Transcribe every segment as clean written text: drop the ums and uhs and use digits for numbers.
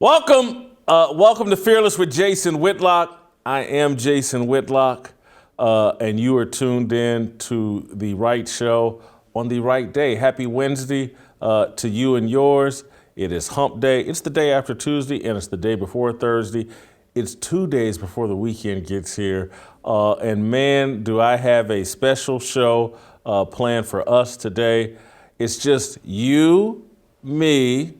Welcome to Fearless with Jason Whitlock. I am Jason Whitlock, and you are tuned in to the right show on the right day. Happy Wednesday to you and yours. It is hump day. It's the day after Tuesday, and it's the day before Thursday. It's 2 days before the weekend gets here. And man, do I have a special show planned for us today. It's just you, me,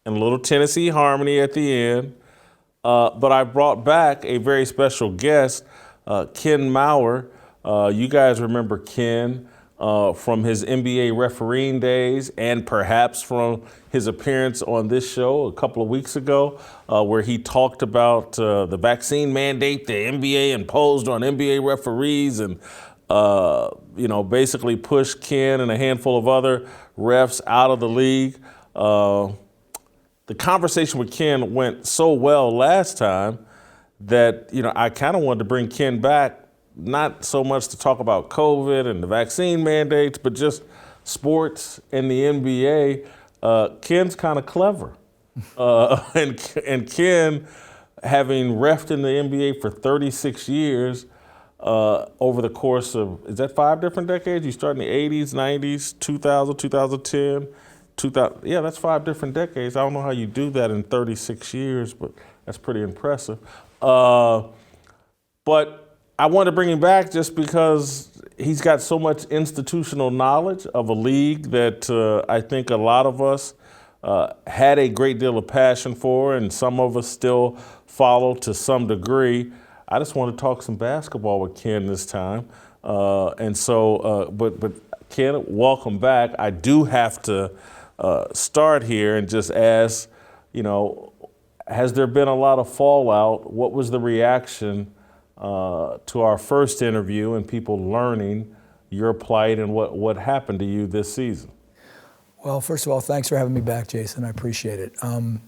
and a little Tennessee Harmony at the end. But I brought back a very special guest, Ken Maurer. You guys remember Ken from his NBA refereeing days and perhaps from his appearance on this show a couple of weeks ago where he talked about the vaccine mandate the NBA imposed on NBA referees and, basically pushed Ken and a handful of other refs out of the league. The conversation with Ken went so well last time that, I kind of wanted to bring Ken back, not so much to talk about COVID and the vaccine mandates, but just sports and the NBA. Ken's kind of clever. And Ken, having refed in the NBA for 36 years over the course of, is that 5 different decades? You start in the 80s, 90s, 2000, 2010. 2000, yeah, that's 5 different decades. I don't know how you do that in 36 years, but that's pretty impressive. But I want to bring him back just because he's got so much institutional knowledge of a league that I think a lot of us had a great deal of passion for, and some of us still follow to some degree. I just want to talk some basketball with Ken this time. But Ken, welcome back. I do have to start here and just ask, has there been a lot of fallout? What was the reaction to our first interview and people learning your plight and what happened to you this season? Well, first of all, thanks for having me back, Jason. I appreciate it. I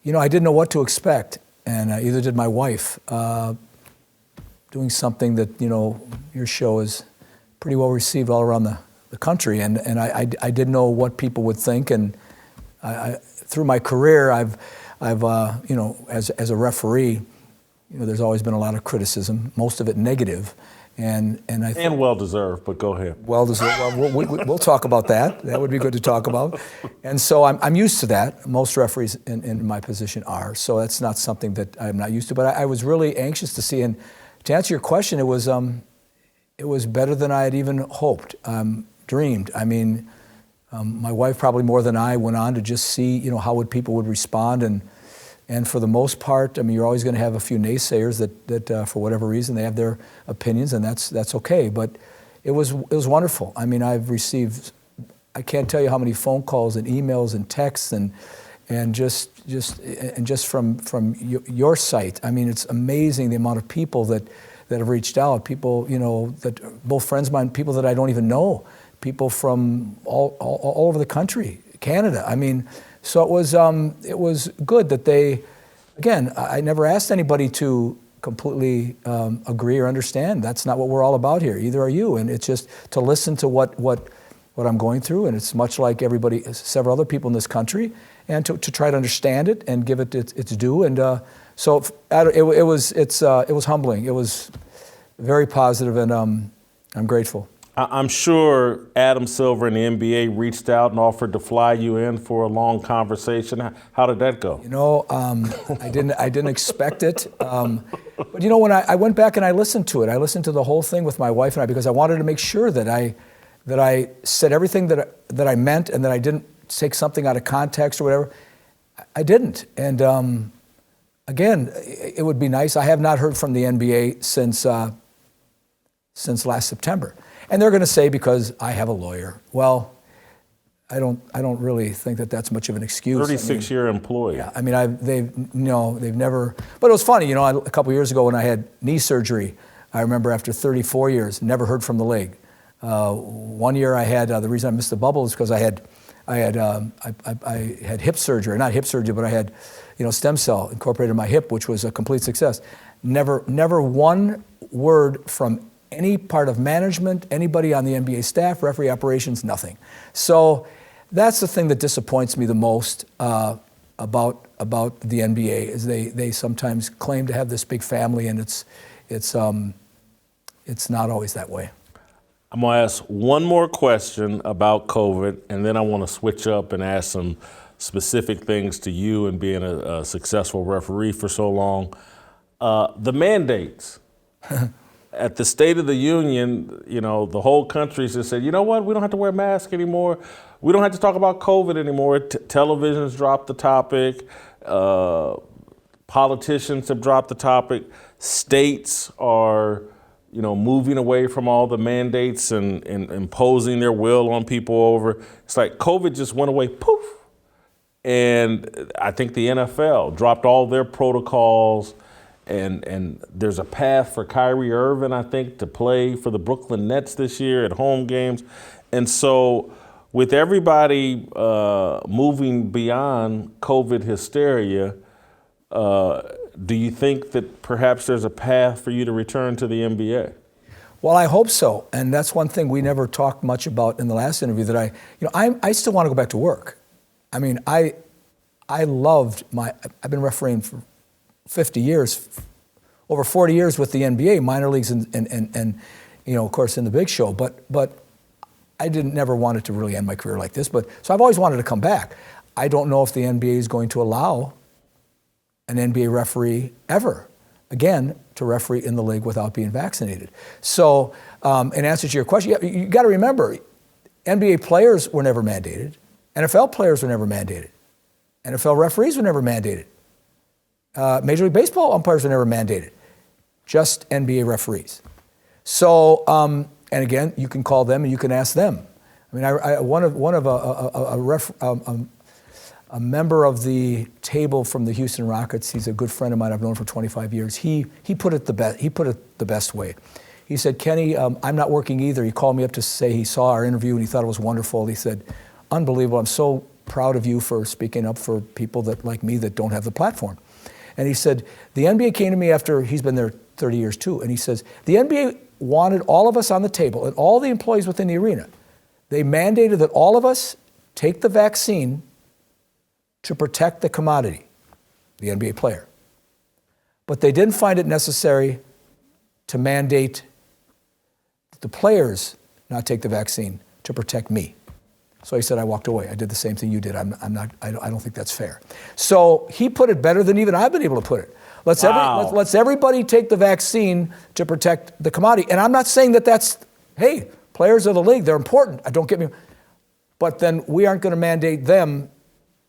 didn't know what to expect, and either did my wife. Doing something that, your show is pretty well received all around the country, and I didn't know what people would think, and through my career, I've as a referee, there's always been a lot of criticism, most of it negative, and I think, and well deserved. But go ahead. Well deserved. Well, we'll talk about that. That would be good to talk about, and so I'm used to that. Most referees in my position are, so that's not something that I'm not used to. But I was really anxious to see, and to answer your question, it was better than I had even hoped. Dreamed. I mean, my wife probably more than I went on to just see, how people would respond, and for the most part, you're always going to have a few naysayers that for whatever reason they have their opinions, and that's okay. But it was wonderful. I've received, I can't tell you how many phone calls and emails and texts and just from your site. It's amazing the amount of people that have reached out. People, that both friends of mine, people that I don't even know. People from all over the country, Canada. So it was good that they, again, I never asked anybody to completely agree or understand. That's not what we're all about here. Either are you. And it's just to listen to what I'm going through, and it's much like several other people in this country, and to try to understand it and give it its due. And so it was humbling. It was very positive, and I'm grateful. I'm sure Adam Silver and the NBA reached out and offered to fly you in for a long conversation. How did that go? I didn't expect it. But when I went back and I listened to it, I listened to the whole thing with my wife and I, because I wanted to make sure that I said everything that I meant, and that I didn't take something out of context or whatever. I didn't. And again, it would be nice. I have not heard from the NBA since last September. And they're going to say because I have a lawyer. Well, I don't really think that that's much of an excuse. 36-year employee. Yeah, they've never. But it was funny, a couple years ago when I had knee surgery, I remember after 34 years, never heard from the league. 1 year I had the reason I missed the bubble is because I had hip surgery, not hip surgery, but I had stem cell incorporated in my hip, which was a complete success. Never one word from any part of management, anybody on the NBA staff, referee operations, nothing. So that's the thing that disappoints me the most about about the NBA is they sometimes claim to have this big family, and it's not always that way. I'm going to ask one more question about COVID, and then I want to switch up and ask some specific things to you and being a successful referee for so long. The mandates. At the State of the Union, the whole country just said, you know what, we don't have to wear masks anymore. We don't have to talk about COVID anymore. Television's dropped the topic. Politicians have dropped the topic. States are moving away from all the mandates and imposing their will on people over. It's like COVID just went away, poof. And I think the NFL dropped all their protocols, and there's a path for Kyrie Irving, I think, to play for the Brooklyn Nets this year at home games. And so with everybody moving beyond COVID hysteria, do you think that perhaps there's a path for you to return to the NBA? Well, I hope so, and that's one thing we never talked much about in the last interview. That I still want to go back to work. I mean, I loved I've been refereeing for 50 years, over 40 years with the NBA, minor leagues, and of course in the big show. But I never wanted to really end my career like this. So I've always wanted to come back. I don't know if the NBA is going to allow an NBA referee ever again to referee in the league without being vaccinated. So, in answer to your question, you got to remember, NBA players were never mandated. NFL players were never mandated. NFL referees were never mandated. Major League Baseball umpires were never mandated. Just NBA referees. So, and again, you can call them and you can ask them. I mean, a member of the table from the Houston Rockets, he's a good friend of mine, I've known for 25 years. He put it the best way. He said, Kenny, I'm not working either. He called me up to say he saw our interview and he thought it was wonderful. He said, unbelievable, I'm so proud of you for speaking up for people that like me that don't have the platform. And he said, the NBA came to me after, he's been there 30 years too, and he says, the NBA wanted all of us on the table and all the employees within the arena. They mandated that all of us take the vaccine to protect the commodity, the NBA player. But they didn't find it necessary to mandate that the players not take the vaccine to protect me. So he said, I walked away. I did the same thing you did. I don't think that's fair. So he put it better than even I've been able to put it. Let's everybody take the vaccine to protect the commodity. And I'm not saying that's, hey, players of the league, they're important. Don't get me. But then we aren't going to mandate them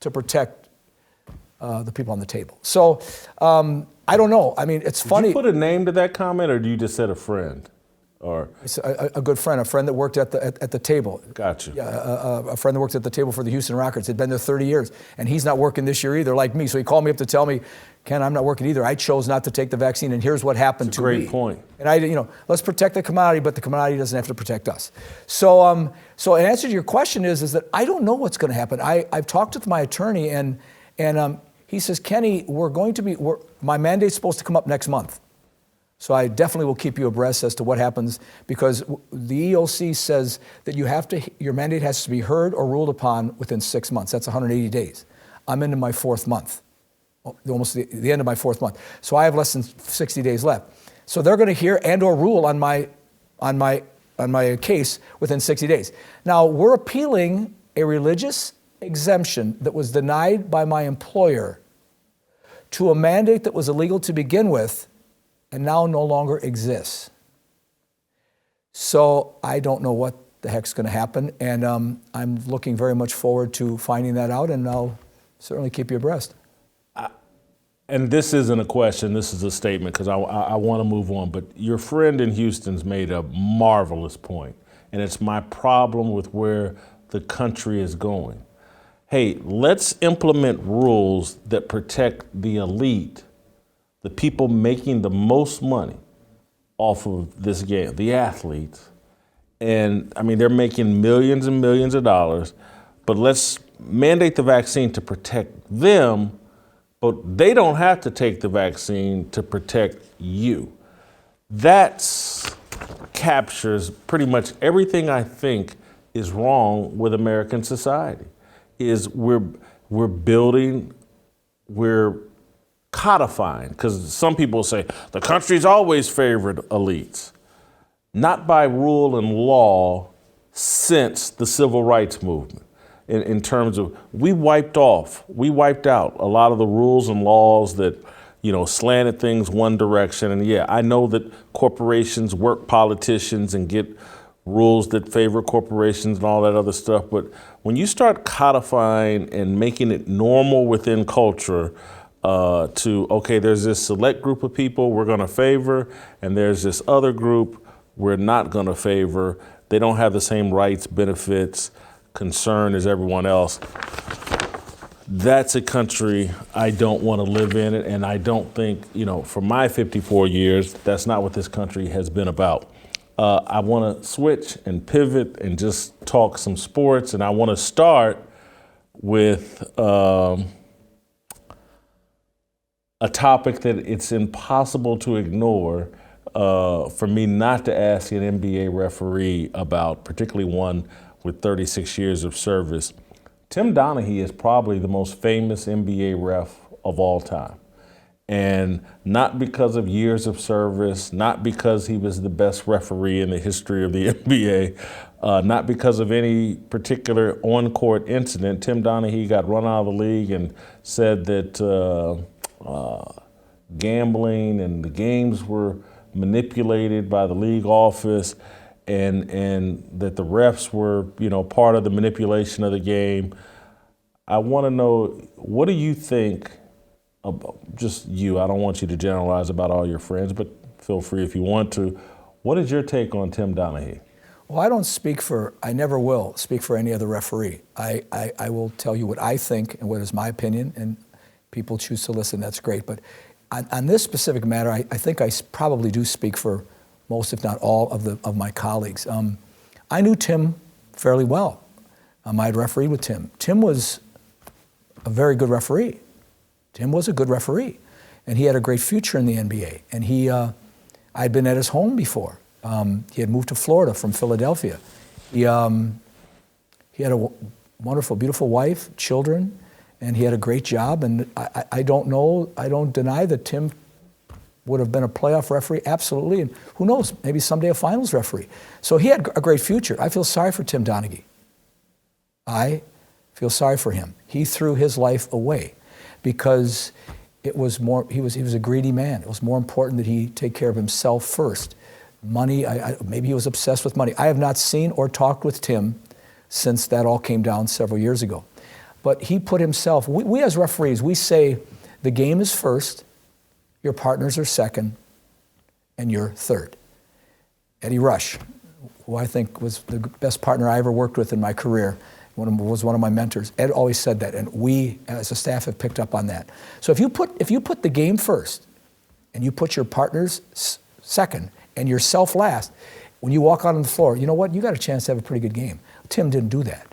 to protect the people on the table. So I don't know. I mean, it's funny. Did you put a name to that comment, or do you just said a friend? Or it's a good friend, a friend that worked at the table. Gotcha. Yeah, a friend that worked at the table for the Houston Rockets. Had been there 30 years, and he's not working this year either, like me. So he called me up to tell me, Ken, I'm not working either. I chose not to take the vaccine, and here's what happened to me. Great point. And let's protect the commodity, but the commodity doesn't have to protect us. So, so in answer to your question is that I don't know what's going to happen. I've talked with my attorney, and he says, Kenny, my mandate's supposed to come up next month. So I definitely will keep you abreast as to what happens, because the EOC says that your mandate has to be heard or ruled upon within 6 months. That's 180 days. I'm into my fourth month, almost the end of my fourth month. So I have less than 60 days left. So they're going to hear and or rule on my case within 60 days. Now we're appealing a religious exemption that was denied by my employer to a mandate that was illegal to begin with and now no longer exists. So I don't know what the heck's going to happen, and I'm looking very much forward to finding that out, and I'll certainly keep you abreast. And this isn't a question, this is a statement, because I want to move on, but your friend in Houston's made a marvelous point, and it's my problem with where the country is going. Hey, let's implement rules that protect the elite, the people making the most money off of this game, the athletes. And I mean, they're making millions and millions of dollars, but let's mandate the vaccine to protect them, but they don't have to take the vaccine to protect you. That captures pretty much everything I think is wrong with American society, is we're building we're codifying, because some people say the country's always favored elites. Not by rule and law since the civil rights movement. In terms of, we wiped out a lot of the rules and laws that, slanted things one direction. And yeah, I know that corporations work politicians and get rules that favor corporations and all that other stuff. But when you start codifying and making it normal within culture, okay, there's this select group of people we're going to favor, and there's this other group we're not going to favor. They don't have the same rights, benefits, concern as everyone else. That's a country I don't want to live in, and I don't think, for my 54 years, that's not what this country has been about. I want to switch and pivot and just talk some sports, and I want to start with a topic that it's impossible to ignore for me not to ask an NBA referee about, particularly one with 36 years of service. Tim Donaghy is probably the most famous NBA ref of all time. And not because of years of service, not because he was the best referee in the history of the NBA, not because of any particular on-court incident. Tim Donaghy got run out of the league and said that gambling and the games were manipulated by the league office, and that the refs were, part of the manipulation of the game. I want to know, what do you think about, just you, I don't want you to generalize about all your friends, but feel free if you want to. What is your take on Tim Donaghy? Well, I never will speak for any other referee. I will tell you what I think and what is my opinion, and people choose to listen, that's great. But on this specific matter, I think I probably do speak for most, if not all, of my colleagues. I knew Tim fairly well. I had refereed with Tim. Tim was a very good referee. Tim was a good referee, and he had a great future in the NBA. And I'd been at his home before. He had moved to Florida from Philadelphia. He had a wonderful, beautiful wife, children, and he had a great job. And I don't deny that Tim would have been a playoff referee, absolutely. And who knows, maybe someday a finals referee. So he had a great future. I feel sorry for Tim Donaghy. I feel sorry for him. He threw his life away because he was a greedy man. It was more important that he take care of himself first. Money, maybe he was obsessed with money. I have not seen or talked with Tim since that all came down several years ago. But he put himself, we as referees, we say the game is first, your partners are second, and you're third. Eddie Rush, who I think was the best partner I ever worked with in my career, was one of my mentors. Ed always said that, and we as a staff have picked up on that. So if you put the game first, and you put your partners second, and yourself last, when you walk out on the floor, you know what? You got a chance to have a pretty good game. Tim didn't do that.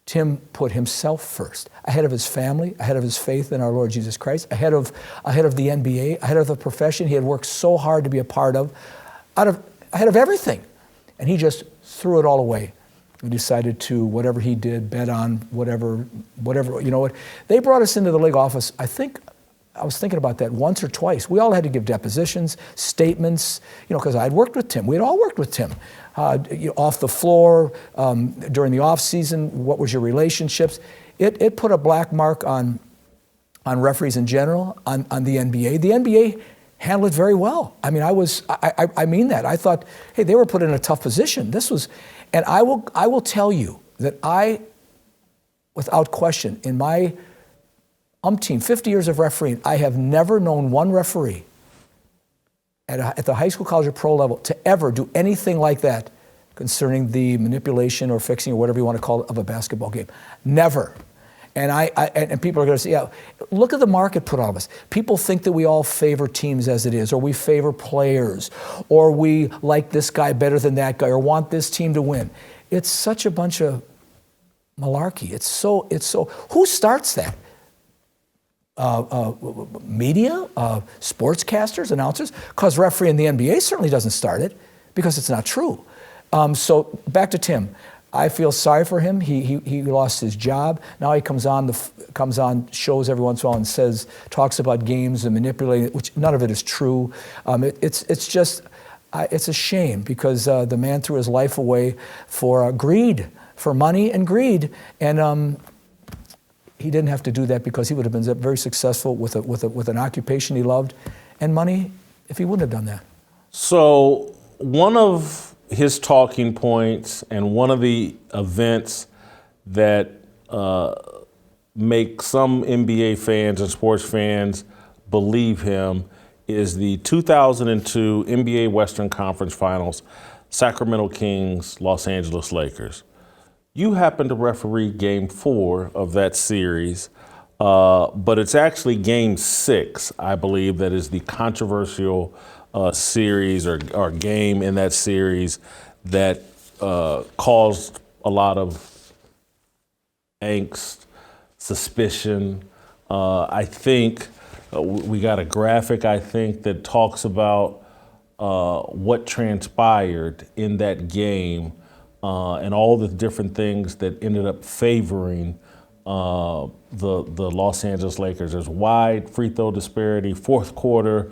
Tim put himself first, ahead of his family, ahead of his faith in our Lord Jesus Christ, ahead of the NBA, ahead of the profession he had worked so hard to be a part of, ahead of everything. And he just threw it all away. He decided to, whatever he did, bet on whatever, you know what? They brought us into the league office, I was thinking about that once or twice. We all had to give depositions, statements, because I'd worked with Tim. We'd all worked with Tim. Off the floor, during the off season, what was your relationships? It put a black mark on referees in general, on the NBA. The NBA handled it very well. I mean, I mean that. I thought, hey, they were put in a tough position. And I will tell you that without question, in my 50 years of refereeing, I have never known one referee at the high school, college, or pro level to ever do anything like that concerning the manipulation or fixing or whatever you want to call it of a basketball game. Never. And people are going to say, yeah, look at the market put on us. People think that we all favor teams as it is, or we favor players, or we like this guy better than that guy, or want this team to win. It's such a bunch of malarkey. It's so. Who starts that? Media, sportscasters, announcers, because referee in the NBA certainly doesn't start it because it's not true. So back to Tim. I feel sorry for him. He lost his job. Now he comes on shows every once in a while and talks about games and manipulating it, which none of it is true. It's a shame because the man threw his life away for greed, for money and greed, and he didn't have to do that because he would have been very successful with an occupation he loved and money if he wouldn't have done that. So one of his talking points and one of the events that make some NBA fans and sports fans believe him is the 2002 NBA Western Conference Finals, Sacramento Kings, Los Angeles Lakers. You happen to referee Game 4 of that series, but it's actually Game 6, I believe, that is the controversial series or game in that series that caused a lot of angst, suspicion. I think we got a graphic, I think, that talks about what transpired in that game and all the different things that ended up favoring the Los Angeles Lakers. There's wide free throw disparity, fourth quarter.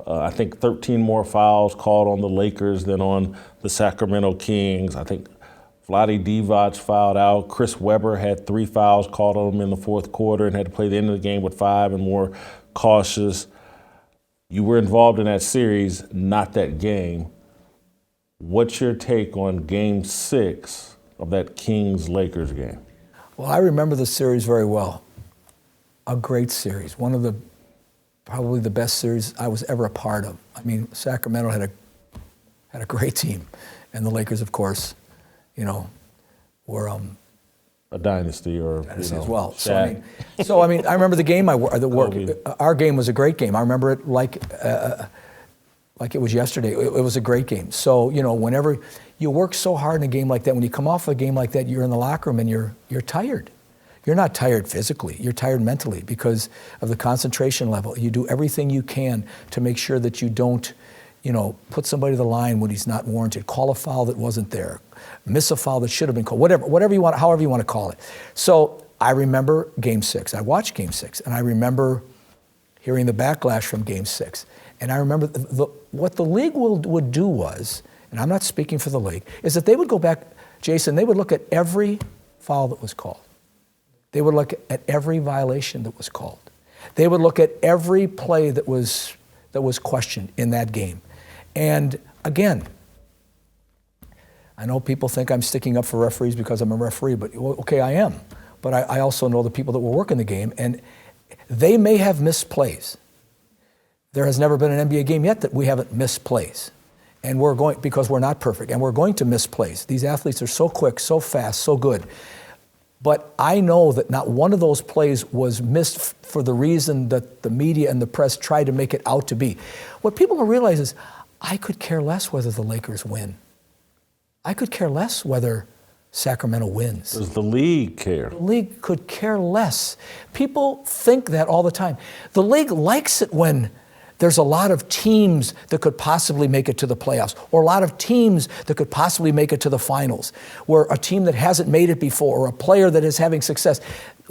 I think 13 more fouls called on the Lakers than on the Sacramento Kings. I think Vlade Divac fouled out. Chris Webber had 3 fouls called on him in the fourth quarter and had to play the end of the game with 5 and more cautious. You were involved in that series, not that game. What's your take on Game 6 of that Kings-Lakers game? Well, I remember the series very well. A great series. One of probably the best series I was ever a part of. I mean, Sacramento had a great team, and the Lakers, of course, were a dynasty as well. Shaq. So I mean, I remember the game. Our game was a great game. I remember it like it was yesterday. It was a great game. So whenever you work so hard in a game like that, when you come off a game like that, you're in the locker room and you're tired. You're not tired physically, you're tired mentally because of the concentration level. You do everything you can to make sure that you don't, put somebody to the line when he's not warranted, call a foul that wasn't there, miss a foul that should have been called, whatever you want, however you want to call it. So I remember Game 6. I watched Game 6, and I remember hearing the backlash from Game 6. And I remember what the league would do was, and I'm not speaking for the league, is that they would go back, Jason, they would look at every foul that was called. They would look at every violation that was called. They would look at every play that was questioned in that game. And again, I know people think I'm sticking up for referees because I'm a referee, but okay, I am. But I also know the people that will work in the game, and they may have missed plays. There has never been an NBA game yet that we haven't missed plays. And because we're not perfect, and we're going to miss plays. These athletes are so quick, so fast, so good. But I know that not one of those plays was missed for the reason that the media and the press tried to make it out to be. What people don't realize is I could care less whether the Lakers win. I could care less whether Sacramento wins. Does the league care? The league could care less. People think that all the time. The league likes it when there's a lot of teams that could possibly make it to the playoffs, or a lot of teams that could possibly make it to the finals, where a team that hasn't made it before, or a player that is having success.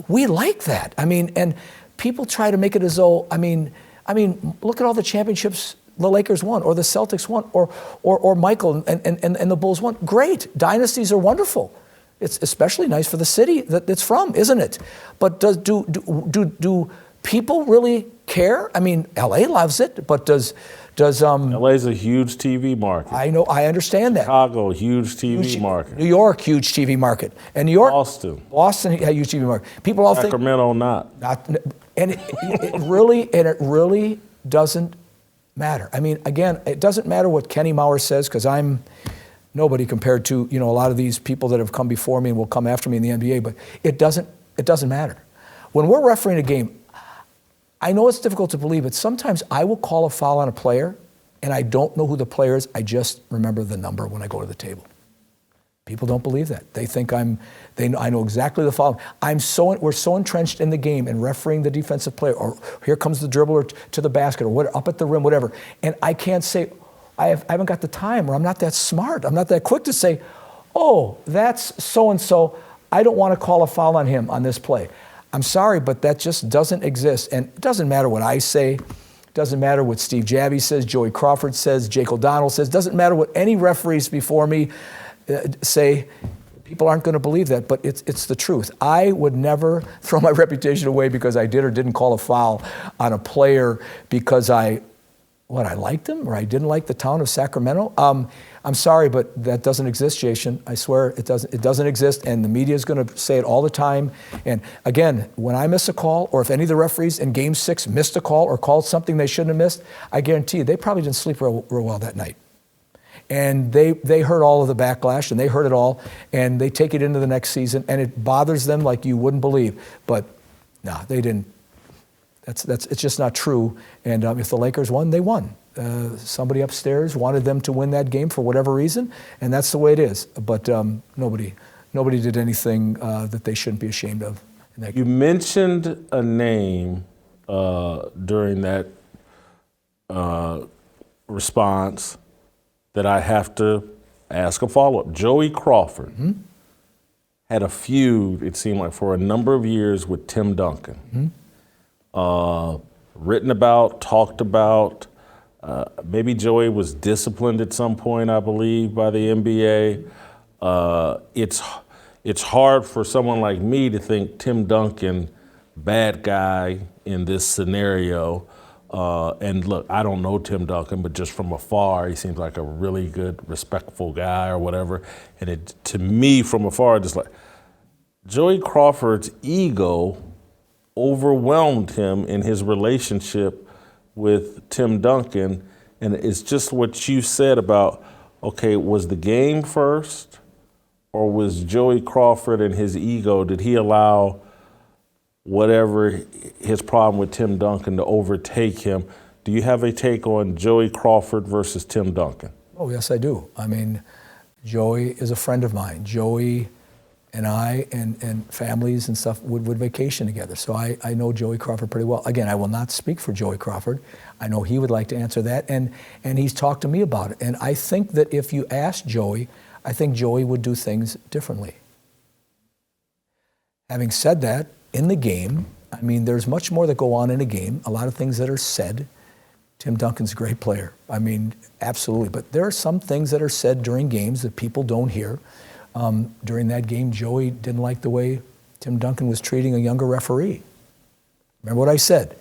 We like that. I mean, and people try to make it as though, I mean, look at all the championships the Lakers won, or the Celtics won, or Michael and the Bulls won. Great. Dynasties are wonderful. It's especially nice for the city that it's from, isn't it? But do people really care? I mean, LA loves it, but does LA's a huge TV market. I know, I understand that. Chicago, huge TV market. New York, huge TV market. And New York, Boston, a huge TV market. People all Sacramento, not. And it really doesn't matter. I mean, again, it doesn't matter what Kenny Mauer says, because I'm nobody compared to a lot of these people that have come before me and will come after me in the NBA. But it doesn't matter. When we're refereeing a game, I know it's difficult to believe, but sometimes I will call a foul on a player, and I don't know who the player is. I just remember the number when I go to the table. People don't believe that. They think I know exactly the foul. We're so entrenched in the game and refereeing the defensive player, or here comes the dribbler to the basket, or up at the rim, whatever. And I can't say, I haven't got the time, or I'm not that smart. I'm not that quick to say, oh, that's so-and-so. I don't want to call a foul on him on this play. I'm sorry, but that just doesn't exist. And it doesn't matter what I say. It doesn't matter what Steve Jabbie says, Joey Crawford says, Jake O'Donnell says. It doesn't matter what any referees before me say. People aren't going to believe that, but it's the truth. I would never throw my reputation away because I did or didn't call a foul on a player because I liked him or I didn't like the town of Sacramento. I'm sorry, but that doesn't exist, Jason. I swear it doesn't. It doesn't exist, and the media is going to say it all the time. And again, when I miss a call, or if any of the referees in Game 6 missed a call or called something they shouldn't have missed, I guarantee you they probably didn't sleep real well that night. And they heard all of the backlash, and they heard it all, and they take it into the next season, and it bothers them like you wouldn't believe. But no, they didn't. It's just not true. And if the Lakers won, they won. Somebody upstairs wanted them to win that game for whatever reason, and that's the way it is. But nobody did anything that they shouldn't be ashamed of. In that You mentioned a name during that response that I have to ask a follow-up. Joey Crawford had a feud, it seemed like, for a number of years with Tim Duncan. Written about, talked about. Maybe Joey was disciplined at some point, I believe, by the NBA. It's hard for someone like me to think Tim Duncan, bad guy in this scenario. And look, I don't know Tim Duncan, but just from afar, he seems like a really good, respectful guy or whatever. And to me, from afar, just like Joey Crawford's ego overwhelmed him in his relationship with Tim Duncan. And it's just what you said about, okay, was the game first, or was Joey Crawford and his ego, did he allow whatever his problem with Tim Duncan to overtake him? Do you have a take on Joey Crawford versus Tim Duncan? Oh, yes, I do. I mean, Joey is a friend of mine. Joey and I and families and stuff would vacation together. So I know Joey Crawford pretty well. Again, I will not speak for Joey Crawford. I know he would like to answer that, and he's talked to me about it. And I think that if you asked Joey, I think Joey would do things differently. Having said that, in the game, I mean, there's much more that go on in a game, a lot of things that are said. Tim Duncan's a great player. I mean, absolutely. But there are some things that are said during games that people don't hear. During that game, Joey didn't like the way Tim Duncan was treating a younger referee. Remember what I said?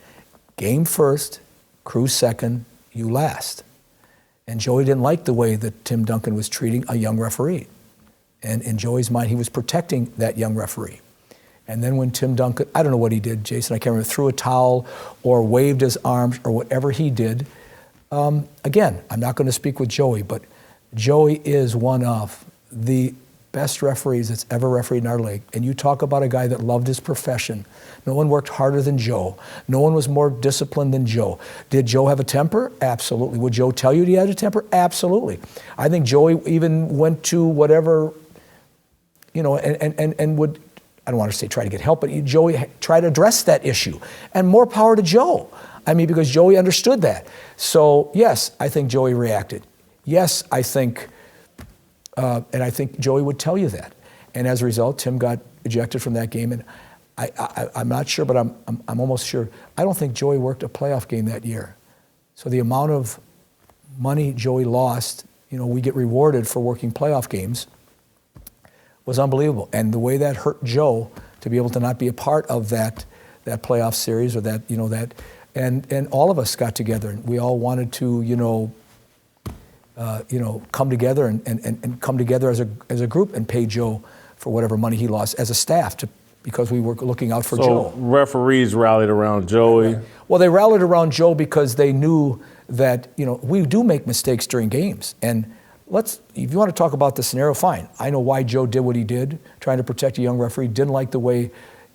Game first, crew second, you last. And Joey didn't like the way that Tim Duncan was treating a young referee. And in Joey's mind, he was protecting that young referee. And then when Tim Duncan, I don't know what he did, Jason, I can't remember, threw a towel or waved his arms or whatever he did. Again, I'm not going to speak with Joey, but Joey is one of the best referees that's ever refereed in our league. And you talk about a guy that loved his profession. No one worked harder than Joe. No one was more disciplined than Joe. Did Joe have a temper? Absolutely. Would Joe tell you he had a temper? Absolutely. I think Joey even went to whatever, and would, I don't want to say try to get help, but Joey tried to address that issue. And more power to Joe. I mean, because Joey understood that. So, yes, I think Joey reacted. Yes, I think, and I think Joey would tell you that. And as a result, Tim got ejected from that game. And I'm not sure, but I'm almost sure. I don't think Joey worked a playoff game that year. So the amount of money Joey lost, we get rewarded for working playoff games, was unbelievable. And the way that hurt Joe to be able to not be a part of that playoff series or that, and all of us got together and we all wanted to, come together and come together as a group and pay Joe for whatever money he lost as a staff because we were looking out for Joe. So referees rallied around Joey. Well, they rallied around Joe because they knew that, we do make mistakes during games. And if you want to talk about the scenario, fine. I know why Joe did what he did, trying to protect a young referee, didn't like the way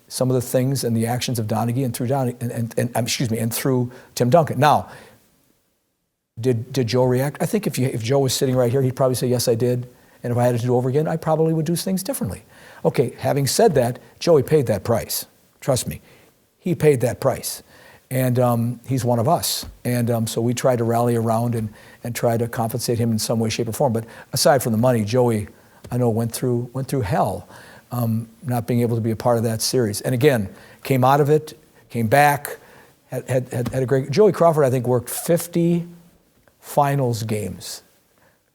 some of the things and the actions of Donaghy and through Tim Duncan. Now, did Joe react? I think if Joe was sitting right here, he'd probably say, yes, I did. And if I had to do it over again, I probably would do things differently. Okay, having said that, Joey paid that price. Trust me, he paid that price. And he's one of us. And so we try to rally around and try to compensate him in some way, shape, or form. But aside from the money, Joey, I know went through hell, not being able to be a part of that series. And again, came out of it, came back, had a great. Joey Crawford, I think, worked 50 finals games.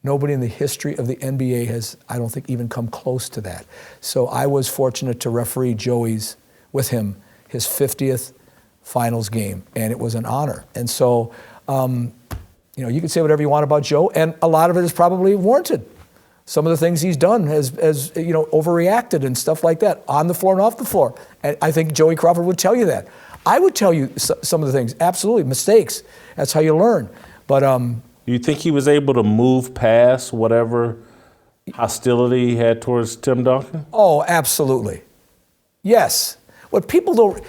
Nobody in the history of the NBA has, I don't think, even come close to that. So I was fortunate to referee his 50th finals game, and it was an honor. And so, you can say whatever you want about Joe, and a lot of it is probably warranted. Some of the things he's done has overreacted and stuff like that, on the floor and off the floor. And I think Joey Crawford would tell you that. I would tell you some of the things, absolutely, mistakes. That's how you learn. But do you think he was able to move past whatever hostility he had towards Tim Donaghy? Oh, absolutely. Yes. What people don't,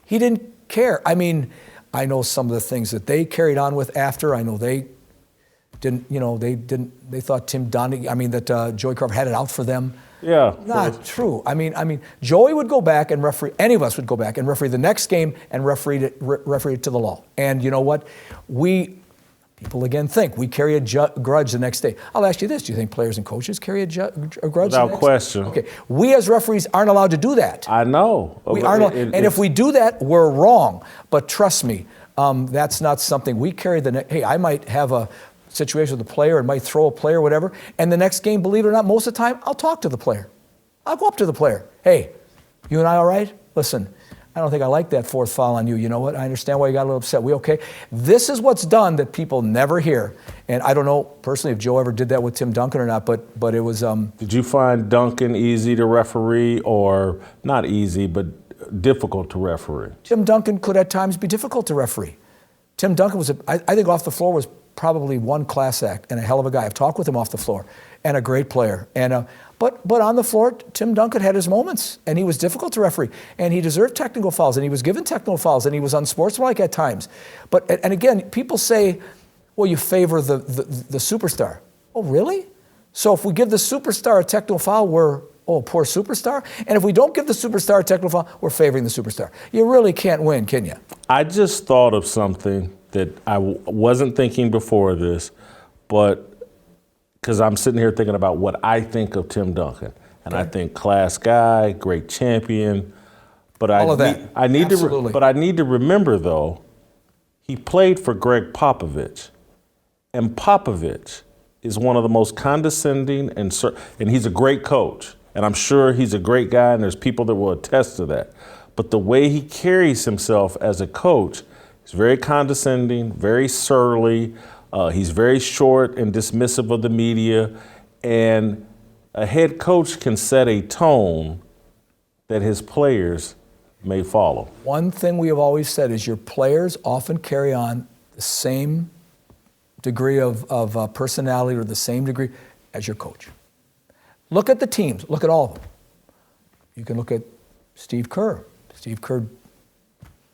he didn't care. I mean, I know some of the things that they carried on with after. I know they didn't, they thought Tim Donaghy, that Joey Crawford had it out for them. Yeah. Not true. I mean, Joey would go back and referee, any of us would go back and referee the next game and referee it to the law. And you know what? People again think we carry a grudge the next day. I'll ask you this: do you think players and coaches carry a grudge? Without question. Okay, we as referees aren't allowed to do that. I know. We aren't, and if we do that, we're wrong. But trust me, that's not something we carry. Hey, I might have a situation with a player and might throw a player, or whatever, and the next game, believe it or not, most of the time, I'll talk to the player. I'll go up to the player. Hey, you and I all right? Listen, I don't think I like that fourth foul on you. You know what? I understand why you got a little upset. We okay? This is what's done that people never hear. And I don't know personally if Joe ever did that with Tim Duncan or not, but it was. Did you find Duncan easy to referee, or not easy, but difficult to referee? Tim Duncan could at times be difficult to referee. Tim Duncan was, I think off the floor was probably one class act and a hell of a guy. I've talked with him off the floor, and a great player. And but on the floor, Tim Duncan had his moments, and he was difficult to referee, and he deserved technical fouls, and he was given technical fouls, and he was unsportsmanlike at times. And again, people say, well, you favor the superstar. Oh, really? So if we give the superstar a technical foul, we're, oh, poor superstar? And if we don't give the superstar a technical foul, we're favoring the superstar. You really can't win, can you? I just thought of something that I wasn't thinking before this, but because I'm sitting here thinking about what I think of Tim Donaghy. And I think class guy, great champion. But all of that. I need Absolutely. but I need to remember, though, he played for Greg Popovich. And Popovich is one of the most condescending, and he's a great coach. And I'm sure he's a great guy, and there's people that will attest to that. But the way he carries himself as a coach is very condescending, very surly. He's very short and dismissive of the media. And a head coach can set a tone that his players may follow. One thing we have always said is your players often carry on the same degree of personality, or the same degree as your coach. Look at the teams. Look at all of them. You can look at Steve Kerr. Steve Kerr,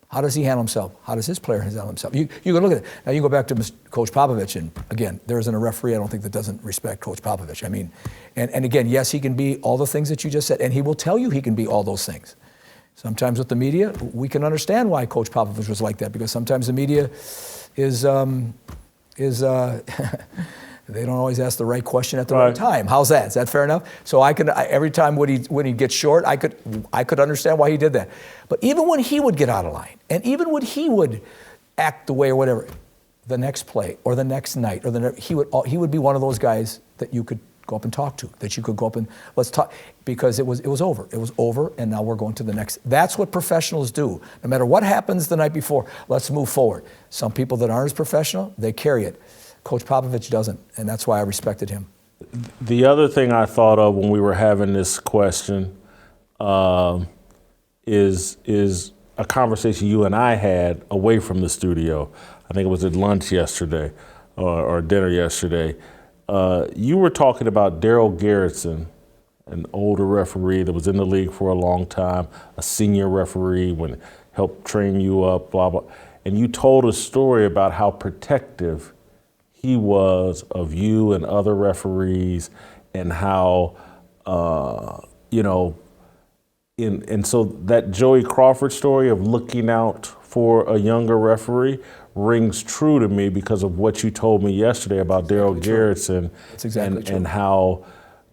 how does he handle himself? How does his player handle himself? You can look at it. Now you go back to Coach Popovich, and again, there isn't a referee, I don't think, that doesn't respect Coach Popovich. I mean, and again, yes, he can be all the things that you just said, and he will tell you he can be all those things. Sometimes with the media, we can understand why Coach Popovich was like that, because sometimes the media is they don't always ask the right question at the right time. How's that? Is that fair enough? So every time when he gets short, I could understand why he did that. But even when he would get out of line, and even when he would act the way or whatever, the next play or the next night he would be one of those guys that you could go up and talk to, that you could go up and let's talk, because it was over. It was over, and now we're going to the next. That's what professionals do. No matter what happens the night before, let's move forward. Some people that aren't as professional, they carry it. Coach Popovich doesn't, and that's why I respected him. The other thing I thought of when we were having this question is a conversation you and I had away from the studio. I think it was at lunch yesterday or dinner yesterday. You were talking about Daryl Garrettson, an older referee that was in the league for a long time, a senior referee, when helped train you up, blah, blah. And you told a story about how protective he was of you and other referees, and how, and so that Joey Crawford story of looking out for a younger referee rings true to me because of what you told me yesterday about Daryl Garrettson. That's exactly true. And how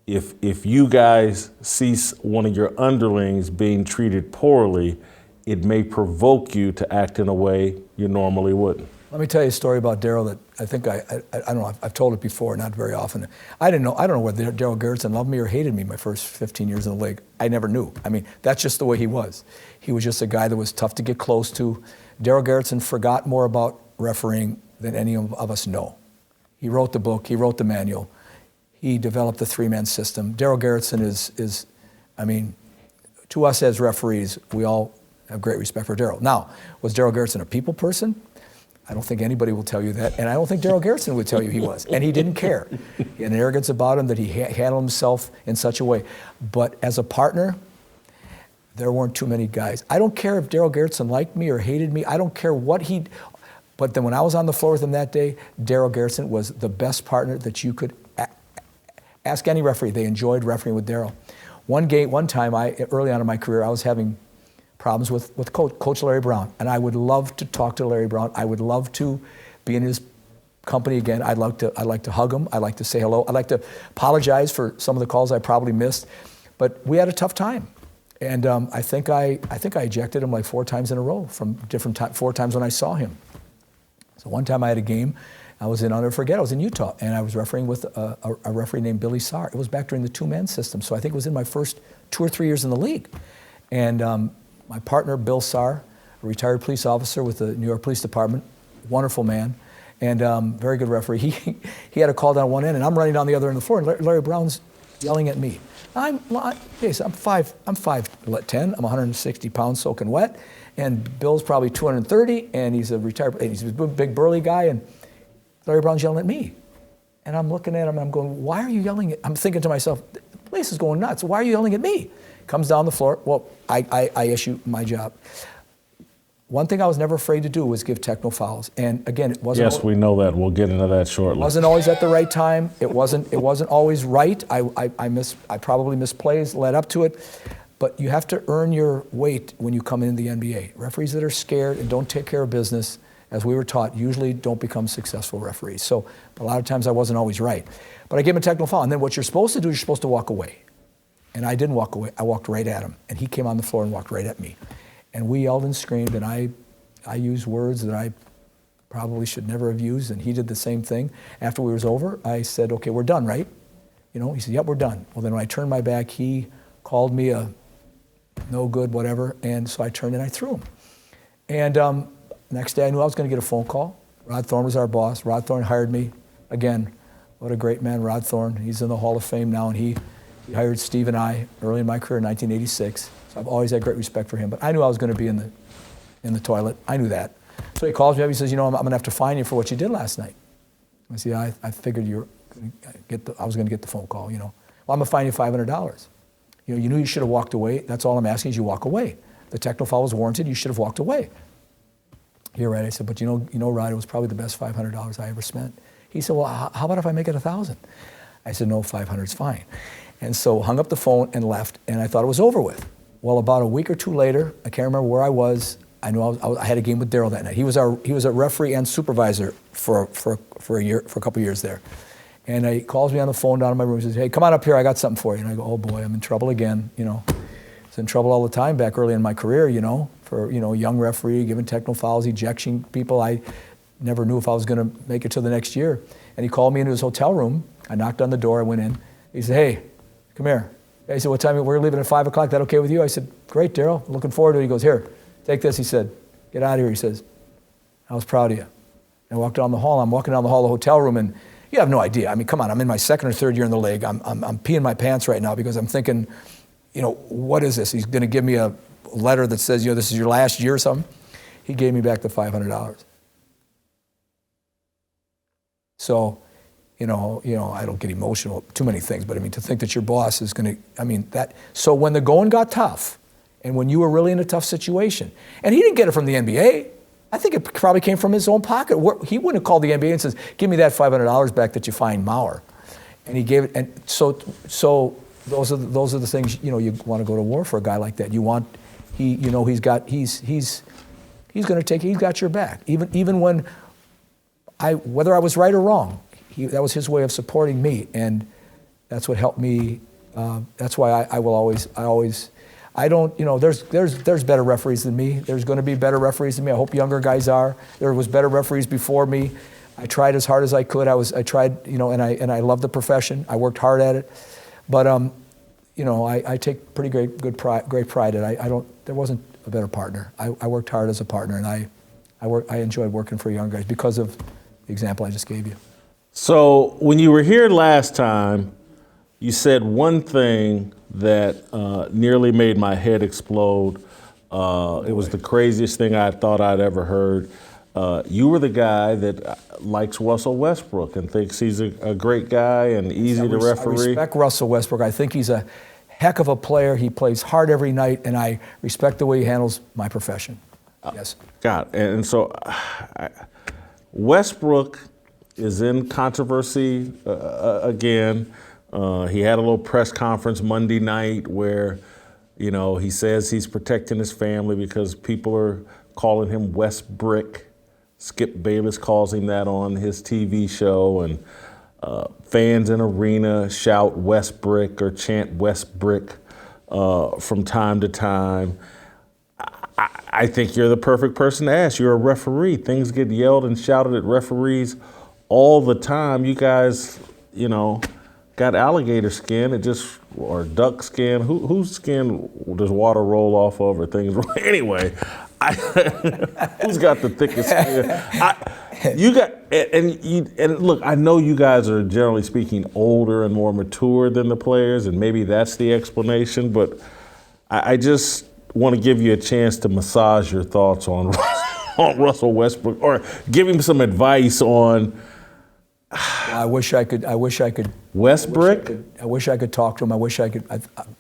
if you guys see one of your underlings being treated poorly, it may provoke you to act in a way you normally wouldn't. Let me tell you a story about Daryl that I think I don't know, I've told it before, not very often. I don't know whether Daryl Gerritsen loved me or hated me my first 15 years in the league. I never knew. I mean, that's just the way he was. He was just a guy that was tough to get close to. Daryl Gerritsen forgot more about refereeing than any of us know. He wrote the book, he wrote the manual, he developed the three-man system. Daryl Gerritsen is, I mean, to us as referees, we all have great respect for Daryl. Now, was Daryl Gerritsen a people person? I don't think anybody will tell you that, and I don't think Daryl Gerritsen would tell you he was, and he didn't care. He had an arrogance about him that he handled himself in such a way. But as a partner, there weren't too many guys. I don't care if Daryl Gerritsen liked me or hated me. I don't care what he, but then when I was on the floor with him that day, Daryl Gerritsen was the best partner that you could ask any referee. They enjoyed refereeing with Daryl. One time, early on in my career, I was having problems with Coach Larry Brown, and I would love to talk to Larry Brown. I would love to be in his company again. I'd like to hug him. I'd like to say hello. I'd like to apologize for some of the calls I probably missed, but we had a tough time, and I think I ejected him like 4 times in a row from different 4 times when I saw him. So one time I had a game. I'll never forget. I was in Utah, and I was refereeing with a referee named Billy Sarr. It was back during the two-man system, so I think it was in my first 2 or 3 years in the league, and my partner, Bill Sarr, a retired police officer with the New York Police Department, wonderful man, and very good referee. He had a call down at one end, and I'm running down the other end of the floor, and Larry Brown's yelling at me. I'm 5'10", I'm 160 pounds soaking wet, and Bill's probably 230, and he's a big burly guy, and Larry Brown's yelling at me. And I'm looking at him, and I'm going, why are you yelling I'm thinking to myself, the place is going nuts. Why are you yelling at me? Comes down the floor. Well, I issue my job. One thing I was never afraid to do was give techno fouls. And again, it wasn't. Yes, we know that. We'll get into that shortly. It wasn't always at the right time. It wasn't always right. I probably missed plays, led up to it. But you have to earn your weight when you come into the NBA. Referees that are scared and don't take care of business, as we were taught, usually don't become successful referees. So a lot of times I wasn't always right. But I gave him a technical foul. And then what you're supposed to do is you're supposed to walk away. And I didn't walk away. I walked right at him. And he came on the floor and walked right at me. And we yelled and screamed, and I used words that I probably should never have used, and he did the same thing. After we was over, I said, okay, we're done, right? You know, he said, yep, we're done. Well, then when I turned my back, he called me a no good, whatever, and so I turned and I threw him. And next day I knew I was going to get a phone call. Rod Thorne was our boss. Rod Thorne hired me. Again, what a great man, Rod Thorne. He's in the Hall of Fame now, and he hired Steve and I early in my career in 1986. So I've always had great respect for him. But I knew I was going to be in the toilet. I knew that. So he calls me up. He says, you know, I'm going to have to fine you for what you did last night. I said, I figured I was going to get the phone call, you know. Well, I'm going to fine you $500. You know, you knew you should have walked away. That's all I'm asking is you walk away. The techno foul was warranted. You should have walked away. You're right. I said, but you know, Rod, it was probably the best $500 I ever spent. He said, well, how about if I make it 1,000? I said, no, 500 is fine. And so hung up the phone and left, and I thought it was over with. Well, about a week or two later, I can't remember where I was. I knew I had a game with Daryl that night. He was a referee and supervisor for a couple years there. And he calls me on the phone down in my room and says, hey, come on up here, I got something for you. And I go, oh boy, I'm in trouble again, you know. I was in trouble all the time back early in my career, you know, for, you know, a young referee, giving techno fouls, ejection people. I never knew if I was going to make it to the next year. And he called me into his hotel room. I knocked on the door, I went in. He said, hey, come here. He said, what time? We're leaving at 5 o'clock. That okay with you? I said, great, Daryl. Looking forward to it. He goes, here, take this. He said, get out of here. He says, I was proud of you. And I walked down the hall. I'm walking down the hall of the hotel room, and you have no idea. I mean, come on. I'm in my second or third year in the league. I'm peeing my pants right now because I'm thinking, you know, what is this? He's going to give me a letter that says, you know, this is your last year or something. He gave me back the $500. So, you know, I don't get emotional, too many things, but I mean, to think that your boss is going to, I mean, that, so when the going got tough, and when you were really in a tough situation, and he didn't get it from the NBA, I think it probably came from his own pocket. He wouldn't have called the NBA and says, give me that $500 back that you fined Maurer. And he gave it, and so those are the things, you know, you want to go to war for a guy like that. You want, he's going to take, he's got your back. Even when whether I was right or wrong, that was his way of supporting me. And That's what helped me. That's why I always. I don't, there's better referees than me. There's going to be better referees than me. I hope younger guys are. There was better referees before me. I tried as hard as I could. I tried, and I love the profession. I worked hard at it. But, I take pretty great pride in it. There wasn't a better partner. I worked hard as a partner, and I enjoyed working for young guys because of the example I just gave you. So when you were here last time, you said one thing that nearly made my head explode. It was the craziest thing I thought I'd ever heard. You were the guy that likes Russell Westbrook and thinks he's a great guy and easy to referee. I respect Russell Westbrook. I think he's a heck of a player. He plays hard every night, and I respect the way he handles my profession. Yes. God, and so Westbrook is in controversy again. He had a little press conference Monday night where, he says he's protecting his family because people are calling him Westbrick. Skip Bayless calls him that on his TV show, and fans in arena shout Westbrick or chant Westbrick from time to time. I think you're the perfect person to ask. You're a referee. Things get yelled and shouted at referees all the time. You guys, got alligator skin, or duck skin. Whose skin does water roll off of or things? Anyway, who's got the thickest skin? And look, I know you guys are generally speaking older and more mature than the players, and maybe that's the explanation, but I just want to give you a chance to massage your thoughts on Russell Westbrook, or give him some advice on. I wish I could. Westbrook? I wish I could talk to him. I wish I could.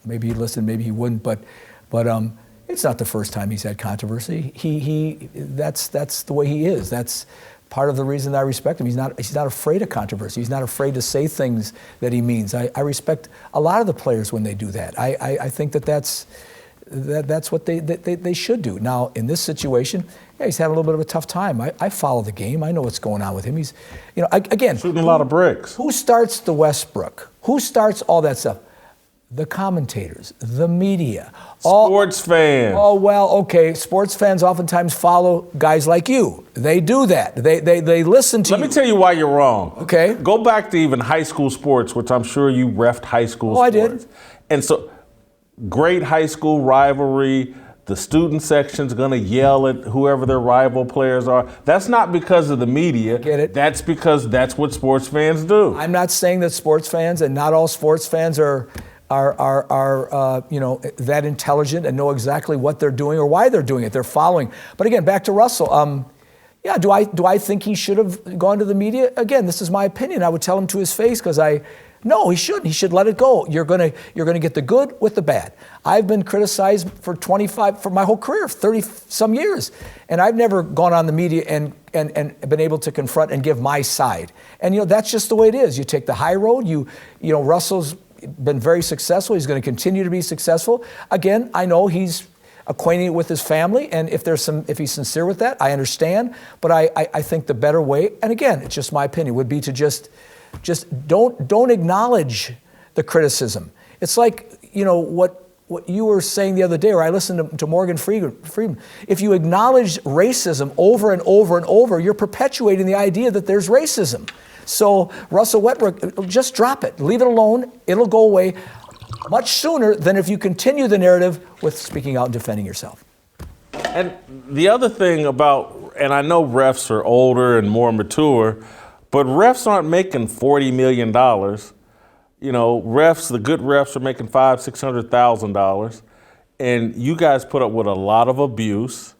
Maybe he'd listen. Maybe he wouldn't. But it's not the first time he's had controversy. That's the way he is. That's part of the reason I respect him. He's not afraid of controversy. He's not afraid to say things that he means. I respect a lot of the players when they do that. I think that's what they should do. Now, in this situation, he's having a little bit of a tough time. I follow the game. I know what's going on with him. He's, again, shooting a lot of bricks. Who starts the Westbrook? Who starts all that stuff? The commentators, the media. Sports fans. Oh, well, okay. Sports fans oftentimes follow guys like you. They do that. They listen to you. Let me tell you why you're wrong. Okay. Go back to even high school sports, which I'm sure you reffed high school sports. I did. And so, great high school rivalry. The student section's going to yell at whoever their rival players are. That's not because of the media. Get it? That's because that's what sports fans do. I'm not saying that sports fans, and not all sports fans are that intelligent and know exactly what they're doing or why they're doing it. They're following. But again, back to Russell. Do I think he should have gone to the media? Again, this is my opinion. I would tell him to his face No, he shouldn't. He should let it go. You're gonna get the good with the bad. I've been criticized for my whole career, 30 some years, and I've never gone on the media and been able to confront and give my side. And that's just the way it is. You take the high road. Russell's been very successful. He's going to continue to be successful. Again, I know he's acquainted with his family, and if he's sincere with that, I understand. But I think the better way, and again, it's just my opinion, would be to just don't acknowledge the criticism. It's like, what you were saying the other day, or I listened to Morgan Freeman. If you acknowledge racism over and over and over, you're perpetuating the idea that there's racism. So Russell Westbrook, just drop it. Leave it alone. It'll go away much sooner than if you continue the narrative with speaking out and defending yourself. And the other thing and I know refs are older and more mature, but refs aren't making $40 million. The good refs are making $500,000-$600,000. And you guys put up with a lot of abuse.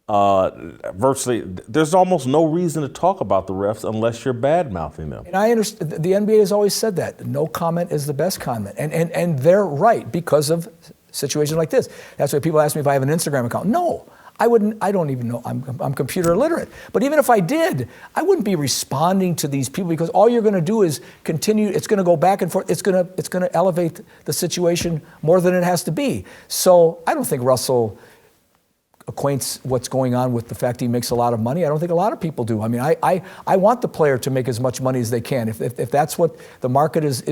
Virtually, there's almost no reason to talk about the refs unless you're bad-mouthing them. And I understand, the NBA has always said that. No comment is the best comment. And they're right because of situations like this. That's why people ask me if I have an Instagram account. No. I wouldn't. I don't even know. I'm computer illiterate. But even if I did, I wouldn't be responding to these people because all you're going to do is continue. It's going to go back and forth. It's going to elevate the situation more than it has to be. So I don't think Russell acquaints what's going on with the fact he makes a lot of money. I don't think a lot of people do. I mean, I want the player to make as much money as they can. If that's what the market is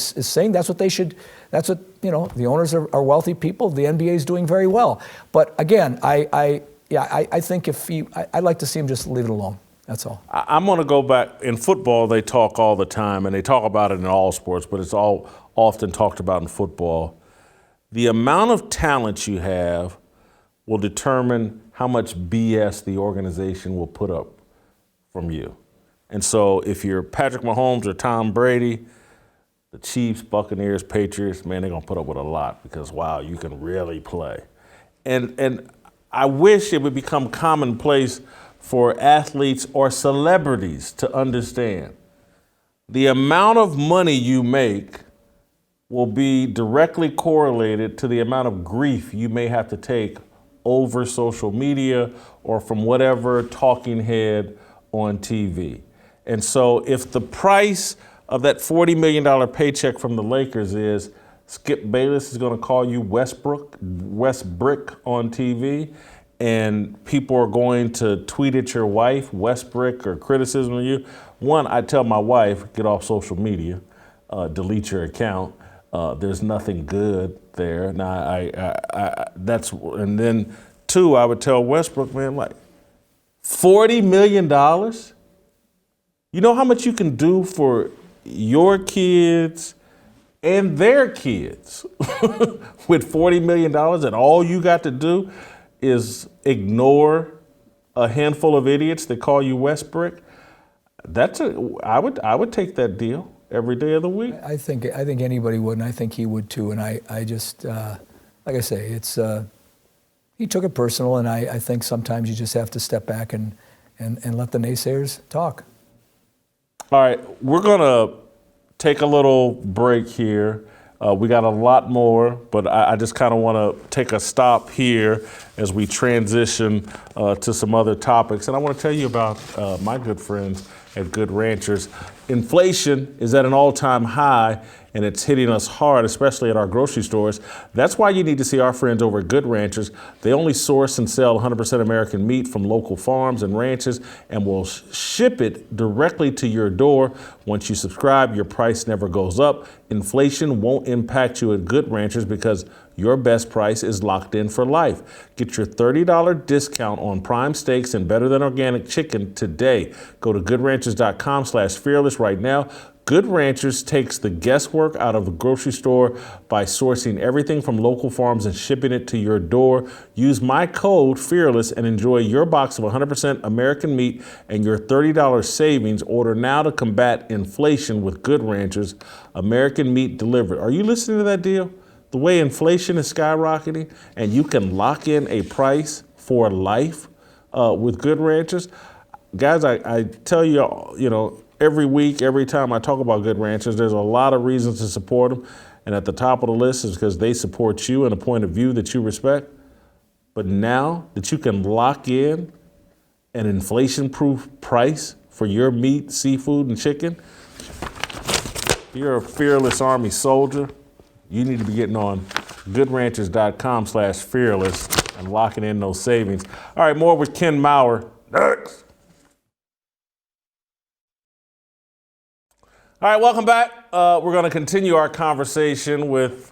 saying, that's what they should. That's what, you know, the owners are wealthy people. The NBA is doing very well. But again, I think I'd like to see him just leave it alone. That's all. I'm going to go back. In football, they talk all the time, and they talk about it in all sports, but it's all often talked about in football. The amount of talent you have will determine how much BS the organization will put up from you. And so if you're Patrick Mahomes or Tom Brady, the Chiefs, Buccaneers, Patriots, man, they're going to put up with a lot because, wow, you can really play. And I wish it would become commonplace for athletes or celebrities to understand the amount of money you make will be directly correlated to the amount of grief you may have to take over social media or from whatever talking head on TV. And so if the price of that $40 million paycheck from the Lakers is Skip Bayless is going to call you Westbrook on TV, and people are going to tweet at your wife, Westbrook, or criticism of you. One, I tell my wife, get off social media, delete your account. There's nothing good there. Now, and then two, I would tell Westbrook, man, like, $40 million? You know how much you can do for your kids and their kids with $40 million, and all you got to do is ignore a handful of idiots that call you Westbrook? I would take that deal every day of the week. I think anybody would, and I think he would too. And I just, like I say, it's he took it personal, and I think sometimes you just have to step back and let the naysayers talk. All right, we're gonna take a little break here. We got a lot more, but I just kind of want to take a stop here as we transition to some other topics. And I want to tell you about my good friends at Good Ranchers. Inflation is at an all-time high, and it's hitting us hard, especially at our grocery stores. That's why you need to see our friends over at Good Ranchers. They only source and sell 100% American meat from local farms and ranches and will ship it directly to your door. Once you subscribe, your price never goes up. Inflation won't impact you at Good Ranchers because your best price is locked in for life. Get your $30 discount on prime steaks and better than organic chicken today. Go to goodranchers.com/fearless right now. Good Ranchers takes the guesswork out of the grocery store by sourcing everything from local farms and shipping it to your door. Use my code FEARLESS and enjoy your box of 100% American meat and your $30 savings. Order now to combat inflation with Good Ranchers. American meat delivered. Are you listening to that deal? The way inflation is skyrocketing, and you can lock in a price for life with Good Ranchers. Guys, I tell you, you know, every week, every time I talk about Good Ranchers, there's a lot of reasons to support them. And at the top of the list is because they support you and a point of view that you respect. But now that you can lock in an inflation-proof price for your meat, seafood, and chicken, you're a fearless Army soldier. You need to be getting on goodranchers.com/fearless and locking in those savings. All right, more with Ken Maurer next. All right, welcome back. We're going to continue our conversation with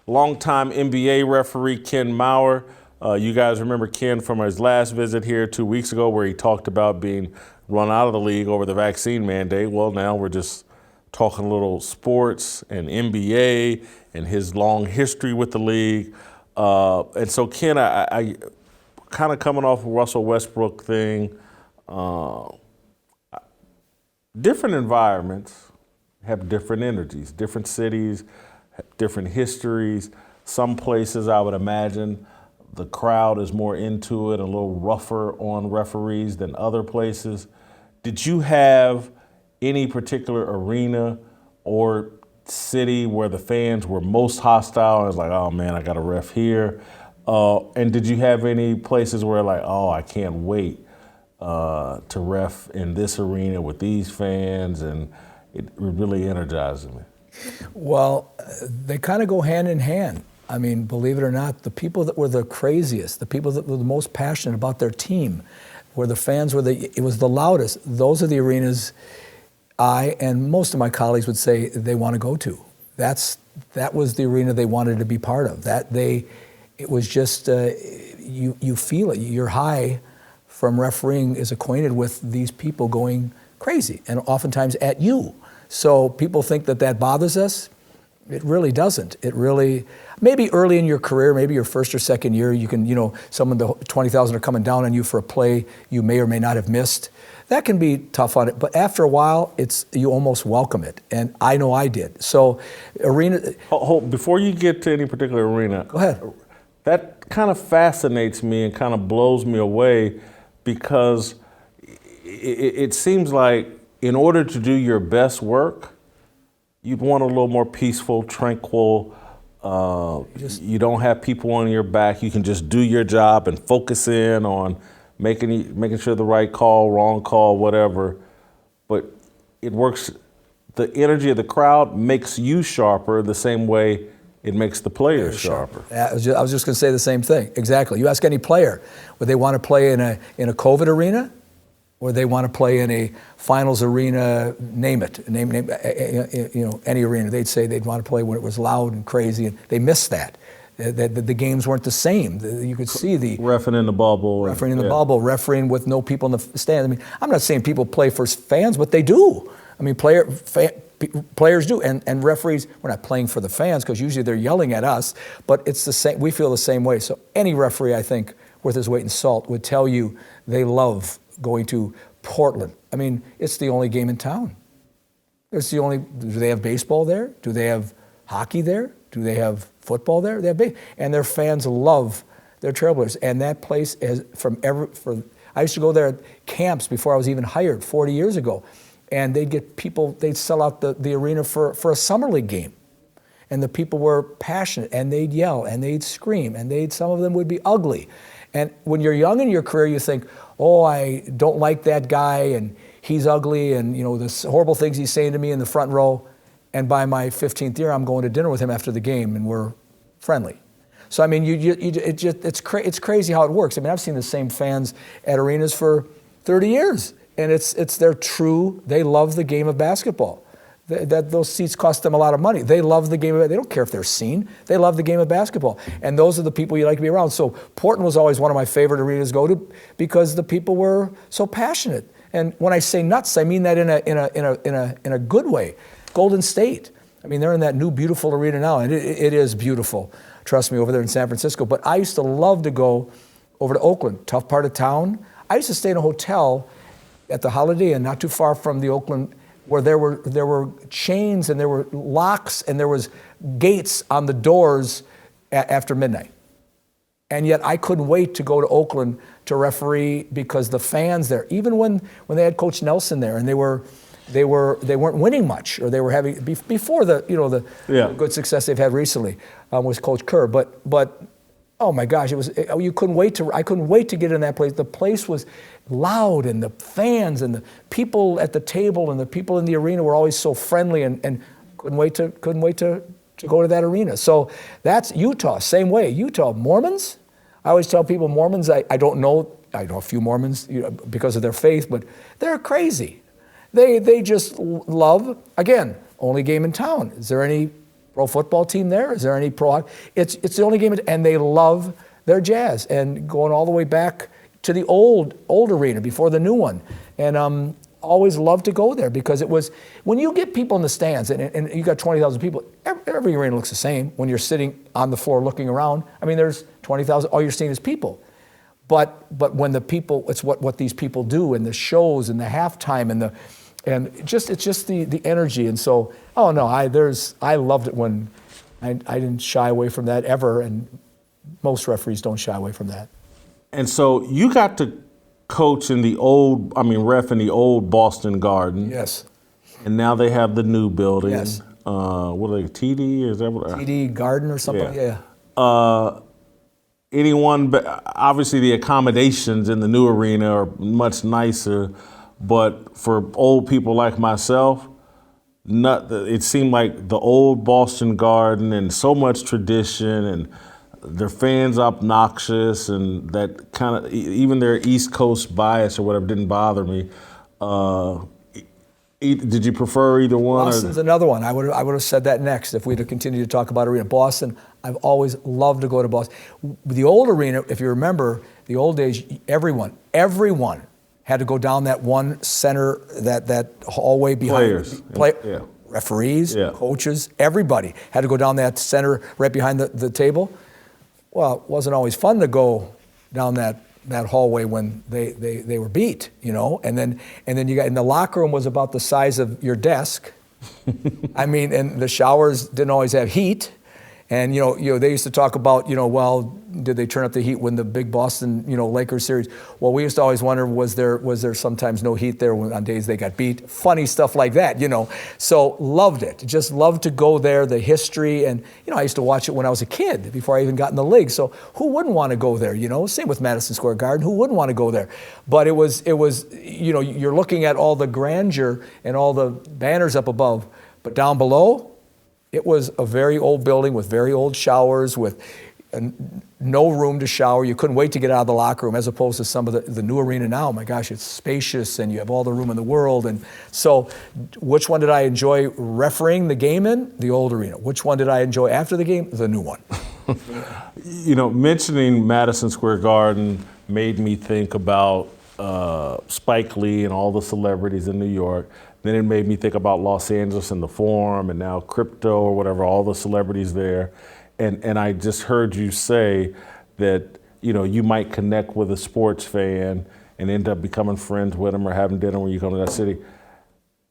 longtime NBA referee Ken Maurer. You guys remember Ken from his last visit here 2 weeks ago where he talked about being run out of the league over the vaccine mandate. Well, now we're just talking a little sports and NBA and his long history with the league. And so, Ken, I kind of coming off the Russell Westbrook thing, different environments have different energies, different cities, different histories. Some places, I would imagine, the crowd is more into it, a little rougher on referees than other places. Did you have any particular arena or city where the fans were most hostile? And it's like, oh man, I got a ref here. And did you have any places where like, oh, I can't wait to ref in this arena with these fans, and it really energizes me? Well, they kind of go hand in hand. I mean, believe it or not, the people that were the craziest, the people that were the most passionate about their team, where the fans were it was the loudest, those are the arenas I and most of my colleagues would say they want to go to. That was the arena they wanted to be part of. It was just, you feel it. Your high from refereeing is acquainted with these people going crazy, and oftentimes at you. So people think that bothers us. It really doesn't. It really, maybe early in your career, maybe your first or second year, you can, someone, the 20,000 are coming down on you for a play you may or may not have missed. That can be tough on it, but after a while, you almost welcome it, and I know I did. So, arena. Before you get to any particular arena, go ahead. That kind of fascinates me and kind of blows me away, because it seems like in order to do your best work, you'd want a little more peaceful, tranquil. You don't have people on your back. You can just do your job and focus in on making sure the right call, wrong call, whatever. But it works. The energy of the crowd makes you sharper the same way it makes the players sharper. I was just going to say the same thing. Exactly. You ask any player, would they want to play in a COVID arena, or they want to play in a finals arena? Name any arena. They'd say they'd want to play when it was loud and crazy, and they missed that. The games weren't the same. You could see the refereeing in the bubble, refereeing with no people in the stands. I mean, I'm not saying people play for fans, but they do. I mean, players do, and referees. We're not playing for the fans because usually they're yelling at us, but it's the same. We feel the same way. So any referee, I think, worth his weight in salt would tell you they love going to Portland. I mean, it's the only game in town. Do they have baseball there? Do they have hockey there? Do they have football there? They have and their fans love their Trailblazers. And that place is I used to go there at camps before I was even hired 40 years ago. And they'd get people, they'd sell out the arena for a summer league game. And the people were passionate, and they'd yell, and they'd scream, and some of them would be ugly. And when you're young in your career, you think, oh, I don't like that guy, and he's ugly, and the horrible things he's saying to me in the front row. And by my 15th year, I'm going to dinner with him after the game, and we're friendly. So I mean, it's crazy how it works. I mean, I've seen the same fans at arenas for 30 years, and they're true. They love the game of basketball. Those seats cost them a lot of money. They love the game of it. They don't care if they're seen. They love the game of basketball. And those are the people you like to be around. So Portland was always one of my favorite arenas to go to because the people were so passionate. And when I say nuts, I mean that in a good way. Golden State. I mean, they're in that new beautiful arena now, and it is beautiful. Trust me, over there in San Francisco. But I used to love to go over to Oakland, tough part of town. I used to stay in a hotel at the Holiday Inn, not too far from the Oakland, where there were chains and there were locks and there was gates on the doors after midnight. And yet I couldn't wait to go to Oakland to referee because the fans there, even when they had Coach Nelson there and they weren't winning much, or they were having before the good success they've had recently with Coach Kerr. But oh my gosh, I couldn't wait to get in that place. The place was loud, and the fans and the people at the table and the people in the arena were always so friendly, and couldn't wait to go to that arena. So that's Utah, same way. Utah, Mormons. I always tell people Mormons. I know a few Mormons because of their faith, but they're crazy. They just love, again, only game in town. Is there any pro football team there? Is there any pro? It's the only game, and they love their Jazz, and going all the way back to the old arena before the new one. And always loved to go there because it was, when you get people in the stands and you got 20,000 people, every arena looks the same when you're sitting on the floor looking around. I mean, there's 20,000, all you're seeing is people. But when the people, it's what these people do, and the shows and the halftime and it's just the energy. And so, oh no, I loved it when I didn't shy away from that ever, and most referees don't shy away from that. And so you got to coach in ref in the old Boston Garden. Yes. And now they have the new building. Yes. What are they, TD? Is that what? TD Garden or something? Yeah. Obviously the accommodations in the new arena are much nicer, but for old people like myself, it seemed like the old Boston Garden and so much tradition and their fans obnoxious and that kind of, even their East Coast bias or whatever didn't bother me. Did you prefer either one? Boston's another one. I would have said that next if we'd have continued to talk about arena. Boston, I've always loved to go to Boston. The old arena, if you remember, the old days, everyone had to go down that one center, that hallway behind. Players. Referees, coaches, everybody had to go down that center right behind the table. Well, it wasn't always fun to go down that hallway when they were beat, and then you got, and the locker room was about the size of your desk. I mean, and the showers didn't always have heat. And they used to talk about, well, did they turn up the heat when the big Boston, Lakers series? Well, we used to always wonder, was there sometimes no heat there on days they got beat? Funny stuff like that, So loved it. Just loved to go there, the history, and I used to watch it when I was a kid before I even got in the league. So who wouldn't want to go there? Same with Madison Square Garden. Who wouldn't want to go there? But it was you're looking at all the grandeur and all the banners up above, but down below, it was a very old building with very old showers, with no room to shower. You couldn't wait to get out of the locker room, as opposed to some of the new arena now. Oh my gosh, it's spacious and you have all the room in the world. And so which one did I enjoy refereeing the game in? The old arena. Which one did I enjoy after the game? The new one. Mentioning Madison Square Garden made me think about Spike Lee and all the celebrities in New York. Then it made me think about Los Angeles and the Forum, and now crypto or whatever, all the celebrities there. And I just heard you say that, you might connect with a sports fan and end up becoming friends with them or having dinner when you come to that city.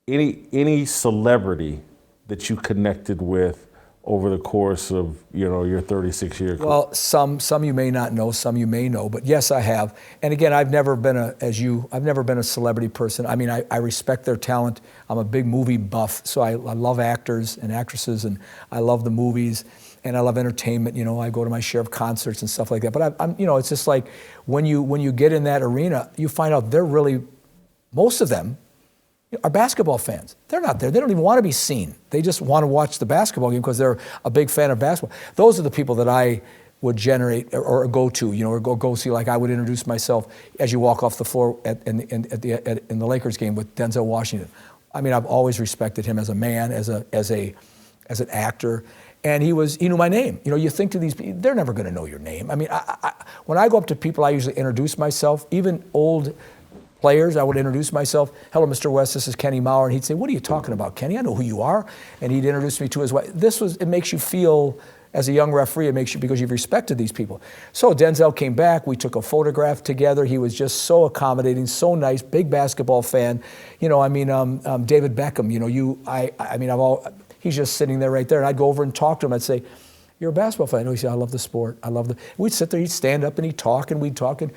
Any celebrity that you connected with over the course of, your 36-year career? Well, some you may not know, some you may know, but yes, I have. And again, I've never been a celebrity person. I mean, I respect their talent. I'm a big movie buff, so I love actors and actresses, and I love the movies, and I love entertainment. I go to my share of concerts and stuff like that. But I'm it's just like when you get in that arena, you find out they're really, most of them, are basketball fans. They're not there. They don't even want to be seen. They just want to watch the basketball game because they're a big fan of basketball. Those are the people that I would generate or go to, or go see. Like I would introduce myself as you walk off the floor in the Lakers game with Denzel Washington. I mean, I've always respected him as a man, as an actor, and he knew my name. You think to these people, they're never going to know your name. I mean, when I go up to people, I usually introduce myself, even old players. I would introduce myself. Hello, Mr. West, this is Kenny Maurer. And he'd say, what are you talking about, Kenny? I know who you are. And he'd introduce me to his wife. It makes you feel, as a young referee, it makes you, because you've respected these people. So Denzel came back. We took a photograph together. He was just so accommodating, so nice, big basketball fan. David Beckham, he's just sitting there right there. And I'd go over and talk to him. I'd say, you're a basketball fan. He'd say, I love the sport. We'd sit there, he'd stand up and he'd talk and we'd talk. And,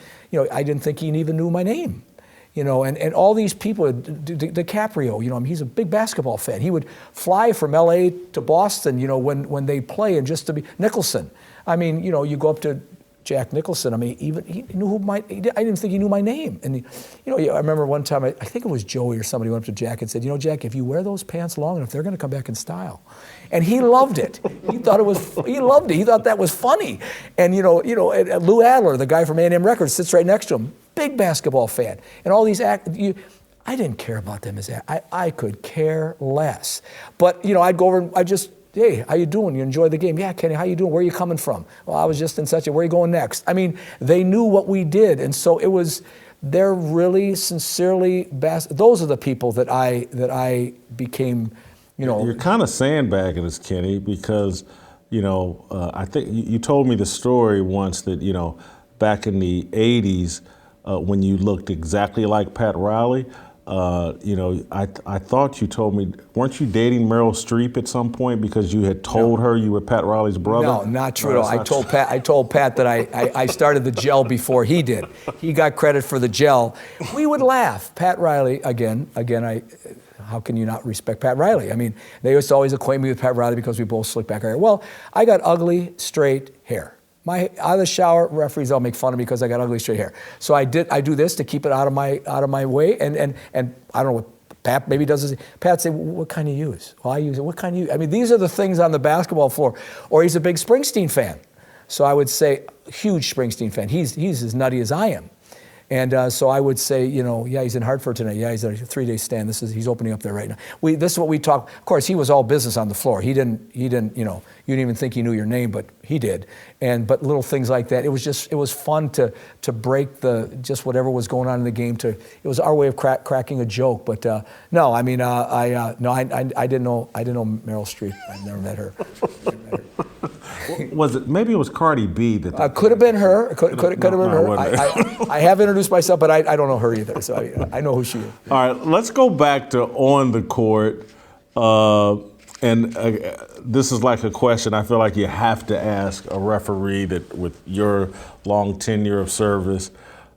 I didn't think he even knew my name. And all these people, DiCaprio, he's a big basketball fan. He would fly from LA to Boston, when they play, and just to be Nicholson. I mean, you go up to Jack Nicholson. I mean, even he knew I didn't think he knew my name. And I remember one time, I think it was Joey or somebody went up to Jack and said, Jack, if you wear those pants long enough, they're going to come back in style. And he loved it. He loved it. He thought that was funny. And Lou Adler, the guy from A&M Records, sits right next to him. Big basketball fan. And all these I didn't care about them as I could care less. But I'd go over and hey, how you doing? You enjoy the game? Yeah, Kenny, how you doing? Where are you coming from? Well, I was just in such a, where are you going next? I mean, they knew what we did. And so they're really sincerely, those are the people that I became, You're kind of sandbagging us, Kenny, because, I think you told me the story once that, back in the 80s, when you looked exactly like Pat Riley, I thought you told me, weren't you dating Meryl Streep at some point because you had told her you were Pat Riley's brother? No, not true at all. I told Pat that I started the gel before he did. He got credit for the gel. We would laugh. Pat Riley, again, how can you not respect Pat Riley? I mean, they used to always acquaint me with Pat Riley because we both slicked back our hair. Well, I got ugly, straight hair. Out of the shower, referees all make fun of me because I got ugly straight hair. So I do this to keep it out of my way. And I don't know what Pat maybe does this. Pat say, well, what kind do you use? Well, I use it. What kind do you use? I mean, these are the things on the basketball floor. Or he's a big Springsteen fan. So I would say, huge Springsteen fan. He's as nutty as I am. And so I would say, yeah, he's in Hartford tonight. Yeah, he's at a 3-day stand. He's opening up there right now. This is what we talk. Of course, he was all business on the floor. He didn't, you didn't even think he knew your name, but he did. But little things like that. It was fun to break just whatever was going on in the game. It was our way of cracking a joke. But no, I mean, I didn't know Meryl Streep. I've never met her. Maybe it was Cardi B that could have been her. Could have been her. I have introduced myself, but I don't know her either. So I know who she is. All right, let's go back to on the court. This is like a question I feel like you have to ask a referee that with your long tenure of service.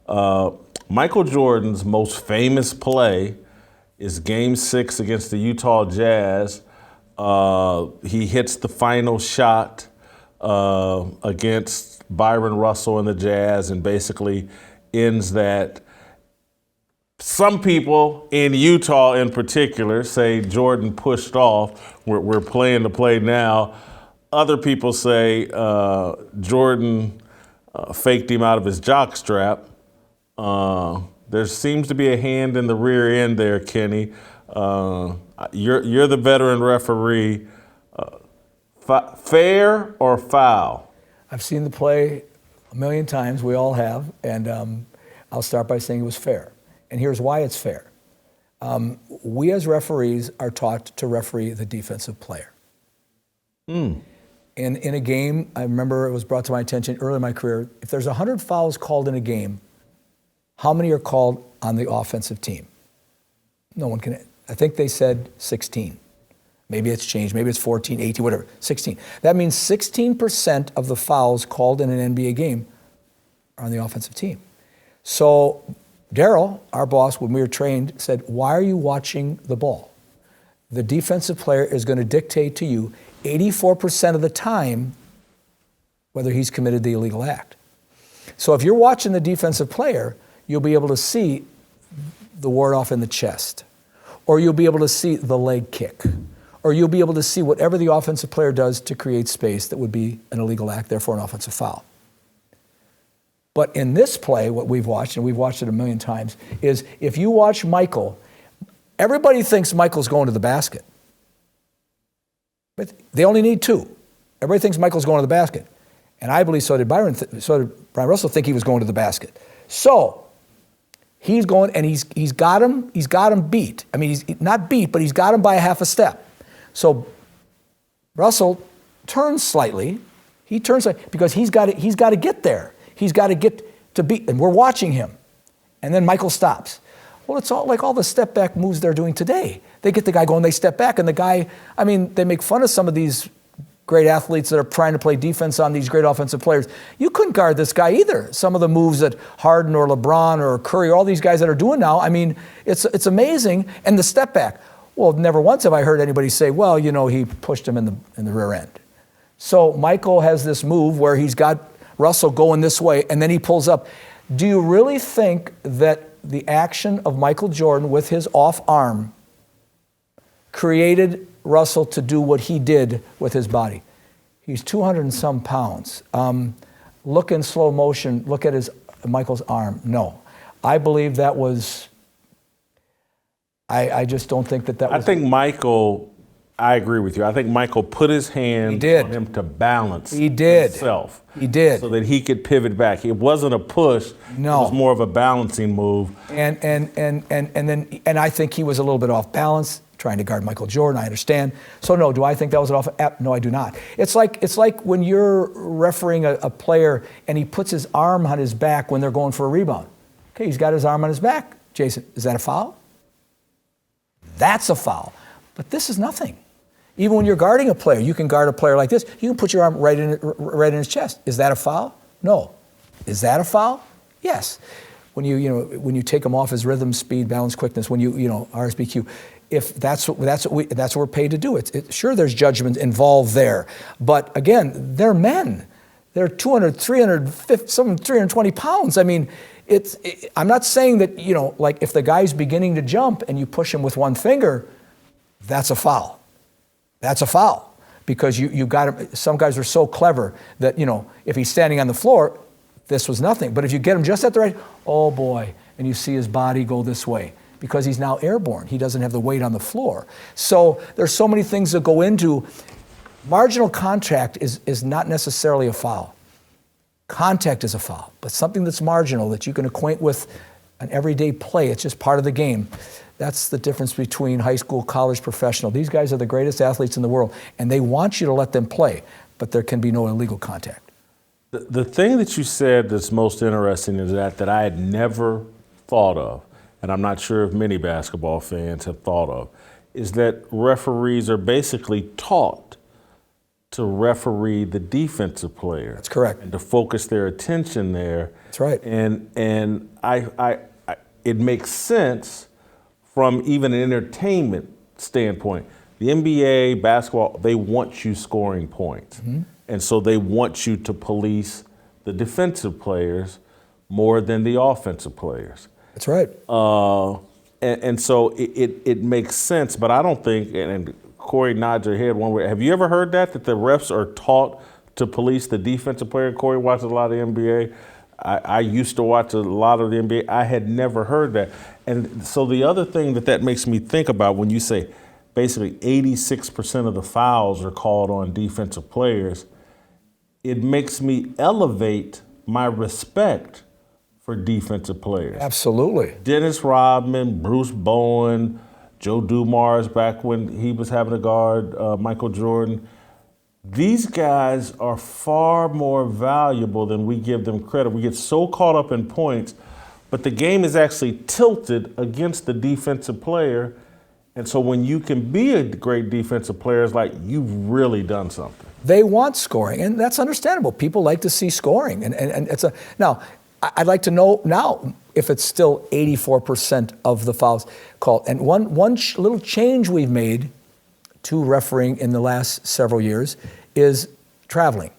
Michael Jordan's most famous play is Game 6 against the Utah Jazz. He hits the final shot against Byron Russell and the Jazz and basically ends that. Some people in Utah in particular say Jordan pushed off. We're playing the play now. Other people say Jordan faked him out of his jockstrap. There seems to be a hand in the rear end there, Kenny. You're the veteran referee. Fair or foul? I've seen the play a million times. We all have. And I'll start by saying it was fair. And here's why it's fair. We as referees are taught to referee the defensive player. In a game, I remember it was brought to my attention early in my career, if there's 100 fouls called in a game, how many are called on the offensive team? No one can. I think they said 16. Maybe it's changed. Maybe it's 14, 18, whatever. 16. That means 16% of the fouls called in an NBA game are on the offensive team. So Daryl, our boss, when we were trained, said, why are you watching the ball? The defensive player is going to dictate to you 84% of the time whether he's committed the illegal act. So if you're watching the defensive player, you'll be able to see the ward off in the chest, or you'll be able to see the leg kick, or you'll be able to see whatever the offensive player does to create space that would be an illegal act, therefore an offensive foul. But in this play, what we've watched, and we've watched it a million times, is if you watch Michael, everybody thinks Michael's going to the basket. But they only need two. Everybody thinks Michael's going to the basket. And I believe so did Byron Russell think he was going to the basket. So he's going, and he's got him beat. I mean, he's not beat, but he's got him by a half a step. So Russell turns slightly. He turns because he's got to get there. He's got to get to beat, and we're watching him. And then Michael stops. Well, it's all like all the step back moves they're doing today. They get the guy going, they step back, and the guy, I mean, they make fun of some of these great athletes that are trying to play defense on these great offensive players. You couldn't guard this guy either. Some of the moves that Harden or LeBron or Curry or all these guys that are doing now, I mean, it's amazing. And the step back, well, never once have I heard anybody say, well, he pushed him in the rear end. So Michael has this move where he's got Russell going this way, and then he pulls up. Do you really think that the action of Michael Jordan with his off arm created Russell to do what he did with his body? He's 200 and some pounds. Look in slow motion, look at Michael's arm. No. I believe that was, I just don't think that was. I think Michael, I agree with you. I think Michael put his hand on him to balance himself. He did. So that he could pivot back. It wasn't a push. No. It was more of a balancing move. And I think he was a little bit off balance, trying to guard Michael Jordan, I understand. So no, do I think that was an off? No, I do not. It's like when you're refereeing a player and he puts his arm on his back when they're going for a rebound. Okay, he's got his arm on his back. Jason, is that a foul? That's a foul. But this is nothing. Even when you're guarding a player, you can guard a player like this. You can put your arm right in his chest. Is that a foul? No. Is that a foul? Yes. When you take him off his rhythm, speed, balance, quickness, when you RSBQ, if that's what we're paid to do. Sure, there's judgment involved there, but again, they're men. They're 200, 350, some 320 pounds. I mean, I'm not saying that, like if the guy's beginning to jump and you push him with one finger, that's a foul. That's a foul. Because you got him, some guys are so clever that, if he's standing on the floor, this was nothing. But if you get him just at the right, oh boy, and you see his body go this way, because he's now airborne. He doesn't have the weight on the floor. So there's so many things that go into marginal contact is not necessarily a foul. Contact is a foul, but something that's marginal that you can acquaint with an everyday play, it's just part of the game. That's the difference between high school, college, professional. These guys are the greatest athletes in the world, and they want you to let them play, but there can be no illegal contact. The thing that you said that's most interesting is that I had never thought of, and I'm not sure if many basketball fans have thought of, is that referees are basically taught to referee the defensive player. That's correct. And to focus their attention there. That's right. And I it makes sense from even an entertainment standpoint. The NBA, basketball, they want you scoring points. Mm-hmm. And so they want you to police the defensive players more than the offensive players. That's right. And so it makes sense, but I don't think, and Corey nods her head one way, have you ever heard that the refs are taught to police the defensive player? Corey watches a lot of the NBA. I used to watch a lot of the NBA. I had never heard that. And so the other thing that makes me think about when you say basically 86% of the fouls are called on defensive players, it makes me elevate my respect for defensive players. Absolutely. Dennis Rodman, Bruce Bowen, Joe Dumars back when he was having to guard Michael Jordan. These guys are far more valuable than we give them credit. We get so caught up in points, but the game is actually tilted against the defensive player. And so when you can be a great defensive player, it's like you've really done something. They want scoring, and that's understandable. People like to see scoring. And it's now, I'd like to know now if it's still 84% of the fouls called. And one little change we've made to refereeing in the last several years is traveling.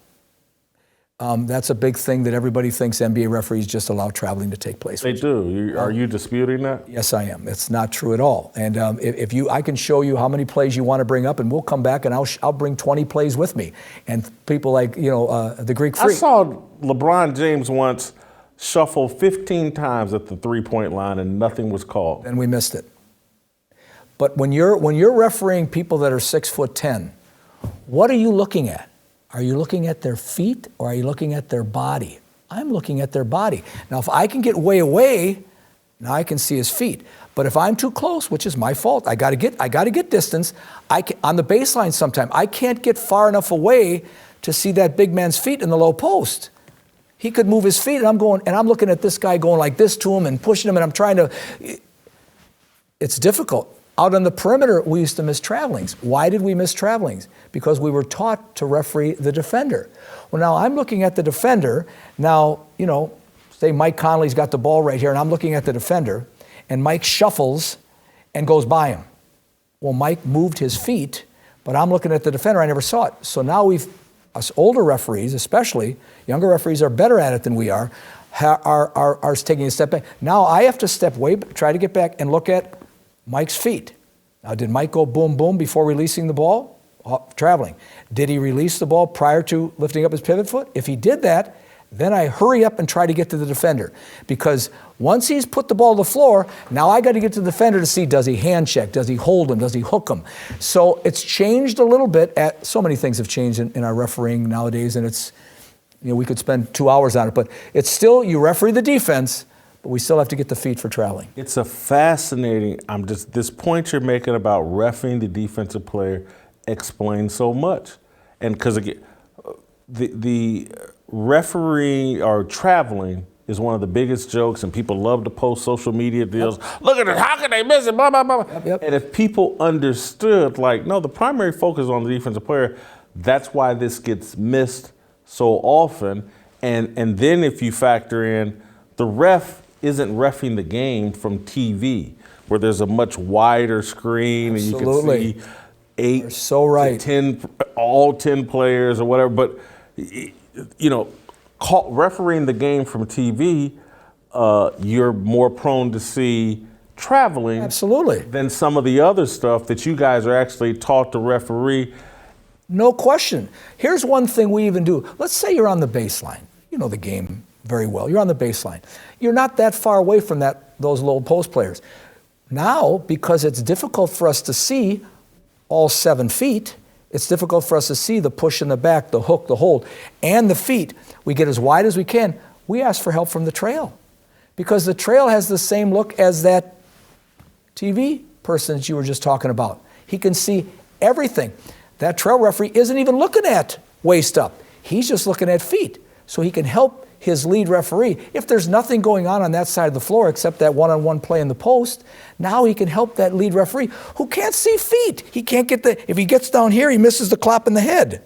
That's a big thing that everybody thinks NBA referees just allow traveling to take place. They do. Are you disputing that? Yes, I am. It's not true at all. And I can show you how many plays you want to bring up, and we'll come back and I'll bring 20 plays with me. And people like the Greek Freak. I saw LeBron James once shuffle 15 times at the three-point line and nothing was called. And we missed it. But when you're refereeing people that are 6'10", what are you looking at? Are you looking at their feet or are you looking at their body? I'm looking at their body. Now, if I can get way away, now I can see his feet. But if I'm too close, which is my fault, I got to get distance. On the baseline sometime, I can't get far enough away to see that big man's feet in the low post. He could move his feet, and I'm looking at this guy going like this to him and pushing him, and I'm trying to. It's difficult. Out on the perimeter, we used to miss travelings. Why did we miss travelings? Because we were taught to referee the defender. Well, now I'm looking at the defender. Now, say Mike Conley's got the ball right here, and I'm looking at the defender, and Mike shuffles and goes by him. Well, Mike moved his feet, but I'm looking at the defender. I never saw it. So now us older referees, especially, younger referees are better at it than we are taking a step back. Now I have to try to get back and look at Mike's feet. Now, did Mike go boom, boom before releasing the ball? Traveling. Did he release the ball prior to lifting up his pivot foot? If he did that, then I hurry up and try to get to the defender. Because once he's put the ball to the floor, now I got to get to the defender to see, does he hand check? Does he hold him? Does he hook him? So it's changed a little bit. So many things have changed in our refereeing nowadays, and it's, we could spend 2 hours on it, but it's still, you referee the defense, but we still have to get the feet for traveling. It's a fascinating, this point you're making about reffing the defensive player explains so much. And because again, the referee or traveling is one of the biggest jokes, and people love to post social media deals. Yep. Look at it, how can they miss it, blah, blah, blah. Yep. And if people understood, no, the primary focus on the defensive player, that's why this gets missed so often. And then if you factor in, the ref isn't reffing the game from TV, where there's a much wider screen. Absolutely. And you can see 8 You're so right. to 10, all 10 players or whatever. But refereeing the game from TV, you're more prone to see traveling Absolutely. than some of the other stuff that you guys are actually taught to referee. No question. Here's one thing we even do. Let's say you're on the baseline. You know the game very well. You're on the baseline. You're not that far away from those low post players. Now, because it's difficult for us to see all 7 feet, it's difficult for us to see the push in the back, the hook, the hold, and the feet. We get as wide as we can. We ask for help from the trail because the trail has the same look as that TV person that you were just talking about. He can see everything. That trail referee isn't even looking at waist up. He's just looking at feet. So he can help his lead referee. If there's nothing going on that side of the floor except that one-on-one play in the post, now he can help that lead referee who can't see feet. He can't get if he gets down here, he misses the clap in the head.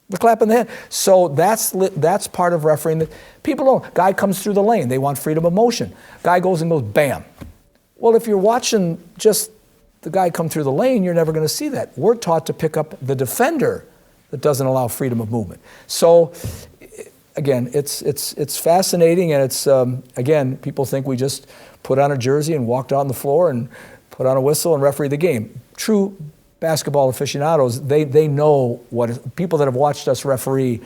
The clap in the head. So that's part of refereeing that people don't. Guy comes through the lane. They want freedom of motion. Guy goes and goes, bam. Well, if you're watching just the guy come through the lane, you're never going to see that. We're taught to pick up the defender that doesn't allow freedom of movement. So, again, it's fascinating, and it's again, people think we just put on a jersey and walked out on the floor and put on a whistle and referee the game. True basketball aficionados, they know what people that have watched us referee.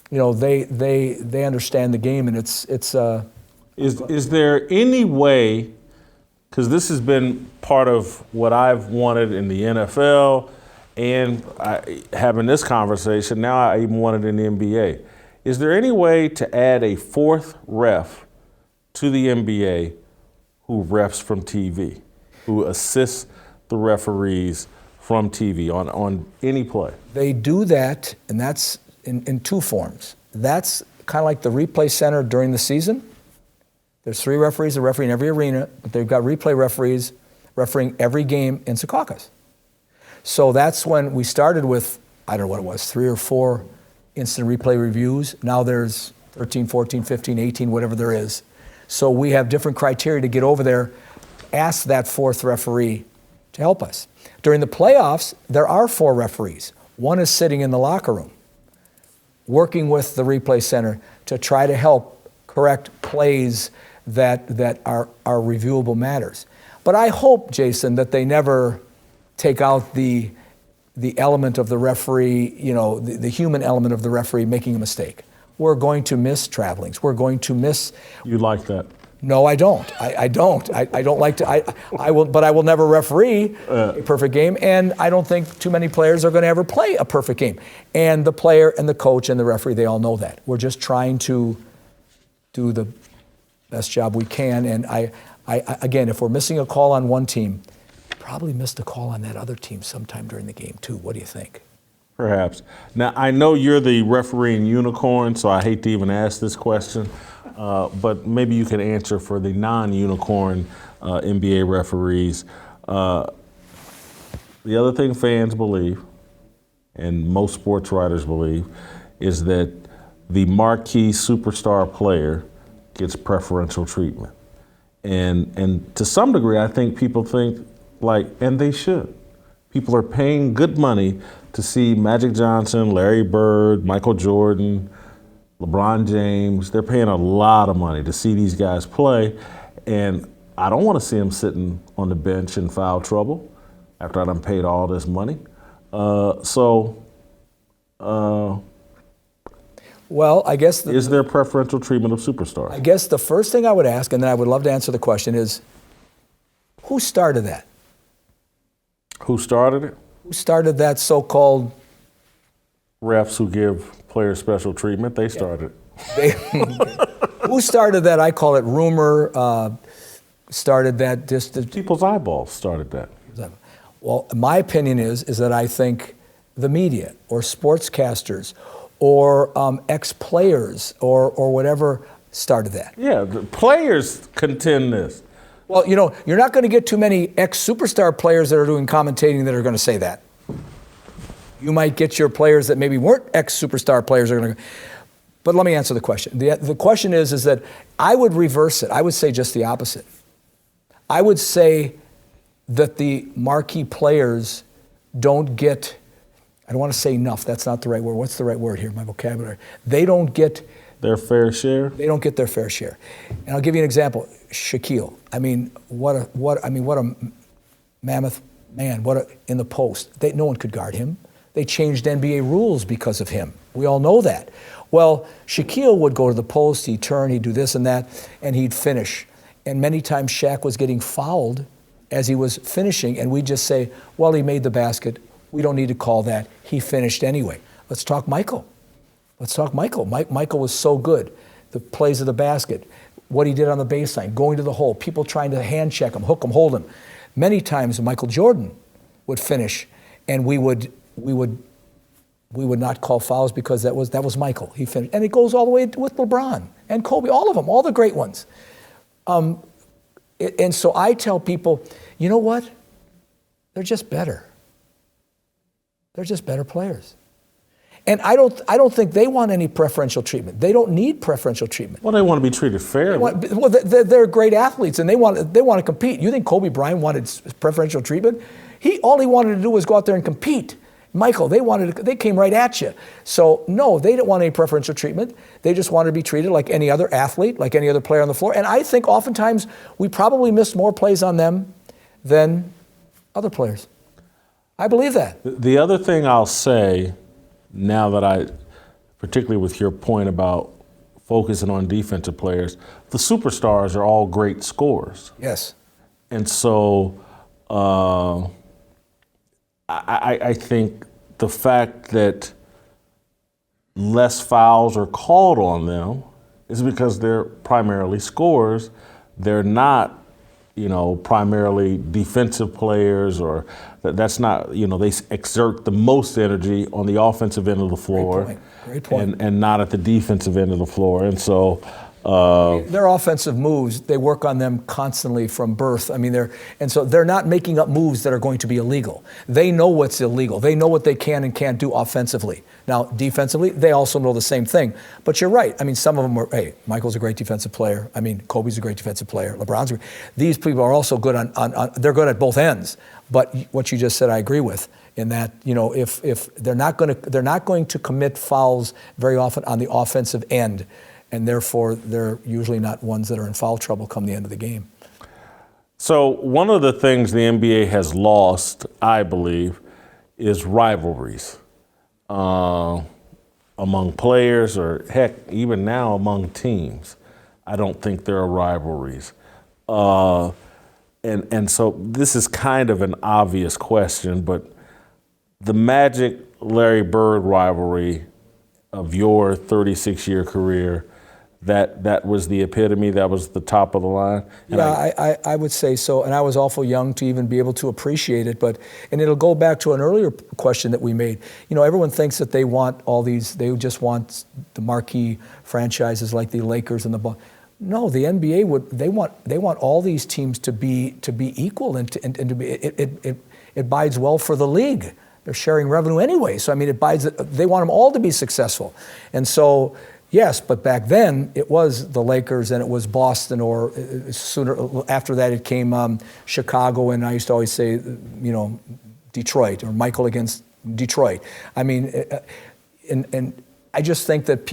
They understand the game, and it's. Is there any way? Because this has been part of what I've wanted in the NFL, and having this conversation, now I even want it in the NBA. Is there any way to add a 4th ref to the NBA who refs from TV, who assists the referees from TV on any play? They do that, and that's in 2 forms. That's kind of like the replay center during the season. There's 3 referees that referee in every arena, but they've got replay referees refereeing every game in Secaucus. So that's when we started with, I don't know what it was, 3 or 4 instant replay reviews. Now there's 13, 14, 15, 18, whatever there is. So we have different criteria to get over there, ask that 4th referee to help us. During the playoffs, there are 4 referees. One is sitting in the locker room, working with the replay center to try to help correct plays that are reviewable matters. But I hope, Jason, that they never take out the element of the referee, the human element of the referee making a mistake. We're going to miss travelings. We're going to miss. You like that? No, I don't. I don't. I don't like to. I will, but I will never referee a perfect game, and I don't think too many players are going to ever play a perfect game. And the player and the coach and the referee, they all know that. We're just trying to do the best job we can. And I again, if we're missing a call on one team, probably missed a call on that other team sometime during the game too. What do you think? Perhaps. Now, I know you're the refereeing unicorn, so I hate to even ask this question, but maybe you can answer for the non-unicorn NBA referees. The other thing fans believe, and most sports writers believe, is that the marquee superstar player gets preferential treatment. And to some degree, I think people think, and they should. People are paying good money to see Magic Johnson, Larry Bird, Michael Jordan, LeBron James. They're paying a lot of money to see these guys play. And I don't want to see them sitting on the bench in foul trouble after I done paid all this money. Well, I guess... Is there preferential treatment of superstars? I guess the first thing I would ask, and then I would love to answer the question, is who started that? Who started it? Who started that so-called... Refs who give players special treatment, they started it. Who started that? I call it rumor, started that... People's eyeballs started that. Well, my opinion is that I think the media or sportscasters or ex-players or whatever started that. Yeah, the players contend this. Well, you're not going to get too many ex-superstar players that are doing commentating that are going to say that. You might get your players that maybe weren't ex-superstar players are going to. But let me answer the question. The question is that I would reverse it. I would say just the opposite. I would say that the marquee players don't get I don't want to say enough. That's not the right word. What's the right word here? My vocabulary. They don't get their fair share. They don't get their fair share. And I'll give you an example. Shaquille. I mean, what a mammoth man. In the post. No one could guard him. They changed NBA rules because of him. We all know that. Well, Shaquille would go to the post, he'd turn, he'd do this and that, and he'd finish. And many times Shaq was getting fouled as he was finishing, and we'd just say, well, he made the basket. We don't need to call that. He finished anyway. Let's talk Michael. Michael was so good. The plays of the basket, what he did on the baseline, going to the hole, people trying to hand check him, hook him, hold him. Many times Michael Jordan would finish, and we would not call fouls because that was Michael. He finished, and it goes all the way with LeBron and Kobe, all of them, all the great ones. And so I tell people, you know what? They're just better. They're just better players. And I don't think they want any preferential treatment. They don't need preferential treatment. Well, they want to be treated fairly. They're great athletes, and they want to compete. You think Kobe Bryant wanted preferential treatment? All he wanted to do was go out there and compete. Michael, they came right at you. So no, they didn't want any preferential treatment. They just wanted to be treated like any other athlete, like any other player on the floor. And I think oftentimes we probably missed more plays on them than other players. I believe that. The other thing I'll say, now that particularly with your point about focusing on defensive players, the superstars are all great scorers. Yes. And so I think the fact that less fouls are called on them is because they're primarily scorers. They're not, primarily defensive players, or that's not, they exert the most energy on the offensive end of the floor. Great point. And not at the defensive end of the floor. And so their offensive moves, they work on them constantly from birth. I mean, they're not making up moves that are going to be illegal. They know what's illegal. They know what they can and can't do offensively. Now, defensively, they also know the same thing. But you're right. I mean, some of them are, hey, Michael's a great defensive player. I mean, Kobe's a great defensive player. LeBron's great. These people are also good they're good at both ends. But what you just said, I agree with, in that, if they're not going to commit fouls very often on the offensive end, and therefore they're usually not ones that are in foul trouble come the end of the game. So one of the things the NBA has lost, I believe, is rivalries among players, or heck, even now among teams. I don't think there are rivalries. And so this is kind of an obvious question, but the Magic-Larry Bird rivalry of your 36-year career, that was the epitome, that was the top of the line? And I would say so, and I was awful young to even be able to appreciate it, and it'll go back to an earlier question that we made. Everyone thinks that they just want the marquee franchises like the Lakers and the Bucks. No, the NBA they want all these teams to be equal, and to be, it bodes well for the league. They're sharing revenue anyway, so I mean they want them all to be successful. And so yes, but back then it was the Lakers and it was Boston, or sooner after that it came Chicago, and I used to always say, Detroit, or Michael against Detroit. I mean, and I just think that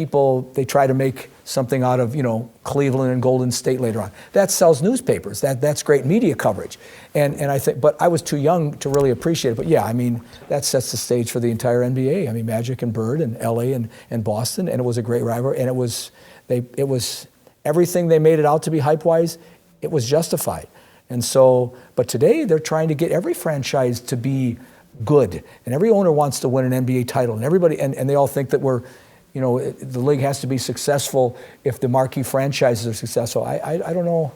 they try to make something out of, Cleveland and Golden State later on. That sells newspapers. That's great media coverage. And I think, but I was too young to really appreciate it. But yeah, I mean, that sets the stage for the entire NBA. I mean, Magic and Bird and LA and Boston, and it was a great rivalry. And it was everything they made it out to be hype-wise, it was justified. And so, but today they're trying to get every franchise to be good. And every owner wants to win an NBA title. And everybody, and they all think that the league has to be successful if the marquee franchises are successful. I don't know.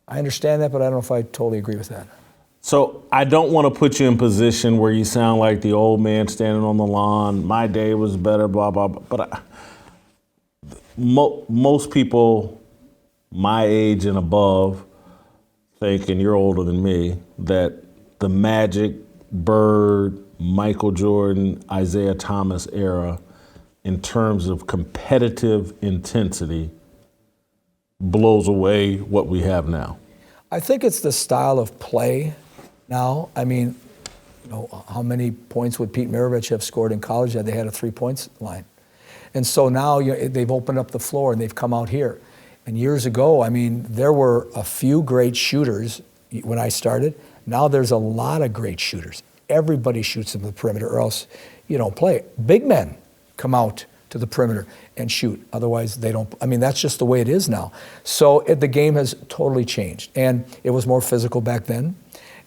I understand that, but I don't know if I totally agree with that. So I don't want to put you in position where you sound like the old man standing on the lawn. My day was better, blah, blah, blah. But most people my age and above think, and you're older than me, that the Magic, Bird, Michael Jordan, Isaiah Thomas era, in terms of competitive intensity, blows away what we have now? I think it's the style of play now. I mean, how many points would Pete Maravich have scored in college had they had a 3-point line? And so now they've opened up the floor and they've come out here. And years ago, I mean, there were a few great shooters when I started. Now there's a lot of great shooters. Everybody shoots from the perimeter or else you don't play. Big men come out to the perimeter and shoot. Otherwise, they don't. I mean, that's just the way it is now. So the game has totally changed. And it was more physical back then.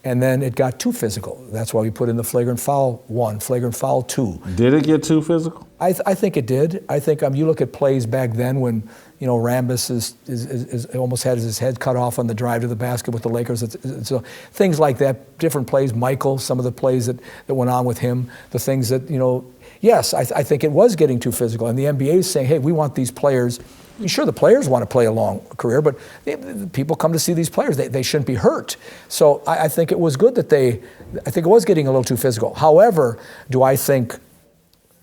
And then it got too physical. That's why we put in the flagrant foul 1, flagrant foul 2. Did it get too physical? I think it did. I think you look at plays back then when Rambis is almost had his head cut off on the drive to the basket with the Lakers. So things like that, different plays. Michael, some of the plays that went on with him, the things that Yes, I think it was getting too physical, and the NBA is saying, hey, we want these players. Sure, the players want to play a long career, but people come to see these players. They shouldn't be hurt. So I think it was good that I think it was getting a little too physical. However, do I think,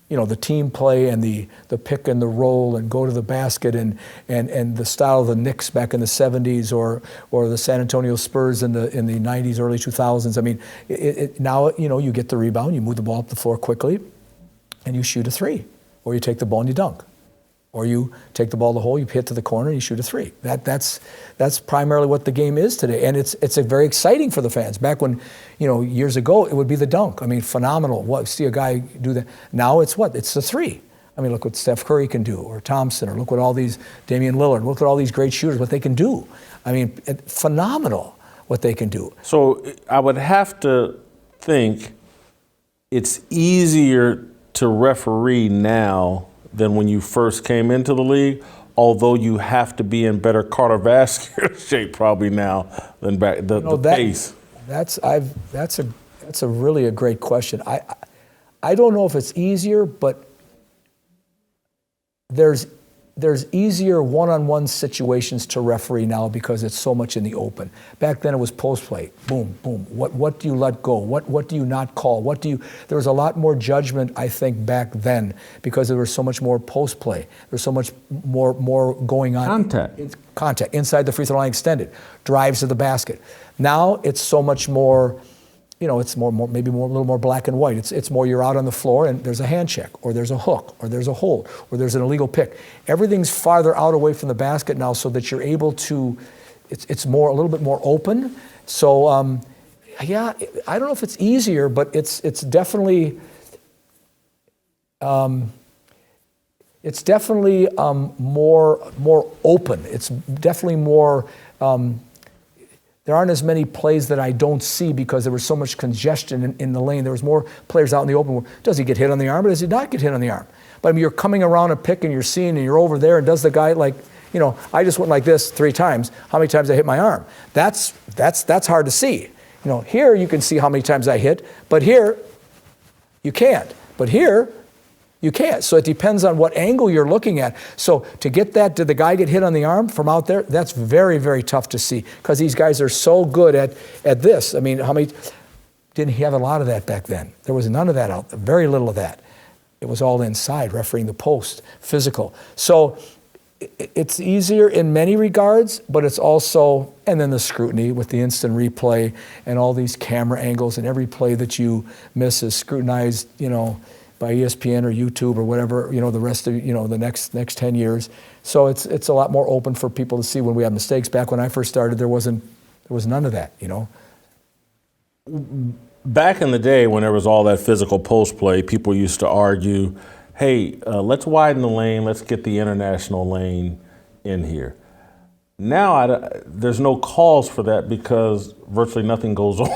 the team play and the pick and the roll and go to the basket and the style of the Knicks back in the 70s or the San Antonio Spurs in the 90s, early 2000s. I mean, now, you get the rebound, you move the ball up the floor quickly, and you shoot a 3, or you take the ball and you dunk. Or you take the ball to the hole, you hit to the corner, and you shoot a 3. That's primarily what the game is today, and it's very exciting for the fans. Back when, years ago, it would be the dunk. I mean, phenomenal. See a guy do that. Now it's what? It's the 3. I mean, look what Steph Curry can do, or Thompson, or look what all these Damian Lillard. Look at all these great shooters, what they can do. I mean, phenomenal what they can do. So I would have to think it's easier to referee now than when you first came into the league, although you have to be in better cardiovascular shape probably now than back the pace. That's a really a great question. I don't know if it's easier, but there's easier one-on-one situations to referee now because it's so much in the open. Back then it was post play, boom, boom. What do you let go? What do you not call? There was a lot more judgment, I think, back then because there was so much more post play. There's so much more going on. Contact inside the free throw line extended, drives to the basket. Now it's so much more. It's maybe a little more black and white. It's more you're out on the floor and there's a hand check, or there's a hook, or there's a hold, or there's an illegal pick. Everything's farther out away from the basket now, so that you're able to. It's a little bit more open. So I don't know if it's easier, but it's definitely more open. It's definitely more. There aren't as many plays that I don't see because there was so much congestion in the lane. There was more players out in the open. Does he get hit on the arm or does he not get hit on the arm? But I mean, you're coming around a pick and you're seeing and you're over there and does the guy I just went like this 3 times. How many times I hit my arm? That's hard to see. Here you can see how many times I hit, but here you can't. But here you can't. So it depends on what angle you're looking at. So to get that, did the guy get hit on the arm from out there? That's very, very tough to see because these guys are so good at this. I mean, didn't he have a lot of that back then? There was none of that out there, very little of that. It was all inside, refereeing the post, physical. So it's easier in many regards, but it's also, and then the scrutiny with the instant replay and all these camera angles, and every play that you miss is scrutinized, by ESPN or YouTube or whatever, the rest of, the next 10 years. So it's a lot more open for people to see when we have mistakes. Back when I first started, there was none of that, Back in the day when there was all that physical post play, people used to argue, hey, let's widen the lane, let's get the international lane in here. Now there's no calls for that because virtually nothing goes on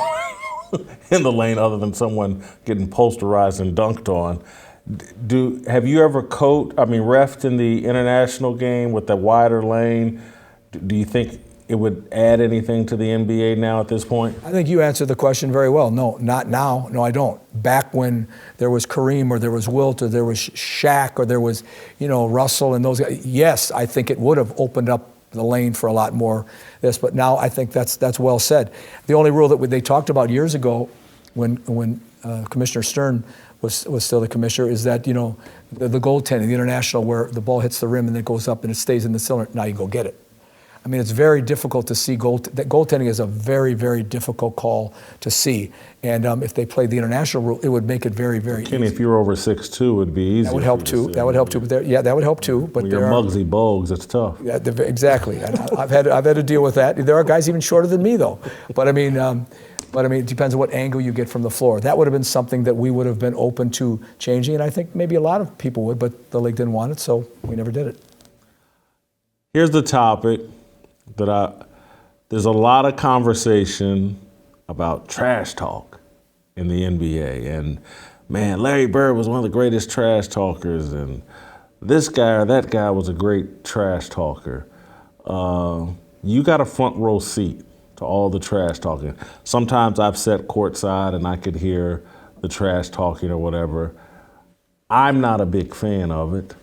in the lane other than someone getting posterized and dunked on. Have you ever refed in the international game with the wider lane? Do you think it would add anything to the NBA now at this point? I think you answered the question very well. No, not now. No, I don't. Back when there was Kareem or there was Wilt or there was Shaq or there was, Russell and those guys, yes, I think it would have opened up the lane for a lot more this, but now I think that's well said. The only rule that they talked about years ago when Commissioner Stern was still the commissioner is that, the goaltending, the international, where the ball hits the rim and it goes up and it stays in the cylinder, now you go get it. I mean, it's very difficult to see goaltending is a very, very difficult call to see. And if they played the international rule, it would make it very, very Kenny, easy. if you're over 6'2", it would be easier. That would help too. That would help too. But that would help too. But when you're Muggsy Bogues, it's tough. Yeah, exactly. I've had to deal with that. There are guys even shorter than me, though. But I mean, it depends on what angle you get from the floor. That would have been something that we would have been open to changing, and I think maybe a lot of people would, but the league didn't want it, so we never did it. Here's the topic there's a lot of conversation about trash talk in the NBA. And man, Larry Bird was one of the greatest trash talkers, and this guy or that guy was a great trash talker. You got a front row seat to all the trash talking. Sometimes I've sat courtside and I could hear the trash talking or whatever. I'm not a big fan of it.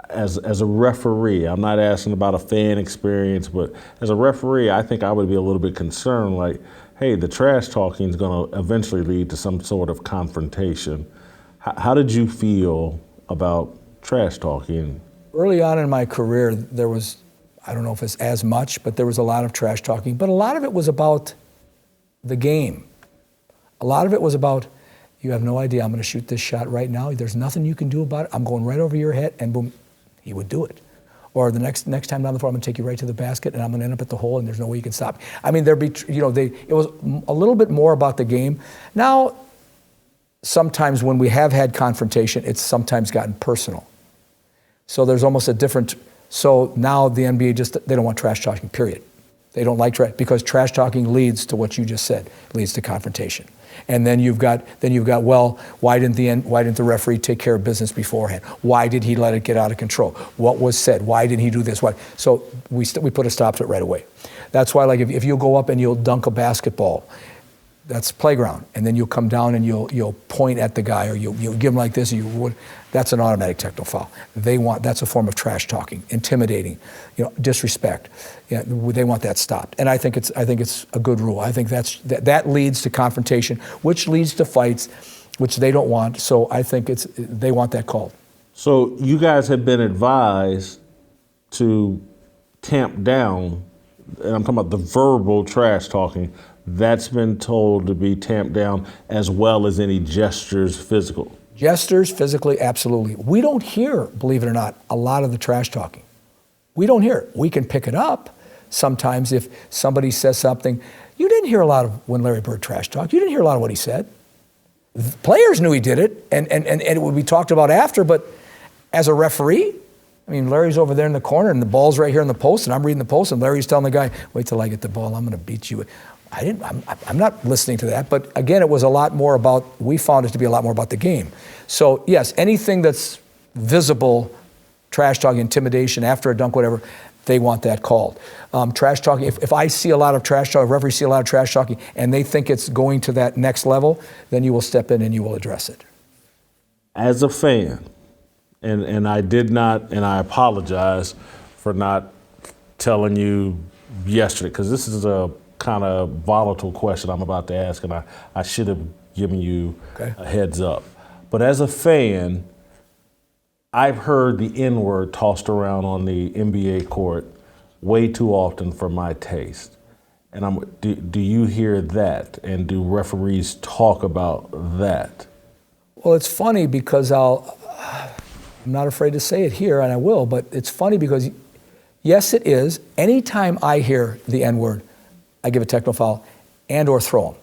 As a referee, I'm not asking about a fan experience, but as a referee, I think I would be a little bit concerned, like, hey, the trash talking is going to eventually lead to some sort of confrontation. How did you feel about trash talking? Early on in my career, there was, I don't know if it's as much, but there was a lot of trash talking. But a lot of it was about the game. A lot of it was about, you have no idea, I'm going to shoot this shot right now. There's nothing you can do about it. I'm going right over your head, and boom, he would do it. Or the next time down the floor, I'm going to take you right to the basket, and I'm going to end up at the hole, and there's no way you can stop me. I mean, it was a little bit more about the game. Now, sometimes when we have had confrontation, it's sometimes gotten personal. So there's almost a different. So now the NBA they don't want trash talking. Period. They don't like trash because trash talking leads to what you just said, leads to confrontation. And then you've got well, why didn't the referee take care of business beforehand? Why did he let it get out of control? What was said? Why did he do this? Why? So we put a stop to it right away. That's why, like, if you'll go up and you'll dunk a basketball, that's playground, and then you'll come down and you'll point at the guy, or you'll give him like this, or you would. That's an automatic technical foul. That's a form of trash talking, intimidating, disrespect. Yeah, they want that stopped, and I think it's a good rule. I think that leads to confrontation, which leads to fights, which they don't want. So I think they want that called. So you guys have been advised to tamp down, and I'm talking about the verbal trash talking. That's been told to be tamped down, as well as any gestures physical. Gestures physically, absolutely. We don't hear, believe it or not, a lot of the trash talking. We don't hear it. We can pick it up sometimes if somebody says something. You didn't hear a lot of when Larry Bird trash talked. You didn't hear a lot of what he said. The players knew he did it, and it would be talked about after, but as a referee, I mean, Larry's over there in the corner, and the ball's right here in the post, and I'm reading the post, and Larry's telling the guy, wait till I get the ball, I'm going to beat you. I'm not listening to that, but again, it was a lot more about, we found it to be a lot more about the game. So yes, anything that's visible, trash talking, intimidation, after a dunk, whatever, they want that called. Trash talking, if I see a lot of trash talking, if referees see a lot of trash talking, and they think it's going to that next level, then you will step in and you will address it. As a fan, and I did not, and I apologize for not telling you yesterday, because this is a kind of volatile question I'm about to ask, and I should have given you a heads up. But as a fan, I've heard the N-word tossed around on the NBA court way too often for my taste. And do you hear that? And do referees talk about that? Well, it's funny because I'm not afraid to say it here, and I will, but it's funny because, yes, it is. Anytime I hear the N-word, I give a technical foul and or throw them.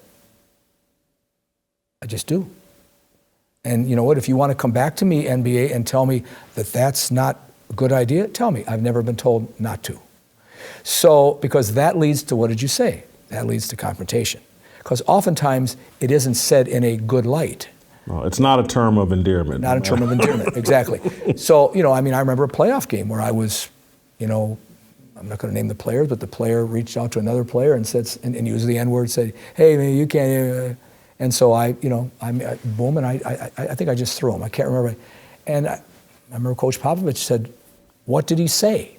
I just do. And you know what? If you want to come back to me, NBA, and tell me that that's not a good idea, tell me. I've never been told not to. So, because that leads to, what did you say? That leads to confrontation. Because oftentimes it isn't said in a good light. Well, it's not a term of endearment. Not a term of endearment, exactly. So, I remember a playoff game where I was, I'm not going to name the players, but the player reached out to another player and said, and used the N-word, said, hey, man, you can't. And so boom, and I think I just threw him. I can't remember. And I remember Coach Popovich said, what did he say?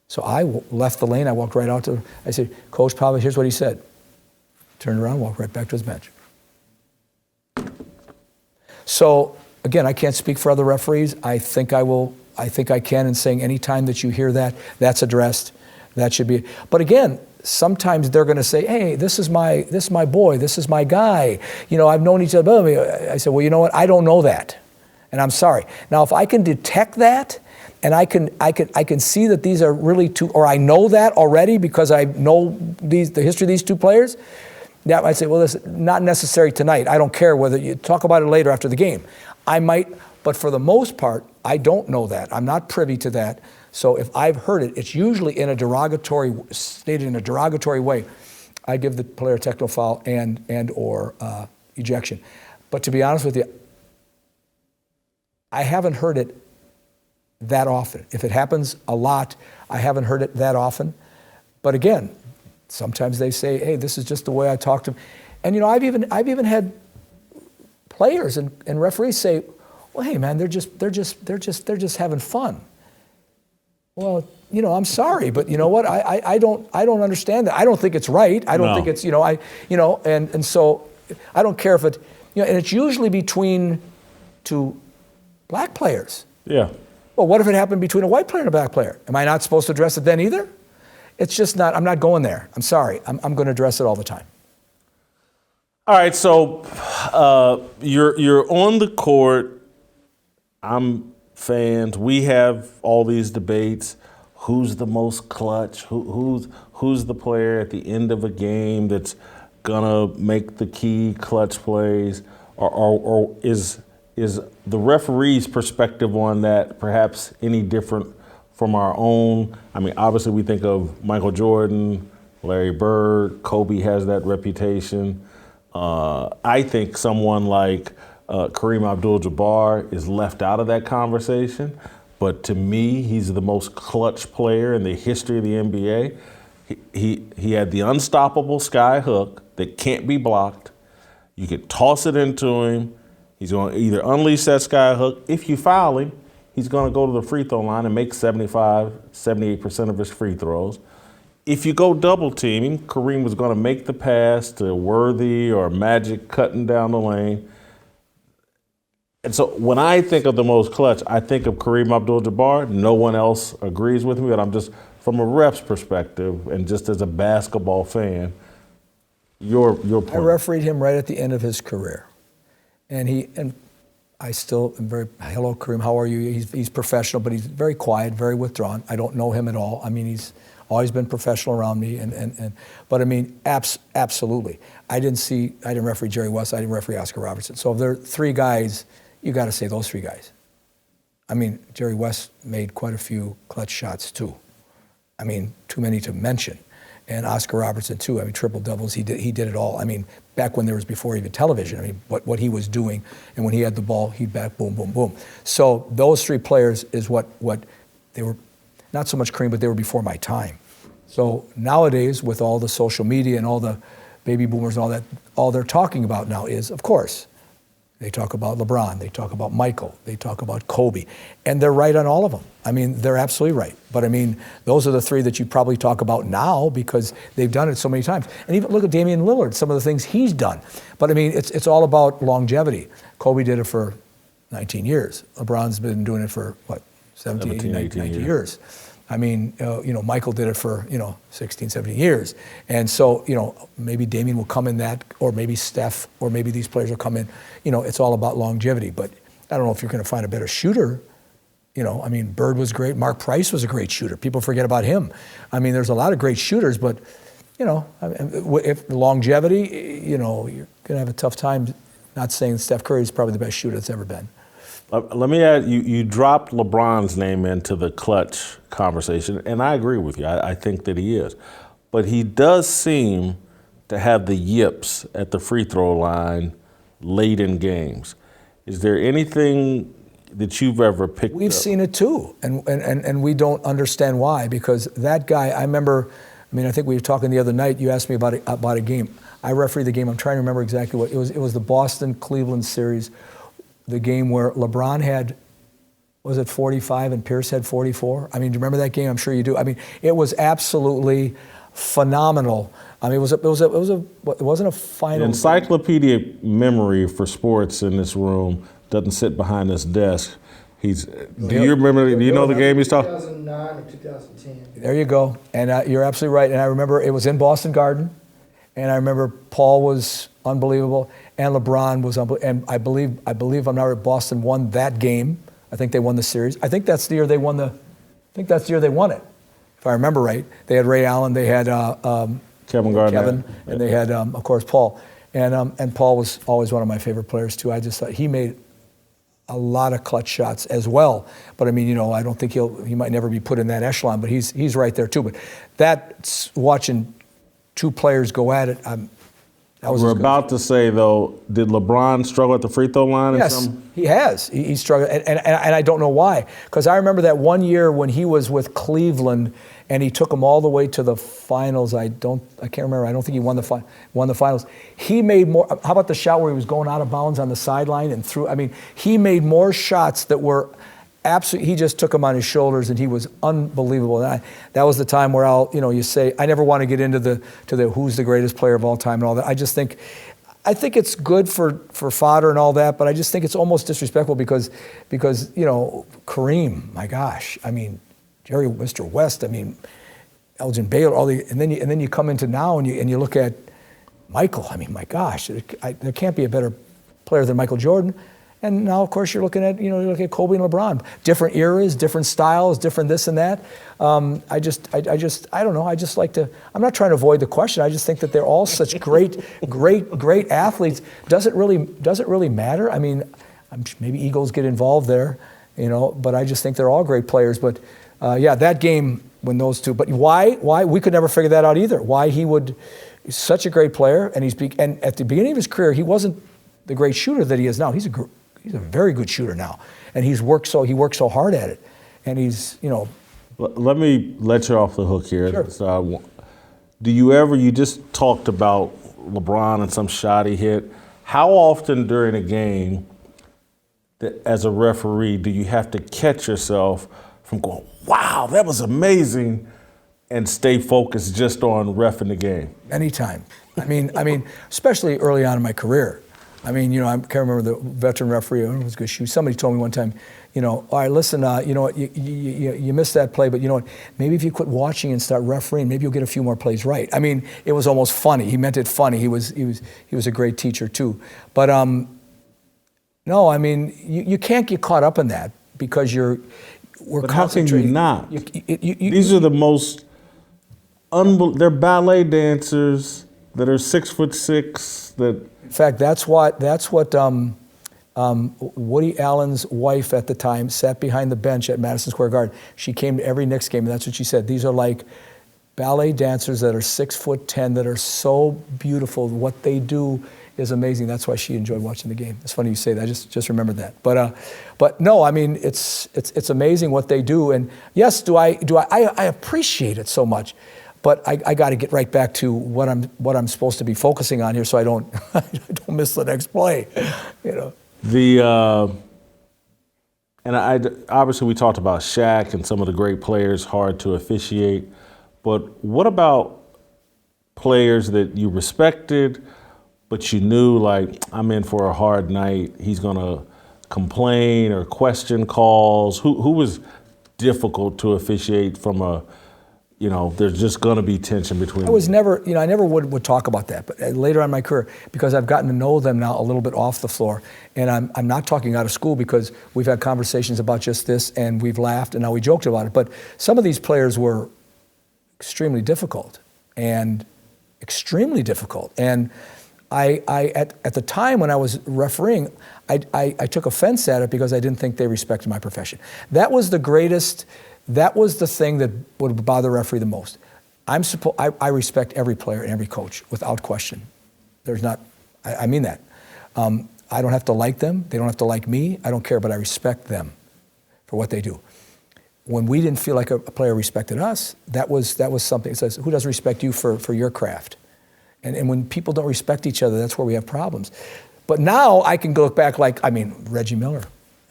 So I left the lane. I walked right out to him. I said, Coach Popovich, here's what he said. Turned around, walked right back to his bench. So, again, I can't speak for other referees. I think I will I think I can in saying anytime that you hear that, that's addressed, that should be. But again, sometimes they're going to say, hey, this is my boy, this is my guy. You know, I've known each other. I said, well, you know what? I don't know that, and I'm sorry. Now, if I can detect that, and I can see that these are really two, or I know that already because I know the history of these two players, yeah, I'd say, well, this is not necessary tonight. I don't care whether you talk about it later after the game. I might, but for the most part, I don't know that. I'm not privy to that. So if I've heard it, it's usually stated in a derogatory way. I give the player a technical foul and or ejection. But to be honest with you, I haven't heard it that often. If it happens a lot, I haven't heard it that often. But again, sometimes they say, hey, this is just the way I talk to them. And you know, I've even had players and referees say, well, hey man, they're just having fun. Well, you know, I'm sorry, but you know what? I don't understand that. I don't think it's right. I don't think it's, and so I don't care if it, and it's usually between two black players. Yeah. Well, what if it happened between a white player and a black player? Am I not supposed to address it then either? It's just not, I'm not going there. I'm sorry. I'm going to address it all the time. All right, so you're on the court. I'm fans. We have all these debates. Who's the most clutch? Who's the player at the end of a game that's gonna make the key clutch plays? Or is the referee's perspective on that perhaps any different from our own? I mean, obviously we think of Michael Jordan, Larry Bird, Kobe has that reputation. I think someone like Kareem Abdul-Jabbar is left out of that conversation, but to me, he's the most clutch player in the history of the NBA. He had the unstoppable sky hook that can't be blocked. You could toss it into him. He's going to either unleash that sky hook. If you foul him, he's going to go to the free throw line and make 78% of his free throws. If you go double teaming, Kareem was going to make the pass to Worthy or Magic cutting down the lane. And so when I think of the most clutch, I think of Kareem Abdul-Jabbar. No one else agrees with me, but I'm just, from a ref's perspective and just as a basketball fan, your point. I refereed him right at the end of his career. And I still am very, hello Kareem, how are you? He's professional, but he's very quiet, very withdrawn. I don't know him at all. I mean, he's always been professional around me, but I mean, absolutely. I didn't referee Jerry West, I didn't referee Oscar Robertson. So if there are three guys, you got to say those three guys. I mean, Jerry West made quite a few clutch shots too. I mean, too many to mention. And Oscar Robertson too. I mean, triple doubles. He did it all. I mean, back when there was before even television. I mean, what he was doing, and when he had the ball, he'd back boom, boom, boom. So those three players is what they were. Not so much Kareem, but they were before my time. So nowadays, with all the social media and all the baby boomers and all that, all they're talking about now is, of course, they talk about LeBron, they talk about Michael, they talk about Kobe, and they're right on all of them. I mean, they're absolutely right. But I mean, those are the three that you probably talk about now because they've done it so many times. And even look at Damian Lillard, some of the things he's done. But I mean, it's all about longevity. Kobe did it for 19 years. LeBron's been doing it for, what, 17, 18, 19 years. I mean, Michael did it for, 16, 17 years. And so, maybe Damian will come in that, or maybe Steph, or maybe these players will come in. It's all about longevity. But I don't know if you're going to find a better shooter. I mean, Bird was great. Mark Price was a great shooter. People forget about him. I mean, there's a lot of great shooters, but, if longevity, you're going to have a tough time. Not saying Steph Curry is probably the best shooter that's ever been. Let me add, you dropped LeBron's name into the clutch conversation, and I agree with you. I think that he is. But he does seem to have the yips at the free throw line late in games. Is there anything that you've ever picked up? We've seen it too, and we don't understand why, because that guy, I remember, I think we were talking the other night, you asked me about a game. I refereed the game. I'm trying to remember exactly what it was. It was the Boston-Cleveland series. The game where LeBron had, was it 45 and Pierce had 44? I mean, do you remember that game? I'm sure you do. I mean, it was absolutely phenomenal. I mean, it wasn't a final. The encyclopedia memory for sports in this room doesn't sit behind this desk. Do you remember? Do you know the game he's talking? 2009 or 2010. There you go. And you're absolutely right. And I remember it was in Boston Garden. And I remember Paul was unbelievable, and LeBron was unbelievable. And I believe I'm not right, Boston won that game. I think they won the series. I think that's the year they won it, if I remember right. They had Ray Allen, they had Kevin Garnett, and they had of course Paul. And Paul was always one of my favorite players too. I just thought he made a lot of clutch shots as well. But I mean, I don't think he might never be put in that echelon, but he's right there too. But that's watching two players go at it. We're about to say, though, did LeBron struggle at the free throw line? Yes, he has. He struggled, and I don't know why. Because I remember that one year when he was with Cleveland, and he took them all the way to the finals. I can't remember. I don't think he won the finals. He made more. How about the shot where he was going out of bounds on the sideline and threw? I mean, he made more shots that were absolutely. He just took them on his shoulders, and he was unbelievable. And that was the time where you say, I never want to get into the who's the greatest player of all time and all that. I think it's good for fodder and all that, but I just think it's almost disrespectful because Kareem, my gosh, I mean, Jerry, Mr. West, I mean, Elgin Baylor, and then you come into now and you look at Michael. I mean, my gosh, there can't be a better player than Michael Jordan. And now, of course, you're looking at Kobe and LeBron. Different eras, different styles, different this and that. I don't know. I just like to. I'm not trying to avoid the question. I just think that they're all such great athletes. Does it really matter? I mean, maybe egos get involved there, But I just think they're all great players. But that game when those two. But why we could never figure that out either. Why he's such a great player, and at the beginning of his career, he wasn't the great shooter that he is now. He's a very good shooter now, and he worked so hard at it, and he's. Let me let you off the hook here. Sure. So you just talked about LeBron and some shot he hit. How often during a game, as a referee, do you have to catch yourself from going, wow, that was amazing, and stay focused just on reffing the game? Anytime. I mean, especially early on in my career. I mean, I can't remember the veteran referee. It was a good shoot. Somebody told me one time, all right, listen, you know what, you missed that play, but you know what, maybe if you quit watching and start refereeing, maybe you'll get a few more plays right. I mean, it was almost funny. He meant it funny. He was a great teacher too. But no, I mean, you can't get caught up in that because we're But how can you concentrating. not? These are the most they're ballet dancers that are 6'6", that. In fact, that's what Woody Allen's wife at the time sat behind the bench at Madison Square Garden. She came to every Knicks game, and that's what she said. These are like ballet dancers that are 6'10", that are so beautiful. What they do is amazing. That's why she enjoyed watching the game. It's funny you say that. I just remembered that. But no, I mean, it's amazing what they do. And yes, I appreciate it so much. But I got to get right back to what I'm supposed to be focusing on here, so I don't miss the next play. Obviously we talked about Shaq and some of the great players, hard to officiate. But what about players that you respected, but you knew, like, I'm in for a hard night, he's gonna complain or question calls? Who was difficult to officiate from a? There's just going to be tension between. I never would talk about that. But later on in my career, because I've gotten to know them now a little bit off the floor, and I'm not talking out of school because we've had conversations about just this, and we've laughed, and now we joked about it. But some of these players were extremely difficult, and at the time when I was refereeing, I took offense at it because I didn't think they respected my profession. That was the thing that would bother the referee the most. I respect every player and every coach without question. I mean that. I don't have to like them. They don't have to like me. I don't care, but I respect them for what they do. When we didn't feel like a player respected us, that was something. It says, who doesn't respect you for your craft? And when people don't respect each other, that's where we have problems. But now I can look back Reggie Miller.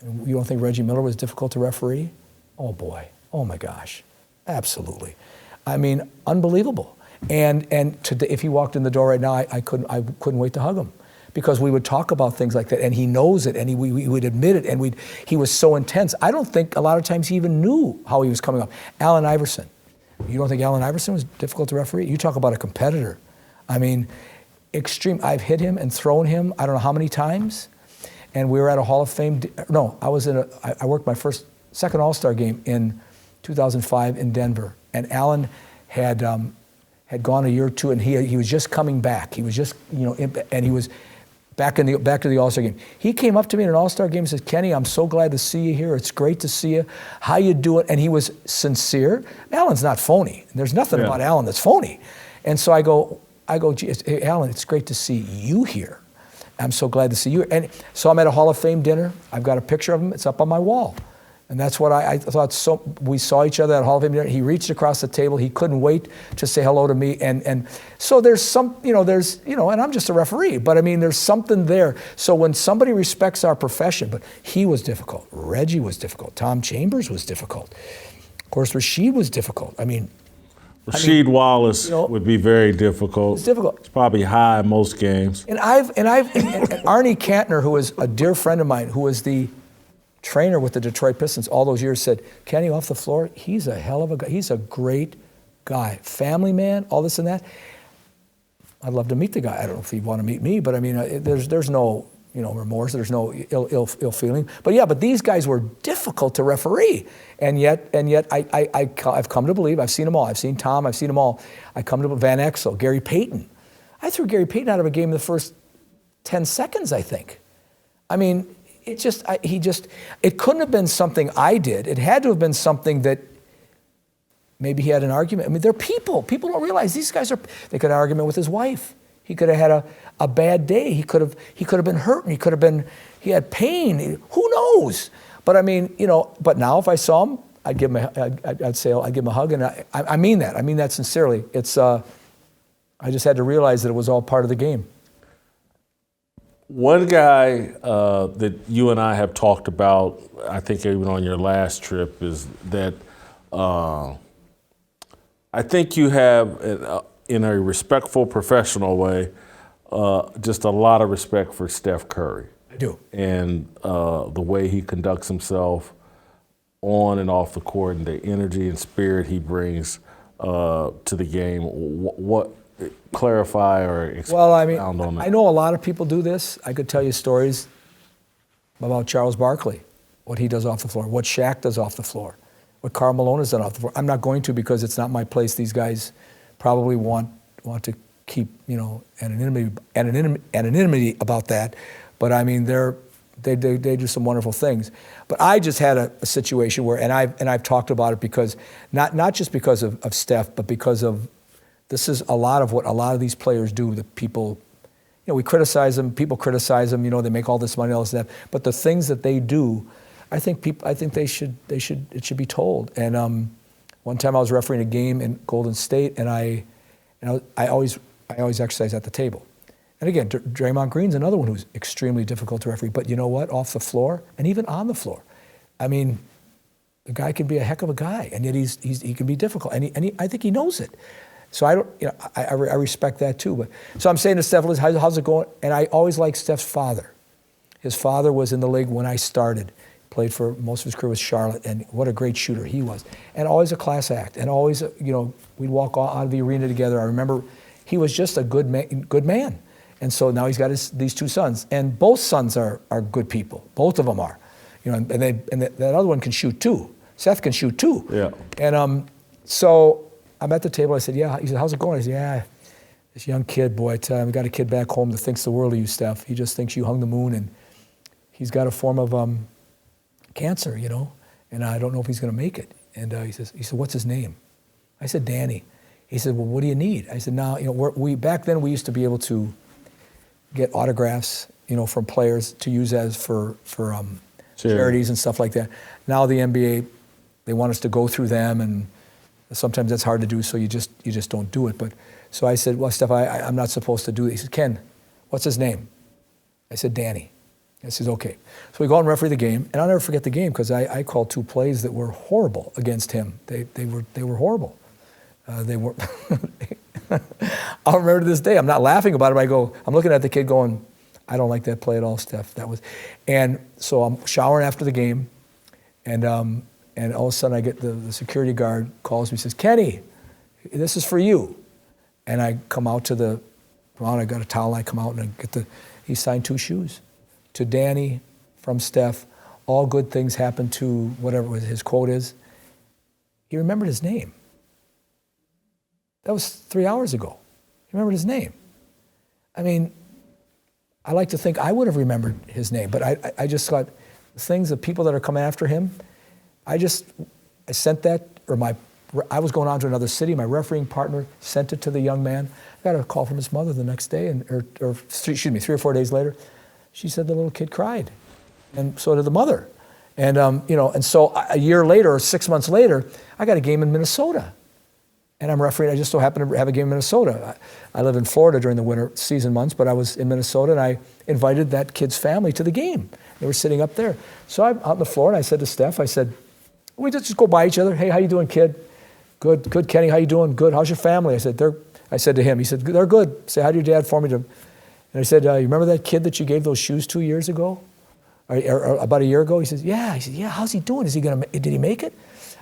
You don't think Reggie Miller was difficult to referee? Oh boy. Oh my gosh, absolutely. I mean, unbelievable. And today, if he walked in the door right now, I couldn't wait to hug him, because we would talk about things like that, and he knows it, and we would admit it, and he was so intense. I don't think a lot of times he even knew how he was coming up. Allen Iverson. You don't think Allen Iverson was difficult to referee? You talk about a competitor. I mean, extreme. I've hit him and thrown him I don't know how many times, and we were at a Hall of Fame. No, I worked my second All-Star game in 2005 in Denver, and Allen had gone a year or two, and he was just coming back. He was just, and he was back to the All-Star game. He came up to me in an All-Star game and said, "Kenny, I'm so glad to see you here. It's great to see you. How you doing?" And he was sincere. Allen's not phony. There's nothing about Allen that's phony. And so I go, "Gee, hey, Allen, it's great to see you here. I'm so glad to see you." And so I'm at a Hall of Fame dinner. I've got a picture of him. It's up on my wall. And that's what I thought. So we saw each other at Hall of Fame dinner. He reached across the table. He couldn't wait to say hello to me. And so there's some, and I'm just a referee, but I mean, there's something there. So when somebody respects our profession, but he was difficult. Reggie was difficult. Tom Chambers was difficult. Of course, Rasheed was difficult. Rasheed Wallace would be very difficult. It's difficult. It's probably high in most games. And Arnie Kantner, who is a dear friend of mine, who was the trainer with the Detroit Pistons all those years, said, "Kenny, off the floor, he's a hell of a guy. He's a great guy. Family man, all this and that." I'd love to meet the guy. I don't know if he'd want to meet me, but I mean, there's no remorse. There's no ill feeling. But these guys were difficult to referee, and yet I've come to believe, I've seen them all. I've seen Tom. I've seen them all. I come to Van Exel, Gary Payton. I threw Gary Payton out of a game in the first 10 seconds, I think. I mean, it couldn't have been something I did. It had to have been something that maybe he had an argument. I mean, they're people. People don't realize these guys they could have an argument with his wife. He could have had a bad day. He could have been hurt, and he had pain. Who knows? But I mean, but now if I saw him, I'd give him I'd say I'd give him a hug, and I mean that. I mean that sincerely. It's I just had to realize that it was all part of the game. One guy that you and I have talked about, I think even on your last trip, is that I think you have, in a respectful, professional way, just a lot of respect for Steph Curry. I do. And the way he conducts himself on and off the court, and the energy and spirit he brings to the game. What clarify or expound on that? I know a lot of people do this. I could tell you stories about Charles Barkley, what he does off the floor, what Shaq does off the floor, what Karl Malone has done off the floor. I'm not going to, because it's not my place. These guys probably want to keep anonymity about that. But I mean, they do some wonderful things. But I just had a situation where, and I've talked about it, because not just because of Steph, but because of, this is a lot of what a lot of these players do. The people, we criticize them. People criticize them. They make all this money, all this stuff. But the things that they do, I think it should be told. And one time I was refereeing a game in Golden State, and I always exercise at the table. And again, Draymond Green's another one who's extremely difficult to referee. But you know what? Off the floor and even on the floor, I mean, the guy can be a heck of a guy, and yet he can be difficult, and I think he knows it. So I respect that too. But so I'm saying to Steph, how's it going? And I always liked Steph's father. His father was in the league when I started. Played for most of his career with Charlotte, and what a great shooter he was. And always a class act, and always, we'd walk out of the arena together. I remember he was just a good man. And so now he's got these two sons, and both sons are good people. Both of them are, and that other one can shoot too. Seth can shoot too. Yeah. And so I'm at the table. I said, "Yeah." He said, "How's it going?" I said, "Yeah, this young kid, boy, I tell you, we got a kid back home that thinks the world of you, Steph. He just thinks you hung the moon, and he's got a form of cancer, and I don't know if he's going to make it." And he said, "What's his name?" I said, "Danny." He said, "Well, what do you need?" I said, "Now, back then we used to be able to get autographs, from players to use as for charities and stuff like that. Now the NBA, they want us to go through them, and sometimes that's hard to do, so you just don't do it." But so I said, "Well, Steph, I'm not supposed to do it." He said, "Ken, what's his name?" I said, "Danny." I said, "Okay." So we go out and referee the game, and I'll never forget the game, because I called two plays that were horrible against him. They were horrible. They were. I'll remember to this day. I'm not laughing about it. I'm looking at the kid going, I don't like that play at all, Steph. And so I'm showering after the game, and all of a sudden I get the security guard calls me, says, Kenny, this is for you. And I come out to the ground, I got a towel, and I come out and he signed 2 shoes. To Danny, from Steph, all good things happen to whatever his quote is. He remembered his name. That was 3 hours ago. He remembered his name. I mean, I like to think I would have remembered his name, but I just thought the people that are coming after him, I sent that, I was going on to another city. My refereeing partner sent it to the young man. I got a call from his mother the next day, or 3 or 4 days later. She said the little kid cried, and so did the mother. And and so a year later, or 6 months later, I got a game in Minnesota, and I'm refereeing. I just so happened to have a game in Minnesota. I live in Florida during the winter season months, but I was in Minnesota, and I invited that kid's family to the game. They were sitting up there. So I'm out on the floor, and I said to Steph, I said, we just go by each other. Hey, how you doing, kid? Good, Kenny. How you doing? Good. How's your family? I said to him. He said, they're good. Say hi to your dad for me. And I said, you remember that kid that you gave those shoes 2 years ago, or about a year ago? He says, yeah. He said, yeah. How's he doing? Did he make it?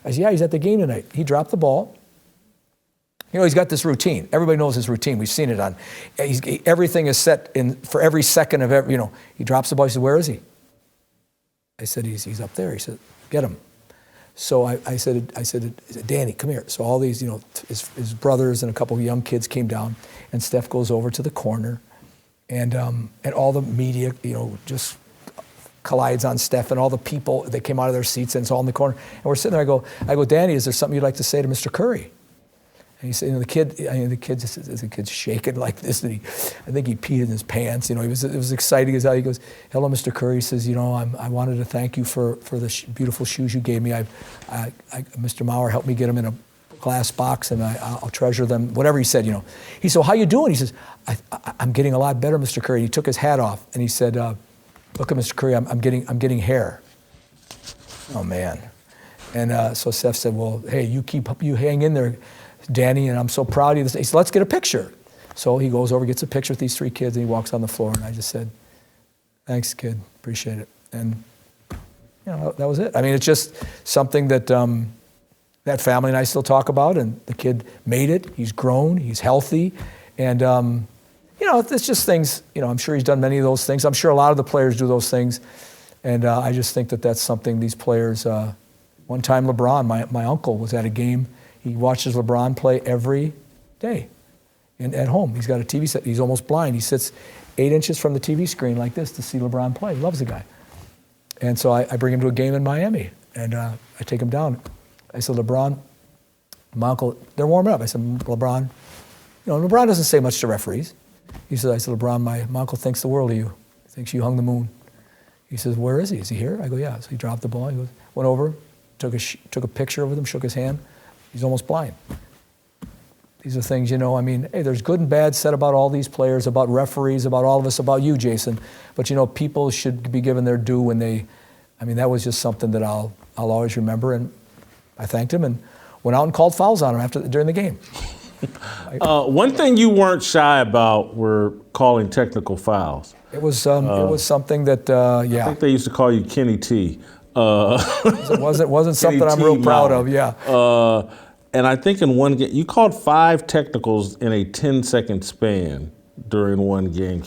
I said, yeah. He's at the game tonight. He dropped the ball. He's got this routine. Everybody knows his routine. We've seen it on. Everything is set in for every second of every. He drops the ball. He said, where is he? I said, he's up there. He said, get him. So I said, Danny, come here. So all these, his brothers and a couple of young kids came down, and Steph goes over to the corner, and all the media, just collides on Steph, and all the people that came out of their seats, and it's all in the corner. And we're sitting there. I go, Danny, is there something you'd like to say to Mr. Curry? And he said, the kid's shaking like this, and I think he peed in his pants. It was exciting as hell. He goes, hello, Mr. Curry. He says, I wanted to thank you for the beautiful shoes you gave me. Mr. Maurer helped me get them in a glass box, and I'll treasure them. Whatever he said, He said, well, how you doing? He says, I'm getting a lot better, Mr. Curry. And he took his hat off, and he said, look at Mr. Curry, I'm getting hair. Oh man. And so Steph said, well, hey, you hang in there, Danny, and I'm so proud of you. He said, let's get a picture. So he goes over, gets a picture with these 3 kids, and he walks on the floor, and I just said, thanks, kid, appreciate it. And that was it. I mean, it's just something that that family and I still talk about, and the kid made it. He's grown, he's healthy, and it's just things, I'm sure he's done many of those things. I'm sure a lot of the players do those things, and I just think that that's something these players, one time LeBron, my uncle was at a game. He watches LeBron play every day at home. He's got a TV set. He's almost blind. He sits 8 inches from the TV screen like this to see LeBron play. He loves the guy. And so I bring him to a game in Miami, and I take him down. I said, LeBron, my uncle, they're warming up. I said, LeBron, LeBron doesn't say much to referees. I said, LeBron, my uncle thinks the world of you. He thinks you hung the moon. He says, where is he? Is he here? I go, yeah. So he dropped the ball. He went over, took a picture with him, shook his hand. He's almost blind. These are things, hey, there's good and bad said about all these players, about referees, about all of us, about you, Jason. But, people should be given their due when that was just something that I'll always remember. And I thanked him and went out and called fouls on him during the game. One thing you weren't shy about were calling technical fouls. It was something that, I think they used to call you Kenny T. It wasn't something I'm real proud of, yeah. And I think in one game, you called 5 technicals in a 10-second span during one game.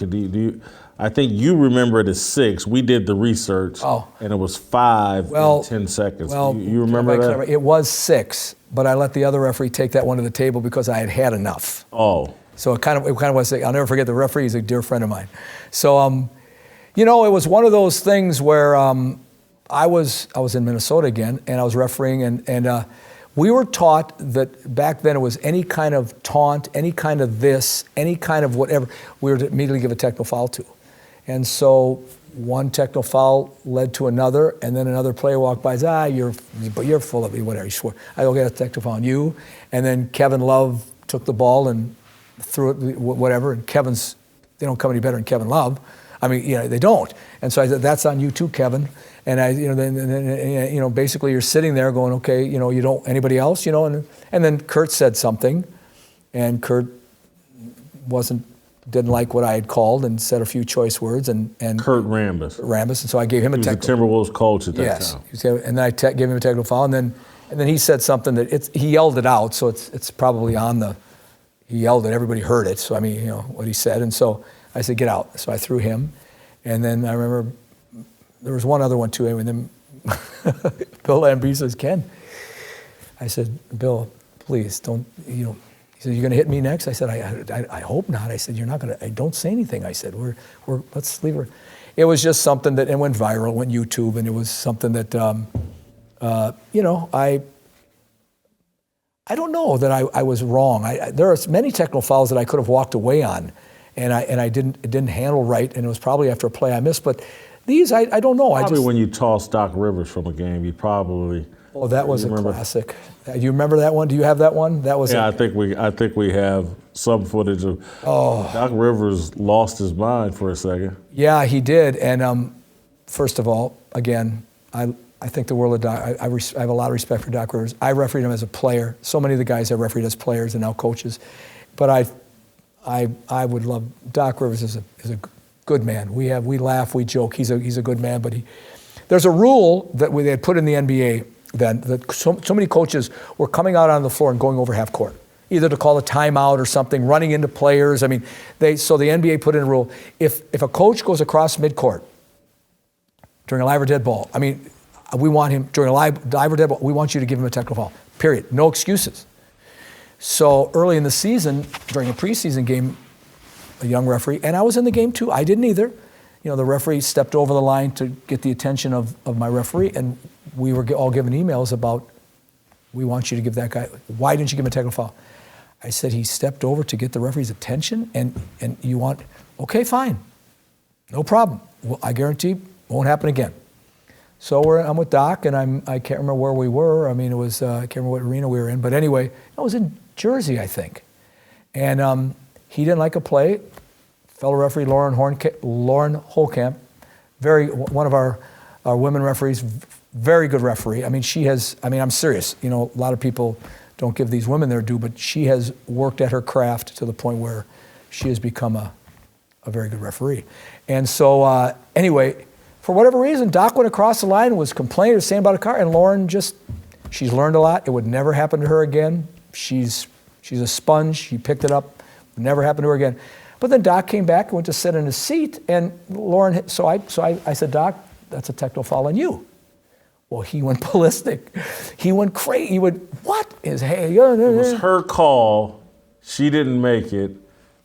I think you remember it as 6. We did the research, and it was 5 in 10 seconds. Well, you remember that? It was 6, but I let the other referee take that one to the table because I had had enough. Oh. So it kind of was. I'll never forget the referee. He's a dear friend of mine. So, it was one of those things where I was in Minnesota again, and I was refereeing, and we were taught that back then it was any kind of taunt, any kind of this, any kind of whatever, we were to immediately give a technical foul to. And so one technical foul led to another, and then another player walked by and said, you're full of it, whatever, he swore. I go get a technical foul on you. And then Kevin Love took the ball and threw it, whatever, and they don't come any better than Kevin Love. I mean, they don't. And so I said, that's on you too, Kevin. And then basically you're sitting there going, okay, you don't, anybody else, and then Kurt said something, and Kurt wasn't didn't like what I had called and said a few choice words. And Kurt Rambis. Rambis, and so I gave him a He was the technical. Timberwolves coach at that Yes, time. and then I gave him a technical foul, and then he said something that he yelled it out, so it's probably on the. He yelled it, everybody heard it. So I mean, what he said, and so I said, get out. So I threw him, and then I remember there was one other one too, and then Bill Lambree says, Ken. I said, Bill, please don't. He said, you're going to hit me next? I said, I hope not. I said, you're not going to. Don't say anything. I said, let's leave her. It was just something that it went viral, went YouTube, and it was something that I don't know that I was wrong. There are many technical fouls that I could have walked away on, and I didn't handle right, and it was probably after a play I missed. But these, I don't know. Probably when you tossed Doc Rivers from a game, you probably. Oh, that was a classic. Do you remember that one? Do you have that one? That was. Yeah, I think we have some footage of. Oh. Doc Rivers lost his mind for a second. Yeah, he did. And first of all, again, I think the world of Doc. I have a lot of respect for Doc Rivers. I refereed him as a player. So many of the guys I refereed as players and now coaches. But I would love Doc Rivers is a good man. We laugh, we joke. He's a good man. But there's a rule that they had put in the NBA then that so many coaches were coming out on the floor and going over half court, either to call a timeout or something, running into players. I mean, so the NBA put in a rule: if a coach goes across midcourt during a live or dead ball, I mean, we want him during a live or dead ball. We want you to give him a technical foul. Period. No excuses. So early in the season, during a preseason game, a young referee, and I was in the game too. I didn't either. The referee stepped over the line to get the attention of my referee, and we were all given emails about, we want you to give that guy, why didn't you give him a technical foul? I said, he stepped over to get the referee's attention, and you want, okay, fine, no problem. Well, I guarantee won't happen again. So I'm with Doc, and I can't remember where we were. I mean, it was, I can't remember what arena we were in, but anyway, I was in Jersey, I think. And he didn't like a play. Fellow referee Lauren Holkamp, one of our women referees, very good referee. I mean, I'm serious. A lot of people don't give these women their due, but she has worked at her craft to the point where she has become a very good referee. And so, anyway, for whatever reason, Doc went across the line and was complaining or saying about a car, and Lauren she's learned a lot. It would never happen to her again. She's a sponge. She picked it up. Would never happen to her again. But then Doc came back and went to sit in his seat, and Lauren. So I said, Doc, that's a technical foul on you. Well, he went ballistic. He went crazy. He went, what is hey? It was her call. She didn't make it.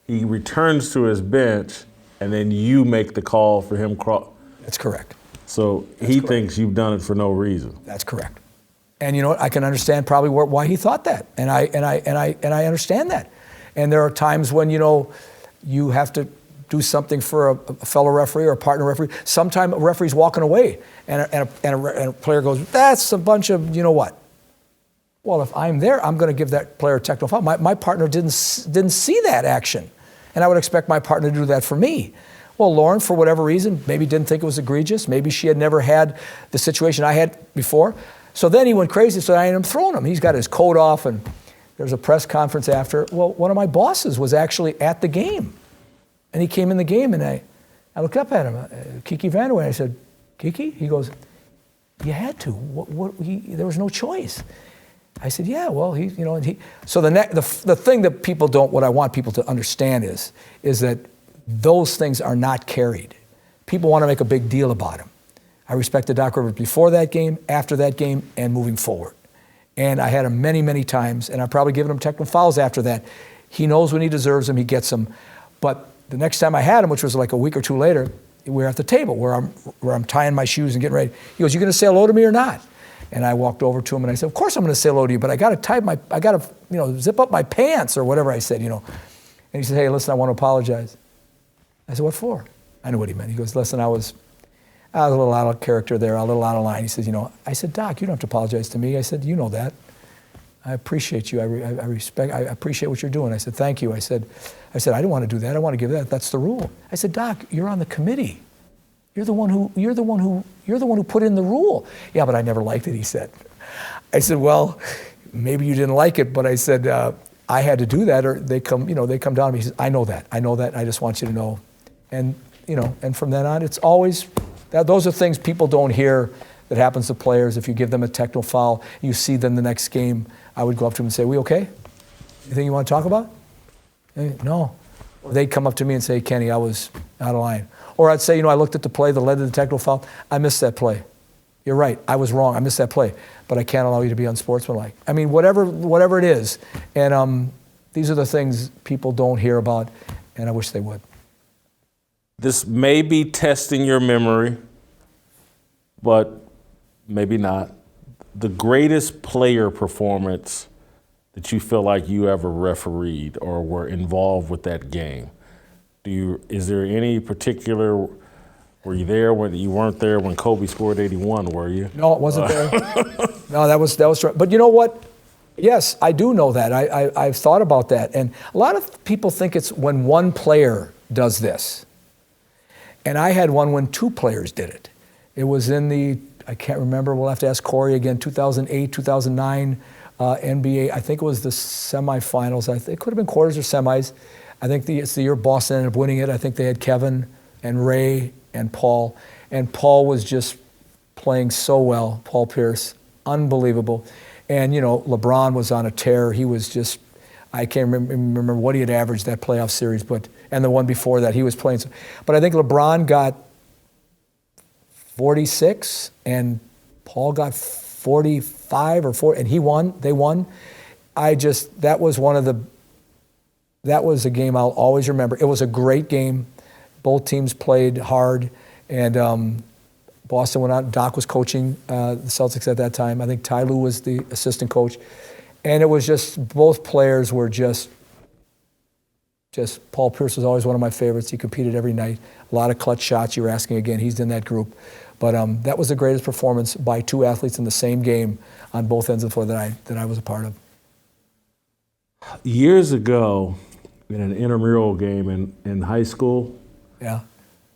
He returns to his bench, and then you make the call for him. That's correct. So he thinks you've done it for no reason. That's correct. And you know what? I can understand probably why he thought that, and I understand that. And there are times when you have to do something for a fellow referee or a partner referee. Sometimes a referee's walking away, and a player goes, that's a bunch of what? Well, if I'm there, I'm going to give that player a technical foul. My partner didn't see that action, and I would expect my partner to do that for me. Well, Lauren, for whatever reason, maybe didn't think it was egregious. Maybe she had never had the situation I had before. So then he went crazy, so I ended up throwing him. He's got his coat off, and there's a press conference after. Well, one of my bosses was actually at the game. And he came in the game, and I looked up at him, Kiki Vanderway, and I said, Kiki? He goes, you had to. There was no choice. I said, yeah, well, so the thing that what I want people to understand is that those things are not carried. People want to make a big deal about them. I respected Doc Rivers before that game, after that game, and moving forward. And I had him many, many times, and I've probably given him technical fouls after that. He knows when he deserves them, he gets them. But the next time I had him, which was like a week or two later, we were at the table where I'm tying my shoes and getting ready. He goes, you going to say hello to me or not? And I walked over to him and I said, of course I'm going to say hello to you, but I got to zip up my pants or whatever I said, And he said, hey, listen, I want to apologize. I said, what for? I knew what he meant. He goes, listen, I was a little out of character there, a little out of line. He says, I said, Doc, you don't have to apologize to me. I said, you know that. I appreciate you. I appreciate what you're doing. I said, thank you. I said, I didn't want to do that. I want to give that. That's the rule. I said, Doc, you're on the committee. You're the one who put in the rule. Yeah, but I never liked it, he said. I said, well, maybe you didn't like it, but I said, I had to do that, or they come down to me. He says, I know that. I just want you to know. And, and from then on, it's always, those are things people don't hear that happens to players. If you give them a technical foul, you see them the next game, I would go up to them and say, we okay? Anything you want to talk about? No. Or they'd come up to me and say, Kenny, I was out of line. Or I'd say, I looked at the play that led to the technical foul. I missed that play. You're right. I was wrong. I missed that play. But I can't allow you to be unsportsmanlike. I mean, whatever it is. And these are the things people don't hear about, and I wish they would. This may be testing your memory, but maybe not. The greatest player performance that you feel like you ever refereed or were involved with that game. Is there any particular, were you there when you weren't there when Kobe scored 81, were you? No, it wasn't there. No, that was true. But you know what? Yes, I do know that. I've thought about that. And a lot of people think it's when one player does this. And I had one when two players did it. It was in I can't remember, we'll have to ask Corey again, 2008, 2009 NBA. I think it was the semifinals. It could have been quarters or semis. I think it's the year Boston ended up winning it. I think they had Kevin and Ray and Paul. And Paul was just playing so well, Paul Pierce, unbelievable. And, LeBron was on a tear. He was just, I can't remember what he had averaged that playoff series, and the one before that, he was playing. But I think LeBron got 46, and Paul got 45 or 4, and he won. They won. That was a game I'll always remember. It was a great game. Both teams played hard, and Boston went out. Doc was coaching the Celtics at that time. I think Ty Lue was the assistant coach. And it was just, both players were just Paul Pierce was always one of my favorites. He competed every night. A lot of clutch shots. You were asking again, he's in that group. But that was the greatest performance by two athletes in the same game on both ends of the floor that I was a part of. Years ago, in an intramural game in high school, yeah,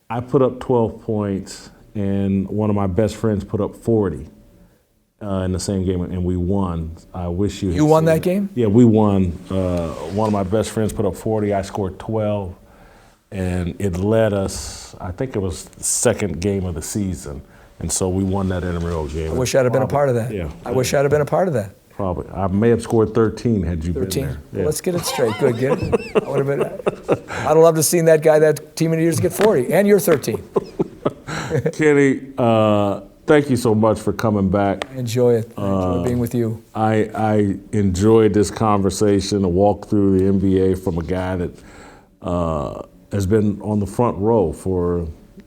I put up 12 points, and one of my best friends put up 40 in the same game, and we won. I wish you had You won seen that it. game? Yeah, we won. One of my best friends put up 40. I scored 12, and it led us, I think it was the second game of the season, and so we won that intramural game. I wish I'd have been a part of that. Yeah. I wish I'd have been a part of that. Probably. I may have scored 13 had you 13. been there. Well, let's get it straight. Good, get it. I would have been. I'd have loved to have seen that team of years get 40, and you're 13. Kenny, thank you so much for coming back. I enjoy it. I enjoy being with you. I enjoyed this conversation, a walk through the NBA from a guy that has been on the front row for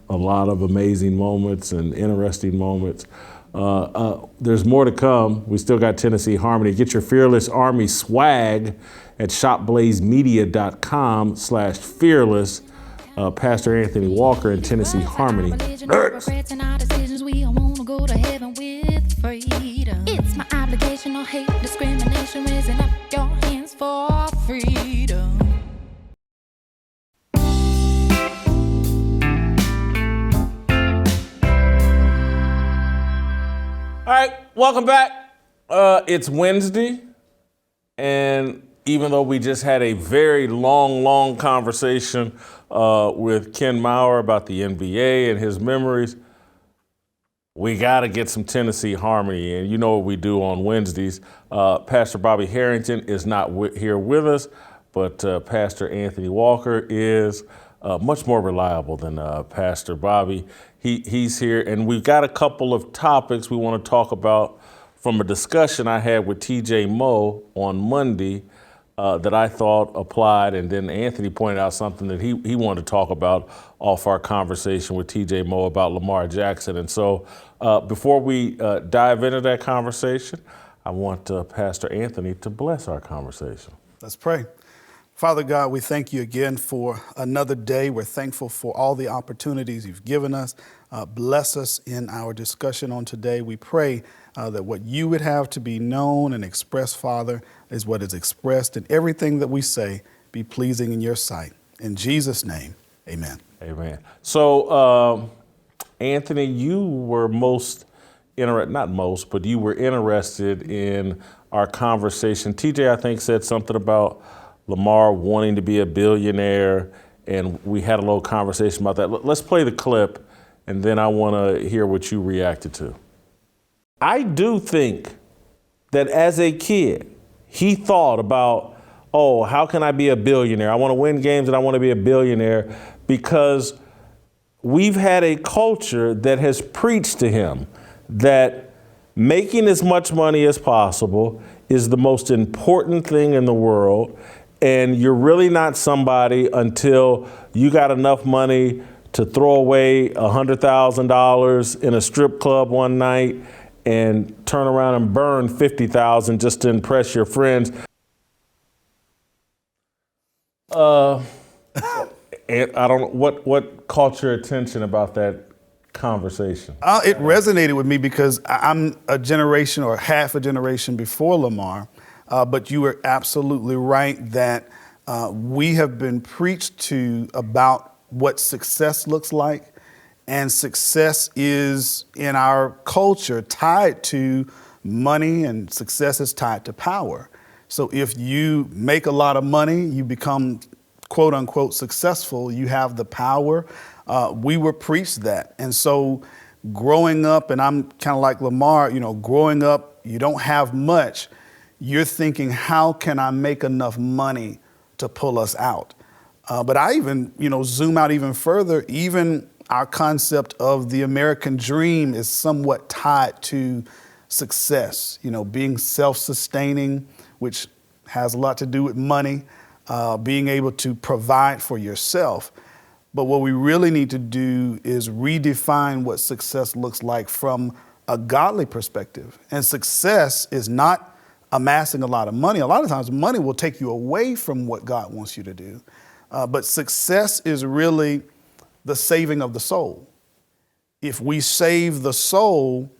a lot of amazing moments and interesting moments. There's more to come. We still got Tennessee Harmony. Get your Fearless Army swag at shopblazemedia.com/fearless. Pastor Anthony Walker and Tennessee Harmony. Next. It's my obligation, no hate, discrimination, raising up your hands for freedom. All right, welcome back. It's Wednesday, and even though we just had a very long conversation with Ken Maurer about the NBA and his memories, we got to get some Tennessee Harmony, and you know what we do on Wednesdays. Pastor Bobby Harrington is not here with us, but Pastor Anthony Walker is much more reliable than Pastor Bobby. He's here, and we've got a couple of topics we want to talk about from a discussion I had with TJ Moe on Monday that I thought applied, and then Anthony pointed out something that he wanted to talk about off our conversation with TJ Moe about Lamar Jackson. And so before we dive into that conversation, I want Pastor Anthony to bless our conversation. Let's pray. Father God, we thank you again for another day. We're thankful for all the opportunities you've given us. Bless us in our discussion on today. We pray that what you would have to be known and expressed, Father, is what is expressed, and everything that we say be pleasing in your sight. In Jesus' name, amen. Amen. So, Anthony, you were you were interested in our conversation. TJ, I think, said something about Lamar wanting to be a billionaire, and we had a little conversation about that. Let's play the clip, and then I want to hear what you reacted to. I do think that as a kid, he thought about, oh, how can I be a billionaire? I want to win games and I want to be a billionaire, because we've had a culture that has preached to him that making as much money as possible is the most important thing in the world, and you're really not somebody until you got enough money to throw away $100,000 in a strip club one night and turn around and burn $50,000 just to impress your friends. And I don't know what caught your attention about that conversation. It resonated with me because I'm a generation or half a generation before Lamar, but you were absolutely right that we have been preached to about what success looks like, and success is in our culture tied to money, and success is tied to power. So if you make a lot of money, you become quote unquote successful, you have the power. We were preached that. And so growing up, and I'm kind of like Lamar, growing up, you don't have much. You're thinking, how can I make enough money to pull us out? But I even, zoom out even further. Even our concept of the American dream is somewhat tied to success, being self-sustaining, which has a lot to do with money, being able to provide for yourself. But what we really need to do is redefine what success looks like from a godly perspective. And success is not amassing a lot of money. A lot of times money will take you away from what God wants you to do. But success is really the saving of the soul. If we save the soul,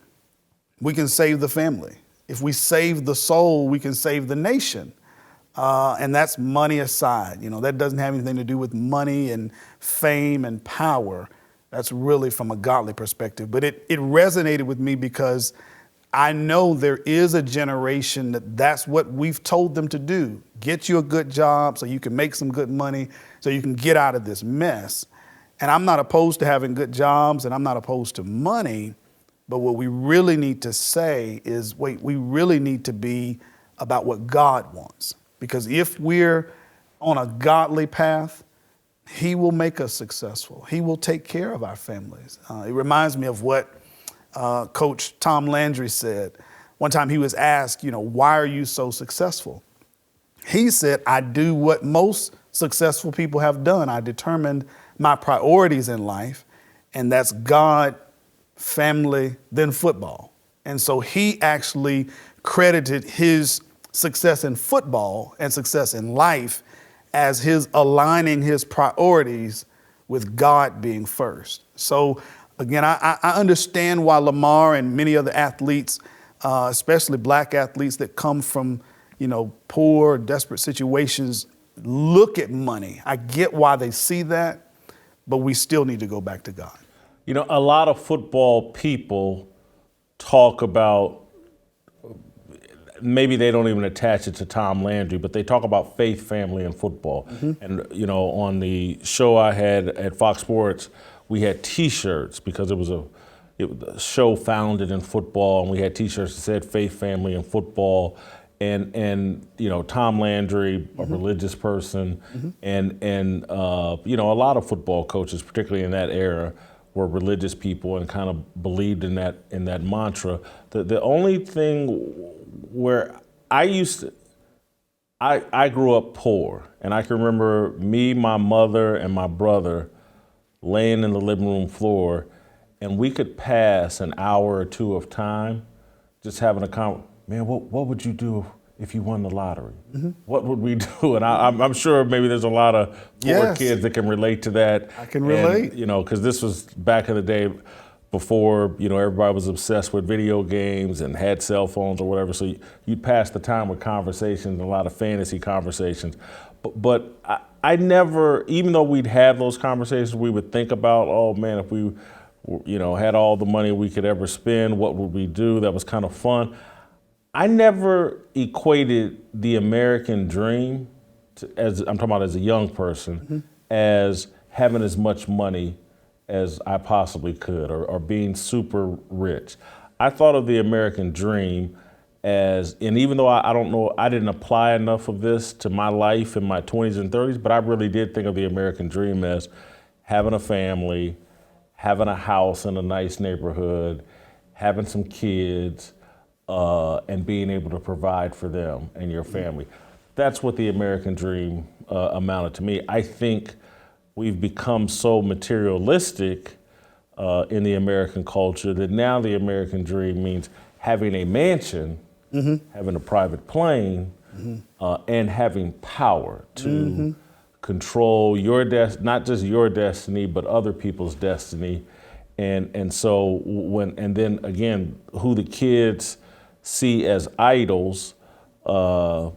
we can save the family. If we save the soul, we can save the nation. And that's money aside. That doesn't have anything to do with money and fame and power. That's really from a godly perspective. But it resonated with me because I know there is a generation that's what we've told them to do. Get you a good job so you can make some good money so you can get out of this mess. And I'm not opposed to having good jobs, and I'm not opposed to money. But what we really need to say is, wait, we really need to be about what God wants. Because if we're on a godly path, He will make us successful. He will take care of our families. It reminds me of what Coach Tom Landry said. One time he was asked, why are you so successful? He said, I do what most successful people have done. I determined my priorities in life, and that's God, family, then football. And so he actually credited his success in football and success in life as his aligning his priorities with God being first. So again, I understand why Lamar and many other athletes, especially black athletes that come from, poor, desperate situations, look at money. I get why they see that, but we still need to go back to God. A lot of football people talk about, maybe they don't even attach it to Tom Landry, but they talk about faith, family, and football. Mm-hmm. And, on the show I had at Fox Sports, we had T-shirts because it was a show founded in football, and we had T-shirts that said faith, family, and football. And Tom Landry, a religious person, and a lot of football coaches, particularly in that era, were religious people and kind of believed in that mantra. The only thing where I grew up poor, and I can remember me, my mother, and my brother laying in the living room floor, and we could pass an hour or two of time just having a conversation. Man, what would you do if you won the lottery? Mm-hmm. What would we do? And I'm sure maybe there's a lot of poor kids that can relate to that. I can relate. Because this was back in the day before, everybody was obsessed with video games and had cell phones or whatever. So you'd pass the time with conversations, a lot of fantasy conversations. But I never, even though we'd have those conversations, we would think about, oh man, if we, had all the money we could ever spend, what would we do? That was kind of fun. I never equated the American dream, as I'm talking about as a young person, as having as much money as I possibly could, or being super rich. I thought of the American dream as, and even though I don't know, I didn't apply enough of this to my life in my 20s and 30s, but I really did think of the American dream as having a family, having a house in a nice neighborhood, having some kids, and being able to provide for them and your family. That's what the American dream amounted to me. I think we've become so materialistic in the American culture that now the American dream means having a mansion, having a private plane, and having power to control your not just your destiny, but other people's destiny. And so and then again, who the kids see as idols, Lamar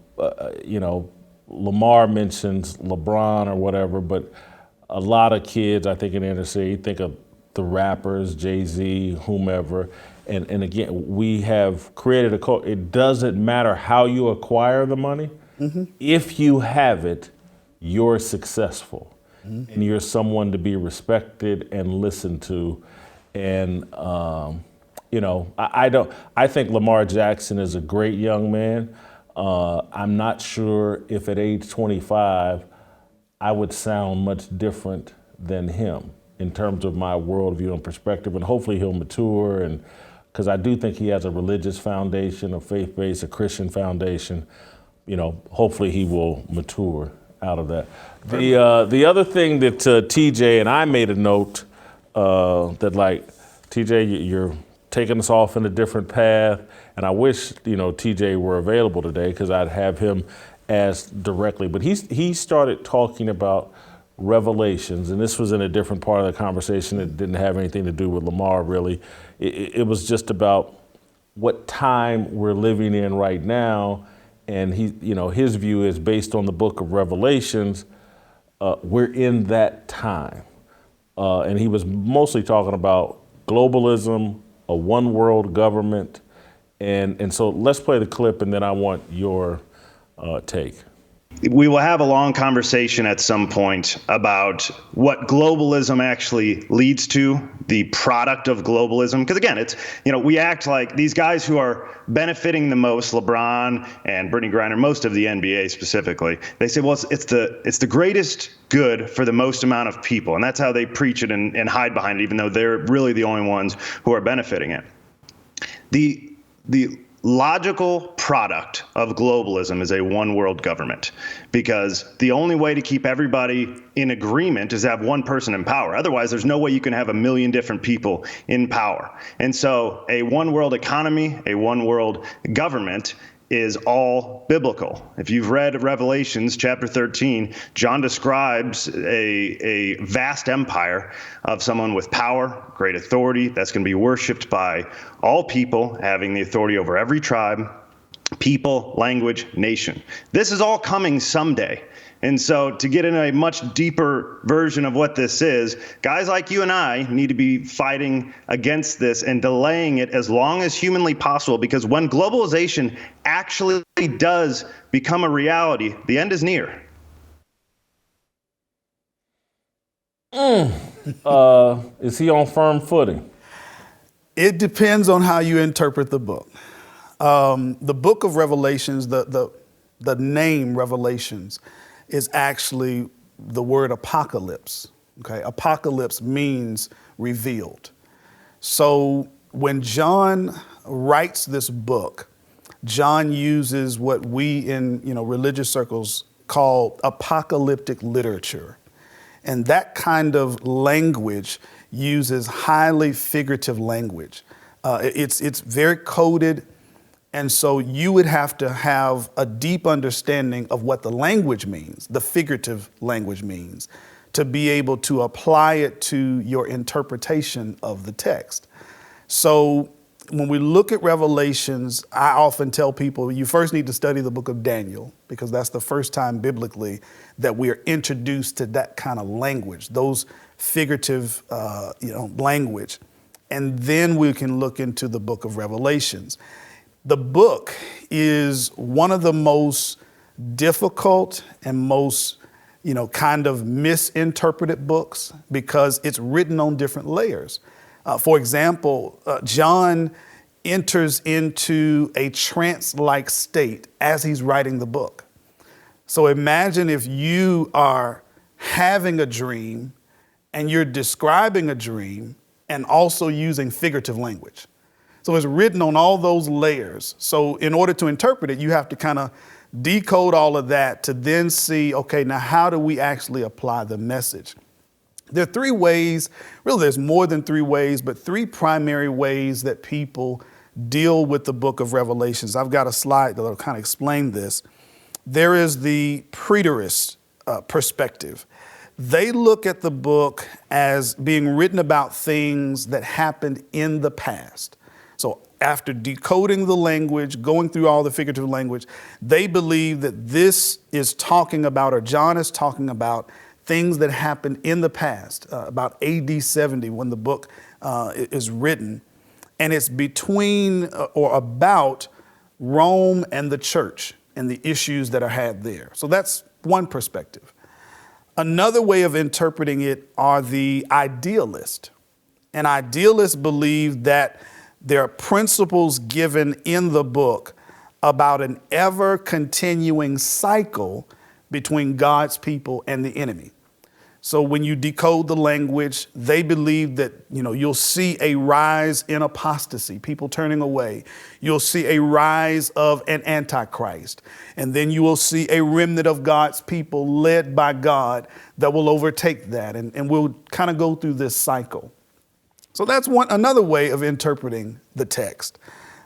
mentions LeBron or whatever, but a lot of kids, I think in the inner city, think of the rappers, Jay-Z, whomever. And again, we have created a culture. It doesn't matter how you acquire the money. If you have it, you're successful. And you're someone to be respected and listened to. And, I think Lamar Jackson is a great young man. I'm not sure if at age 25, I would sound much different than him in terms of my worldview and perspective. And hopefully he'll mature, and because I do think he has a religious foundation, a faith-based, a Christian foundation. Hopefully he will mature out of that. The other thing that TJ and I made a note that, like, TJ, you're taking us off in a different path, and I wish TJ were available today because I'd have him ask directly. But he started talking about revelations, and this was in a different part of the conversation. It didn't have anything to do with Lamar, really. It was just about what time we're living in right now, and his view is based on the book of Revelations. We're in that time, and he was mostly talking about globalism, a one world government, and so let's play the clip, and then I want your take. We will have a long conversation at some point about what globalism actually leads to, the product of globalism. Because again, it's, we act like these guys who are benefiting the most, LeBron and Brittany Griner, most of the NBA specifically, they say, well, it's the greatest good for the most amount of people. And that's how they preach it and hide behind it, even though they're really the only ones who are benefiting it. The logical product of globalism is a one world government, because the only way to keep everybody in agreement is to have one person in power. Otherwise, there's no way you can have a million different people in power. And so a one world economy, a one world government is all biblical. If you've read Revelations chapter 13, John describes a vast empire of someone with power, great authority, that's going to be worshiped by all people, having the authority over every tribe, people, language, nation. This is all coming someday. And so to get into a much deeper version of what this is, guys like you and I need to be fighting against this and delaying it as long as humanly possible, because when globalization actually does become a reality, the end is near. Is he on firm footing? It depends on how you interpret the book. The book of Revelations, the name Revelations, is actually the word apocalypse. Okay, apocalypse means revealed. So when John writes this book, John uses what we in religious circles call apocalyptic literature, and that kind of language uses highly figurative language. It's very coded. And so you would have to have a deep understanding of what the language means, the figurative language means, to be able to apply it to your interpretation of the text. So when we look at Revelations, I often tell people you first need to study the book of Daniel, because that's the first time biblically that we are introduced to that kind of language, those figurative language. And then we can look into the book of Revelations. The book is one of the most difficult and most, kind of misinterpreted books because it's written on different layers. For example, John enters into a trance-like state as he's writing the book. So imagine if you are having a dream and you're describing a dream and also using figurative language. So it's written on all those layers. So in order to interpret it, you have to kind of decode all of that to then see, okay, now how do we actually apply the message? There are three ways, really there's more than three ways, but three primary ways that people deal with the book of Revelations. I've got a slide that'll kind of explain this. There is the preterist perspective. They look at the book as being written about things that happened in the past. So after decoding the language, going through all the figurative language, they believe that this is talking about, or John is talking about, things that happened in the past, about AD 70 when the book is written. And it's between or about Rome and the church and the issues that are had there. So that's one perspective. Another way of interpreting it are the idealists. And idealists believe that there are principles given in the book about an ever continuing cycle between God's people and the enemy. So when you decode the language, they believe that, you'll see a rise in apostasy, people turning away. You'll see a rise of an antichrist. And then you will see a remnant of God's people led by God that will overtake that. And we'll kind of go through this cycle. So that's another way of interpreting the text.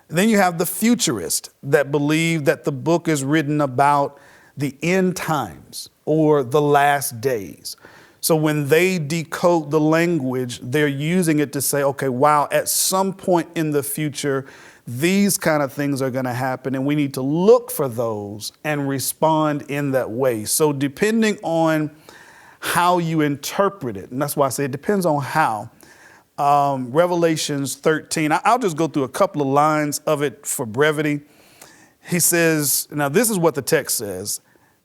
And then you have the futurists that believe that the book is written about the end times or the last days. So when they decode the language, they're using it to say, okay, wow, at some point in the future, these kind of things are going to happen, and we need to look for those and respond in that way. So depending on how you interpret it, and that's why I say it depends on how, Revelations 13, I'll just go through a couple of lines of it for brevity. He says, now this is what the text says.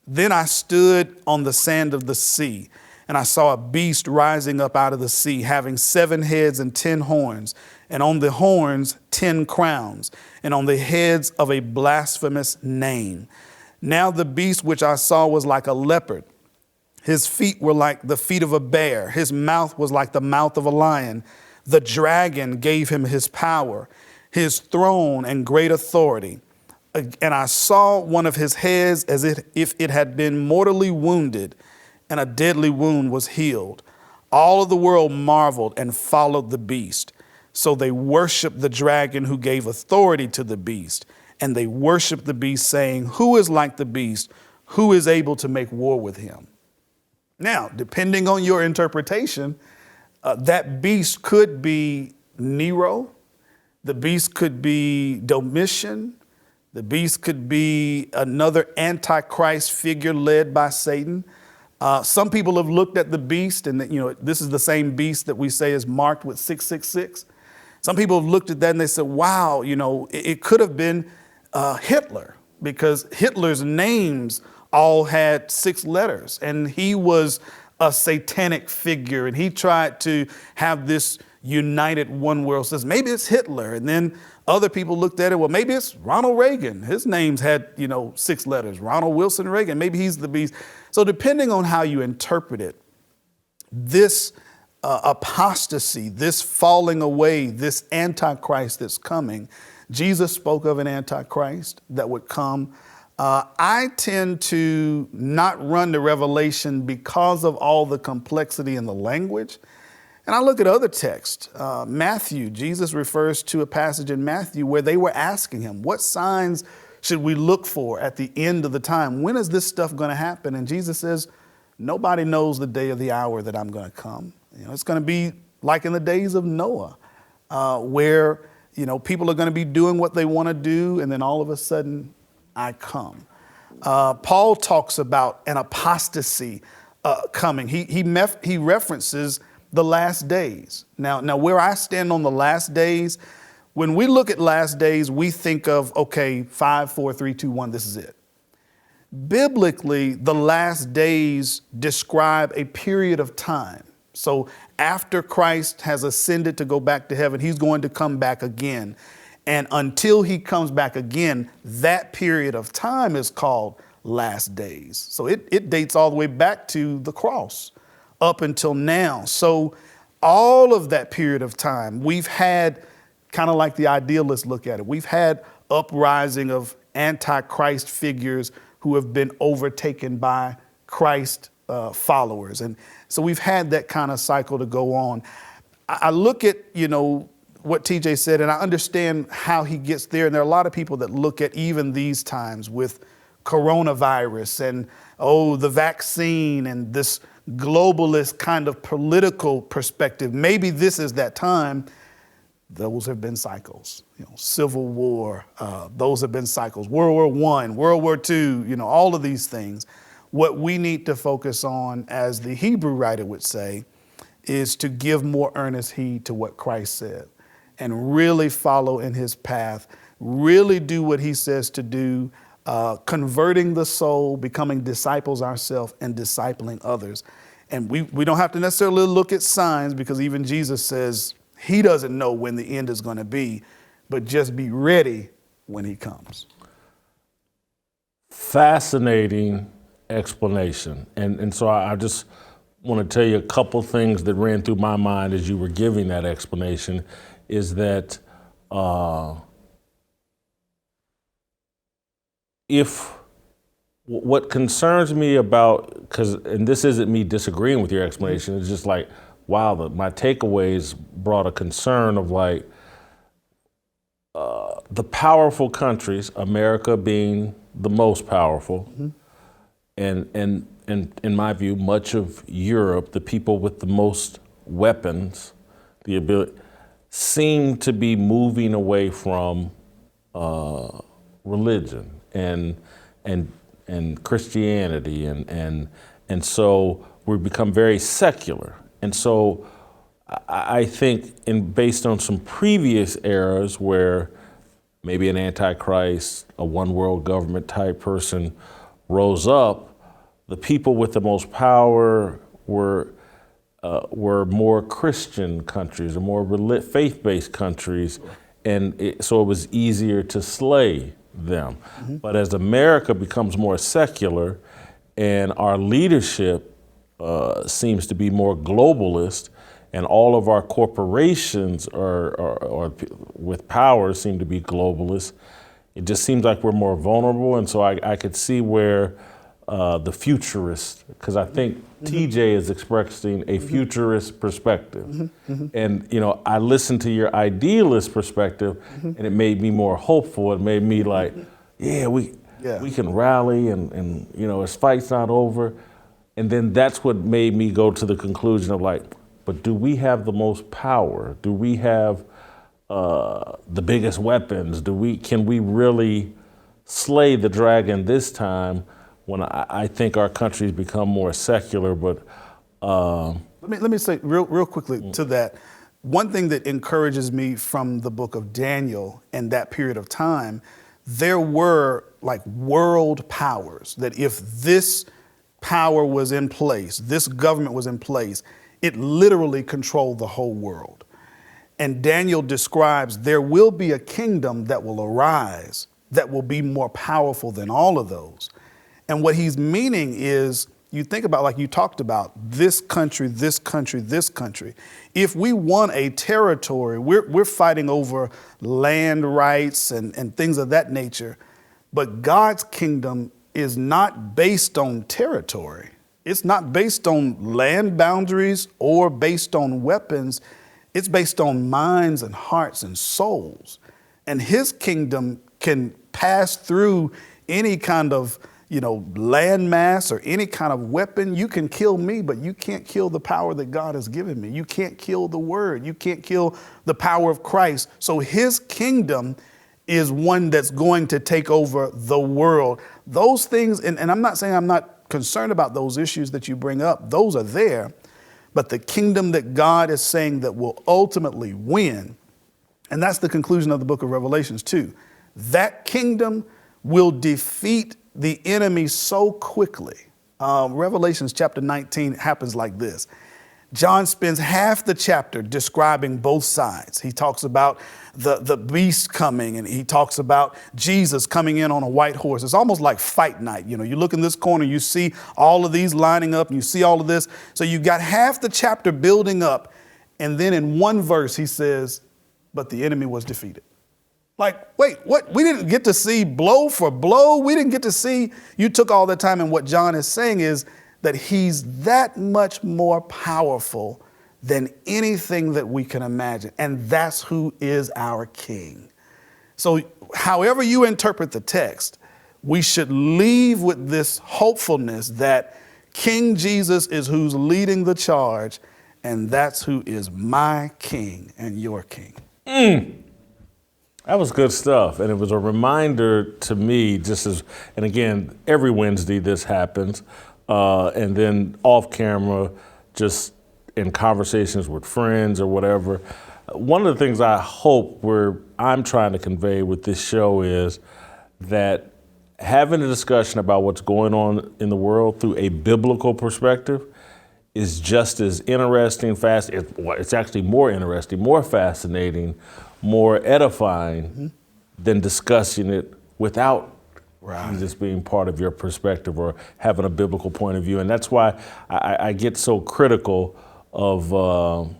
Then I stood on the sand of the sea, and I saw a beast rising up out of the sea, having 7 heads and 10 horns, and on the horns 10 crowns, and on the heads of a blasphemous name. Now the beast which I saw was like a leopard. His feet were like the feet of a bear. His mouth was like the mouth of a lion. The dragon gave him his power, his throne and great authority. And I saw one of his heads as if it had been mortally wounded, and a deadly wound was healed. All of the world marveled and followed the beast. So they worshiped the dragon who gave authority to the beast. And they worshiped the beast, saying, who is like the beast? Who is able to make war with him? Now, depending on your interpretation, that beast could be Nero. The beast could be Domitian. The beast could be another antichrist figure led by Satan. Some people have looked at the beast, and this is the same beast that we say is marked with 666. Some people have looked at that and they said, wow, it could have been Hitler, because Hitler's names all had 6 letters, and he was a satanic figure, and he tried to have this united one world system. Maybe it's Hitler. And then other people looked at it, well, maybe it's Ronald Reagan. His name's had, 6 letters. Ronald Wilson Reagan, maybe he's the beast. So depending on how you interpret it, this apostasy, this falling away, this antichrist that's coming, Jesus spoke of an antichrist that would come. I tend to not run to Revelation because of all the complexity in the language. And I look at other texts. Matthew, Jesus refers to a passage in Matthew where they were asking him, what signs should we look for at the end of the time? When is this stuff going to happen? And Jesus says, nobody knows the day or the hour that I'm going to come. It's going to be like in the days of Noah, where, people are going to be doing what they want to do, and then all of a sudden, I come. Paul talks about an apostasy coming. He references the last days. Now, where I stand on the last days, When we look at last days, we think of, okay, 5, 4, 3, 2, 1, this is it. Biblically, the last days describe a period of time. So after Christ has ascended to go back to heaven, he's going to come back again. And until he comes back again, that period of time is called last days. So it dates all the way back to the cross up until now. So all of that period of time, we've had, kind of like the idealists look at it, we've had uprising of antichrist figures who have been overtaken by Christ followers. And so we've had that kind of cycle to go on. I look at, what TJ said, and I understand how he gets there. And there are a lot of people that look at even these times with coronavirus and, the vaccine and this globalist kind of political perspective. Maybe this is that time. Those have been cycles, Civil War, those have been cycles, World War I, World War II, all of these things. What we need to focus on, as the Hebrew writer would say, is to give more earnest heed to what Christ said and really follow in his path, really do what he says to do, converting the soul, becoming disciples ourselves and discipling others. And we don't have to necessarily look at signs, because even Jesus says he doesn't know when the end is going to be, but just be ready when he comes. Fascinating explanation. And so I just want to tell you a couple things that ran through my mind as you were giving that explanation, is that if what concerns me about, and this isn't me disagreeing with your explanation, it's just like, wow, my takeaways brought a concern of the powerful countries, America being the most powerful, and in my view, much of Europe, the people with the most weapons, the ability, seem to be moving away from religion and Christianity, and so we've become very secular. And so I think, based on some previous eras where maybe an antichrist, a one world government type person rose up, the people with the most power were more Christian countries or more faith-based countries, and so it was easier to slay them. But as America becomes more secular and our leadership seems to be more globalist, and all of our corporations are with power seem to be globalist, it just seems like we're more vulnerable. And so I could see where the futurist, because I think TJ is expressing a futurist perspective. And, I listened to your idealist perspective, and it made me more hopeful. It made me like, we can rally and this fight's not over. And then that's what made me go to the conclusion of but do we have the most power? Do we have the biggest weapons? Can we really slay the dragon this time, when I think our country's become more secular? But let me say real quickly to that. One thing that encourages me from the book of Daniel and that period of time, there were world powers that if this power was in place, this government was in place, it literally controlled the whole world. And Daniel describes there will be a kingdom that will arise that will be more powerful than all of those. And what he's meaning is, you think about, like you talked about, this country, this country, this country. If we won a territory, we're fighting over land rights and things of that nature. But God's kingdom is not based on territory. It's not based on land boundaries or based on weapons. It's based on minds and hearts and souls. And his kingdom can pass through any kind of landmass or any kind of weapon. You can kill me, but you can't kill the power that God has given me. You can't kill the word. You can't kill the power of Christ. So his kingdom is one that's going to take over the world. Those things, and I'm not saying I'm not concerned about those issues that you bring up. Those are there. But the kingdom that God is saying that will ultimately win And that's the conclusion of the book of Revelations too. That kingdom will defeat the enemy so quickly. Revelations chapter 19 happens like this. John spends half the chapter describing both sides. He talks about the beast coming, and he talks about Jesus coming in on a white horse. It's almost like fight night. You know, you look in this corner, you see all of these lining up, and you see all of this. So you got half the chapter building up, and then in one verse he says, but the enemy was defeated. Like, wait, what? We didn't get to see blow for blow. We didn't get to see, you took all that time, and what John is saying is that he's that much more powerful than anything that we can imagine. And that's who is our king. So however you interpret the text, we should leave with this hopefulness that King Jesus is who's leading the charge, and that's who is my king and your king. That was good stuff. And it was a reminder to me, just as, and again, every Wednesday this happens, and then off camera, just in conversations with friends or whatever. One of the things I hope I'm trying to convey with this show is that having a discussion about what's going on in the world through a biblical perspective is just as interesting, it's actually more interesting, more fascinating, more edifying than discussing it without Jesus being part of your perspective or having a biblical point of view. And that's why I get so critical of all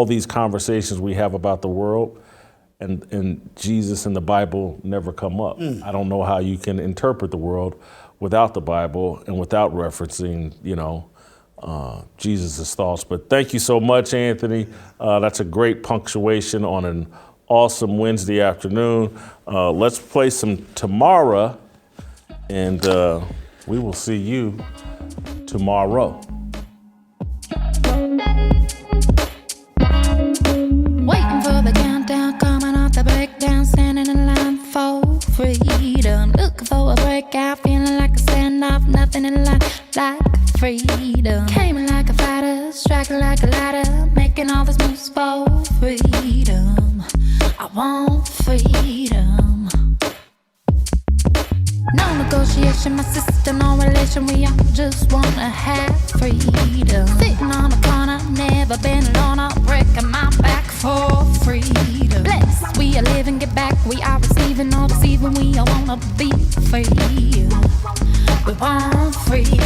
these conversations we have about the world, and Jesus and the Bible never come up. I don't know how you can interpret the world without the Bible and without referencing, Jesus' thoughts. But thank you so much, Anthony. That's a great punctuation on an awesome Wednesday afternoon. Let's play some Tomorrow, and we will see you tomorrow. Waiting for the countdown, coming off the breakdown, standing in line for freedom. Looking for a breakout, feeling like a standoff, nothing in life like freedom. Came in like a fighter, striking like a ladder, making all these moves for freedom. I want freedom. No negotiation, my sister, no relation. We all just wanna have freedom. Sitting on the corner, never been alone. I'm breaking my back for freedom. Blessed, we are living, get back. We are receiving, all deceiving. We all wanna be free. We want freedom.